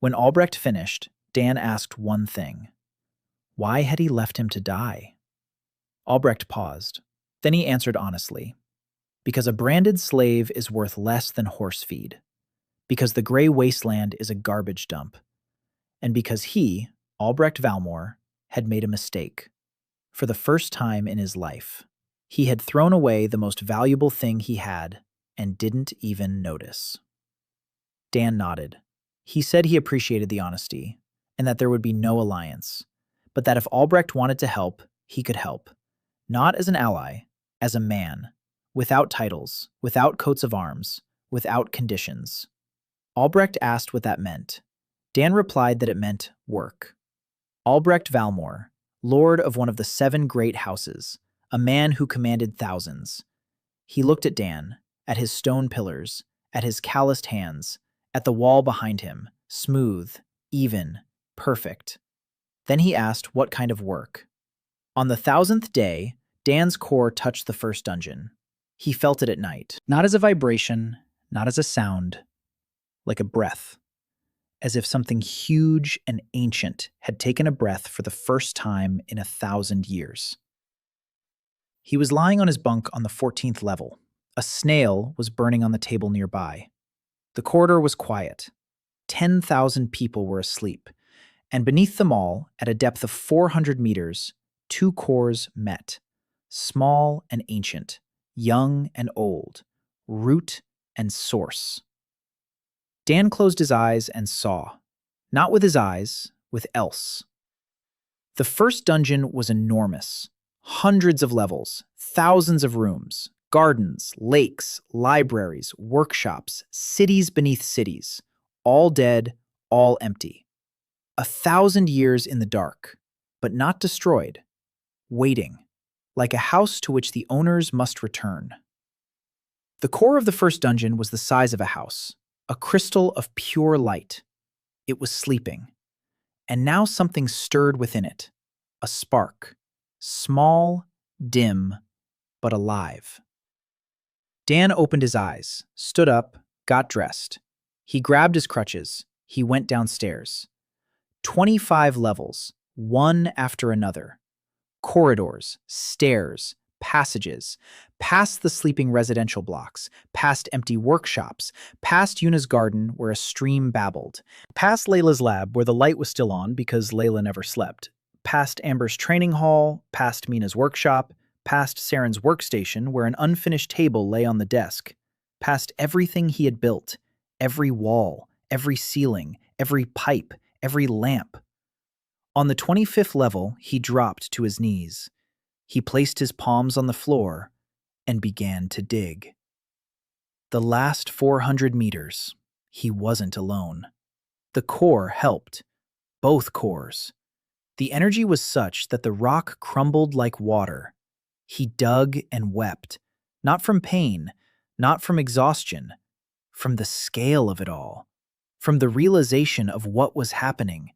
When Albrecht finished, Dan asked one thing. Why had he left him to die? Albrecht paused. Then he answered honestly. Because a branded slave is worth less than horse feed. Because the Gray Wasteland is a garbage dump. And because he, Albrecht Valmore, had made a mistake. For the first time in his life. He had thrown away the most valuable thing he had and didn't even notice. Dan nodded. He said he appreciated the honesty and that there would be no alliance, but that if Albrecht wanted to help, he could help. Not as an ally, as a man, without titles, without coats of arms, without conditions. Albrecht asked what that meant. Dan replied that it meant work. Albrecht Valmore, lord of one of the 7 great houses, a man who commanded thousands. He looked at Dan, at his stone pillars, at his calloused hands, at the wall behind him, smooth, even, perfect. Then he asked what kind of work. On the 1000th day, Dan's core touched the first dungeon. He felt it at night, not as a vibration, not as a sound, like a breath, as if something huge and ancient had taken a breath for the first time in 1,000 years. He was lying on his bunk on the 14th level. A snail was burning on the table nearby. The corridor was quiet. 10,000 people were asleep, and beneath them all, at a depth of 400 meters, 2 cores met, small and ancient, young and old, root and source. Dan closed his eyes and saw, not with his eyes, with else. The first dungeon was enormous. Hundreds of levels, thousands of rooms, gardens, lakes, libraries, workshops, cities beneath cities, all dead, all empty. 1,000 years in the dark, but not destroyed, waiting, like a house to which the owners must return. The core of the first dungeon was the size of a house, a crystal of pure light. It was sleeping, and now something stirred within it, a spark. Small, dim, but alive. Dan opened his eyes, stood up, got dressed. He grabbed his crutches. He went downstairs. 25 levels, one after another. Corridors, stairs, passages, past the sleeping residential blocks, past empty workshops, past Yuna's garden where a stream babbled, past Layla's lab where the light was still on because Layla never slept, past Amber's training hall, past Mina's workshop, past Saren's workstation where an unfinished table lay on the desk, past everything he had built, every wall, every ceiling, every pipe, every lamp. On the 25th level, he dropped to his knees. He placed his palms on the floor and began to dig. The last 400 meters, he wasn't alone. The core helped, both cores. The energy was such that the rock crumbled like water. He dug and wept, not from pain, not from exhaustion, from the scale of it all, from the realization of what was happening.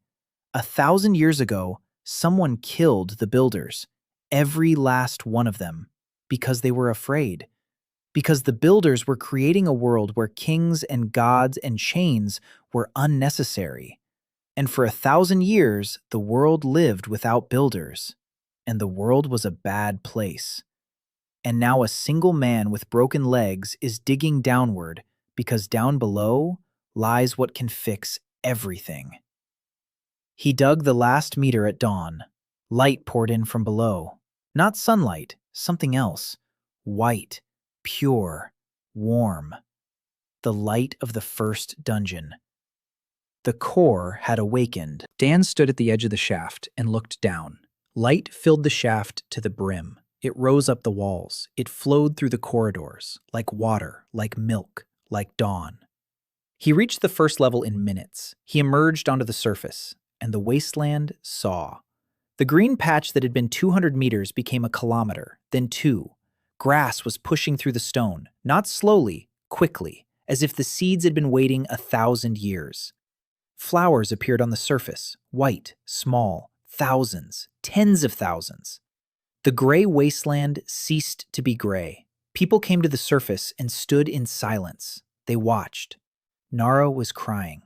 1,000 years ago, someone killed the builders, every last one of them, because they were afraid. Because the builders were creating a world where kings and gods and chains were unnecessary. And for 1,000 years, the world lived without builders, and the world was a bad place. And now a single man with broken legs is digging downward because down below lies what can fix everything. He dug the last meter at dawn. Light poured in from below. Not sunlight, something else. White, pure, warm. The light of the first dungeon. The core had awakened. Dan stood at the edge of the shaft and looked down. Light filled the shaft to the brim. It rose up the walls. It flowed through the corridors, like water, like milk, like dawn. He reached the first level in minutes. He emerged onto the surface, and the wasteland saw. The green patch that had been 200 meters became a kilometer, then 2. Grass was pushing through the stone, not slowly, quickly, as if the seeds had been waiting 1,000 years. Flowers appeared on the surface, white, small, thousands, tens of thousands. The gray wasteland ceased to be gray. People came to the surface and stood in silence. They watched. Nara was crying.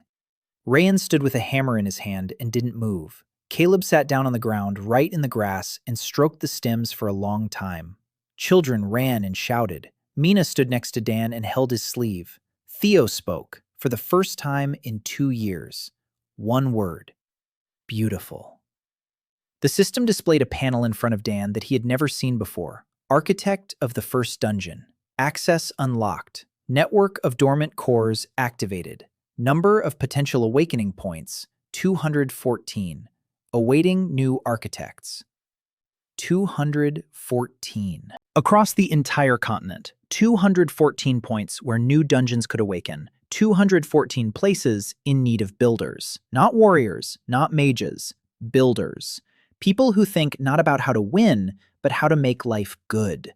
Rayan stood with a hammer in his hand and didn't move. Caleb sat down on the ground right in the grass and stroked the stems for a long time. Children ran and shouted. Mina stood next to Dan and held his sleeve. Theo spoke, for the first time in 2 years. One word. Beautiful. The system displayed a panel in front of Dan that he had never seen before. Architect of the first dungeon. Access unlocked. Network of dormant cores activated. Number of potential awakening points, 214. Awaiting new architects. 214. Across the entire continent, 214 points where new dungeons could awaken. 214 places in need of builders. Not warriors, not mages, builders. People who think not about how to win, but how to make life good.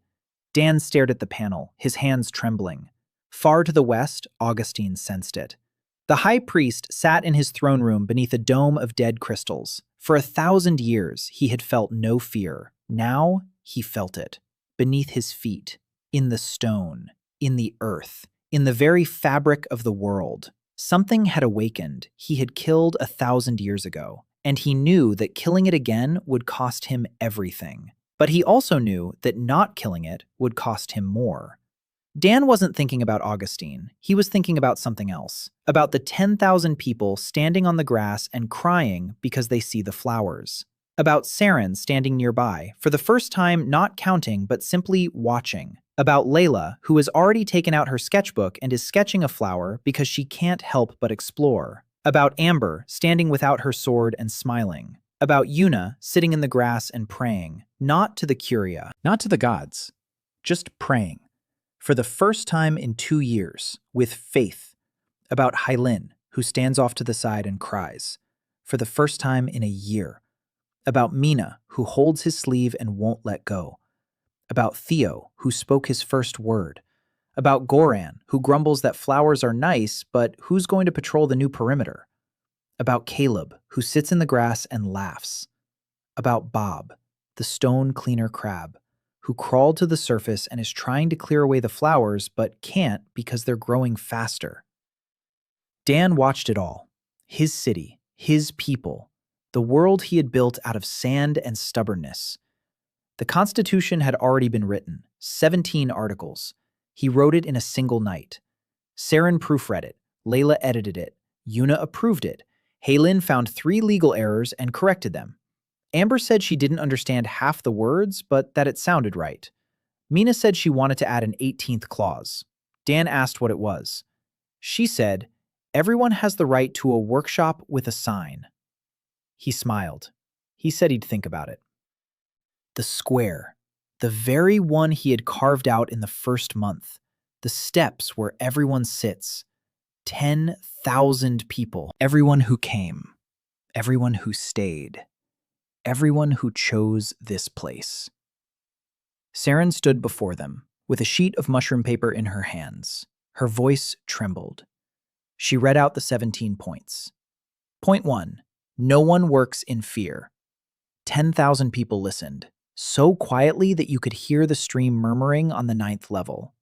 Dan stared at the panel, his hands trembling. Far to the west, Augustine sensed it. The high priest sat in his throne room beneath a dome of dead crystals. For 1,000 years, he had felt no fear. Now, he felt it. Beneath his feet, in the stone, in the earth, in the very fabric of the world. Something had awakened he had killed 1,000 years ago, and he knew that killing it again would cost him everything. But he also knew that not killing it would cost him more. Dan wasn't thinking about Augustine. He was thinking about something else. About the 10,000 people standing on the grass and crying because they see the flowers. About Saren standing nearby, for the first time not counting but simply watching. About Layla, who has already taken out her sketchbook and is sketching a flower because she can't help but explore. About Amber, standing without her sword and smiling. About Yuna, sitting in the grass and praying. Not to the Curia, not to the gods, just praying. For the first time in 2 years, with faith. About Hylin, who stands off to the side and cries. For the first time in a year. About Mina, who holds his sleeve and won't let go. About Theo, who spoke his first word. About Goran, who grumbles that flowers are nice, but who's going to patrol the new perimeter? About Caleb, who sits in the grass and laughs. About Bob, the stone cleaner crab, who crawled to the surface and is trying to clear away the flowers but can't because they're growing faster. Dan watched it all. His city, his people, the world he had built out of sand and stubbornness. The Constitution had already been written, 17 articles. He wrote it in a single night. Saren proofread it, Layla edited it, Yuna approved it, Hylin found 3 legal errors and corrected them. Amber said she didn't understand half the words, but that it sounded right. Mina said she wanted to add an 18th clause. Dan asked what it was. She said, everyone has the right to a workshop with a sign. He smiled. He said he'd think about it. The square, the very one he had carved out in the first month. The steps where everyone sits. 10,000 people. Everyone who came. Everyone who stayed. Everyone who chose this place. Saren stood before them, with a sheet of mushroom paper in her hands. Her voice trembled. She read out the 17 points. Point 1. No one works in fear. 10,000 people listened, so quietly that you could hear the stream murmuring on the 9th level.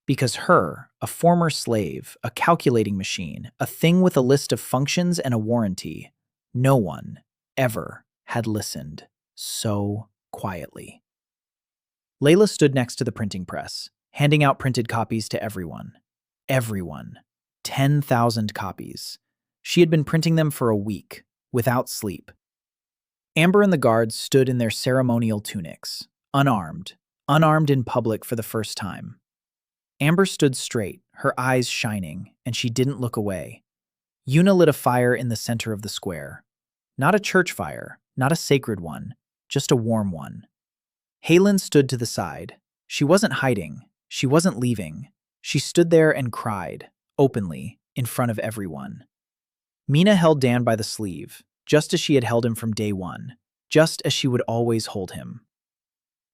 Because her, a former slave, a calculating machine, a thing with a list of functions and a warranty, no one, ever, had listened so quietly. Layla stood next to the printing press, handing out printed copies to everyone. Everyone. 10,000 copies. She had been printing them for a week, without sleep. Amber and the guards stood in their ceremonial tunics, unarmed in public for the first time. Amber stood straight, her eyes shining, and she didn't look away. Yuna lit a fire in the center of the square. Not a church fire, not a sacred one, just a warm one. Hylin stood to the side. She wasn't hiding. She wasn't leaving. She stood there and cried, openly, in front of everyone. Mina held Dan by the sleeve, just as she had held him from day one, just as she would always hold him.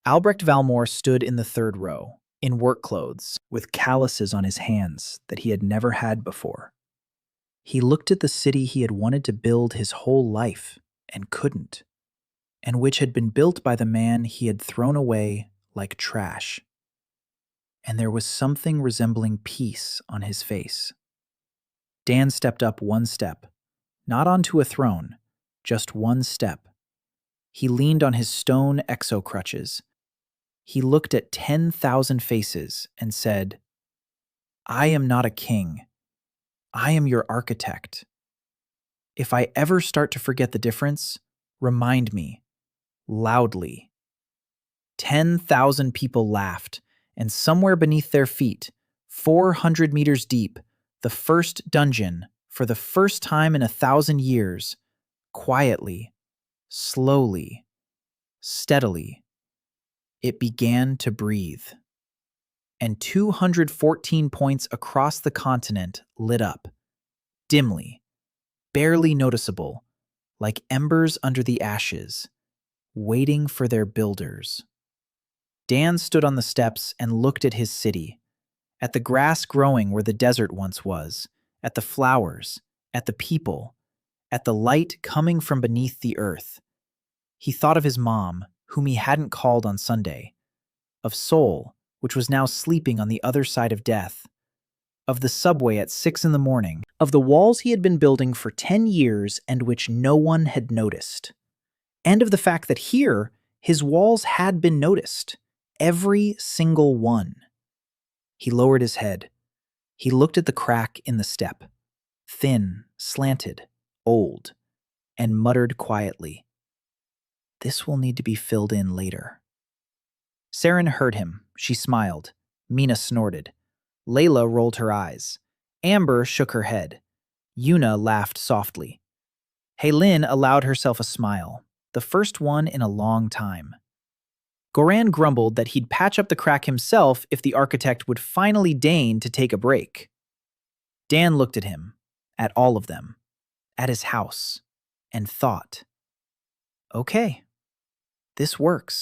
Albrecht Valmore stood in the 3rd row, in work clothes, with calluses on his hands that he had never had before. He looked at the city he had wanted to build his whole life, and couldn't, and which had been built by the man he had thrown away like trash. And there was something resembling peace on his face. Dan stepped up one step, not onto a throne, Just one step. He leaned on his stone exo-crutches. He looked at 10,000 faces and said, I am not a king. I am your architect. If I ever start to forget the difference, remind me, loudly. 10,000 people laughed, and somewhere beneath their feet, 400 meters deep, the first dungeon, for the first time in 1,000 years, quietly, slowly, steadily, it began to breathe. And 214 points across the continent lit up, dimly, barely noticeable, like embers under the ashes, waiting for their builders. Dan stood on the steps and looked at his city, at the grass growing where the desert once was, at the flowers, at the people, at the light coming from beneath the earth. He thought of his mom, whom he hadn't called on Sunday, of Seoul, which was now sleeping on the other side of death, of the subway at 6 in the morning, of the walls he had been building for 10 years and which no one had noticed, and of the fact that here, his walls had been noticed, every single one. He lowered his head. He looked at the crack in the step, thin, slanted, old, and muttered quietly, "This will need to be filled in later." Saren heard him. She smiled. Mina snorted. Layla rolled her eyes. Amber shook her head. Yuna laughed softly. Haylin allowed herself a smile, the first one in a long time. Goran grumbled that he'd patch up the crack himself if the architect would finally deign to take a break. Dan looked at him, at all of them, at his house, and thought, okay, this works.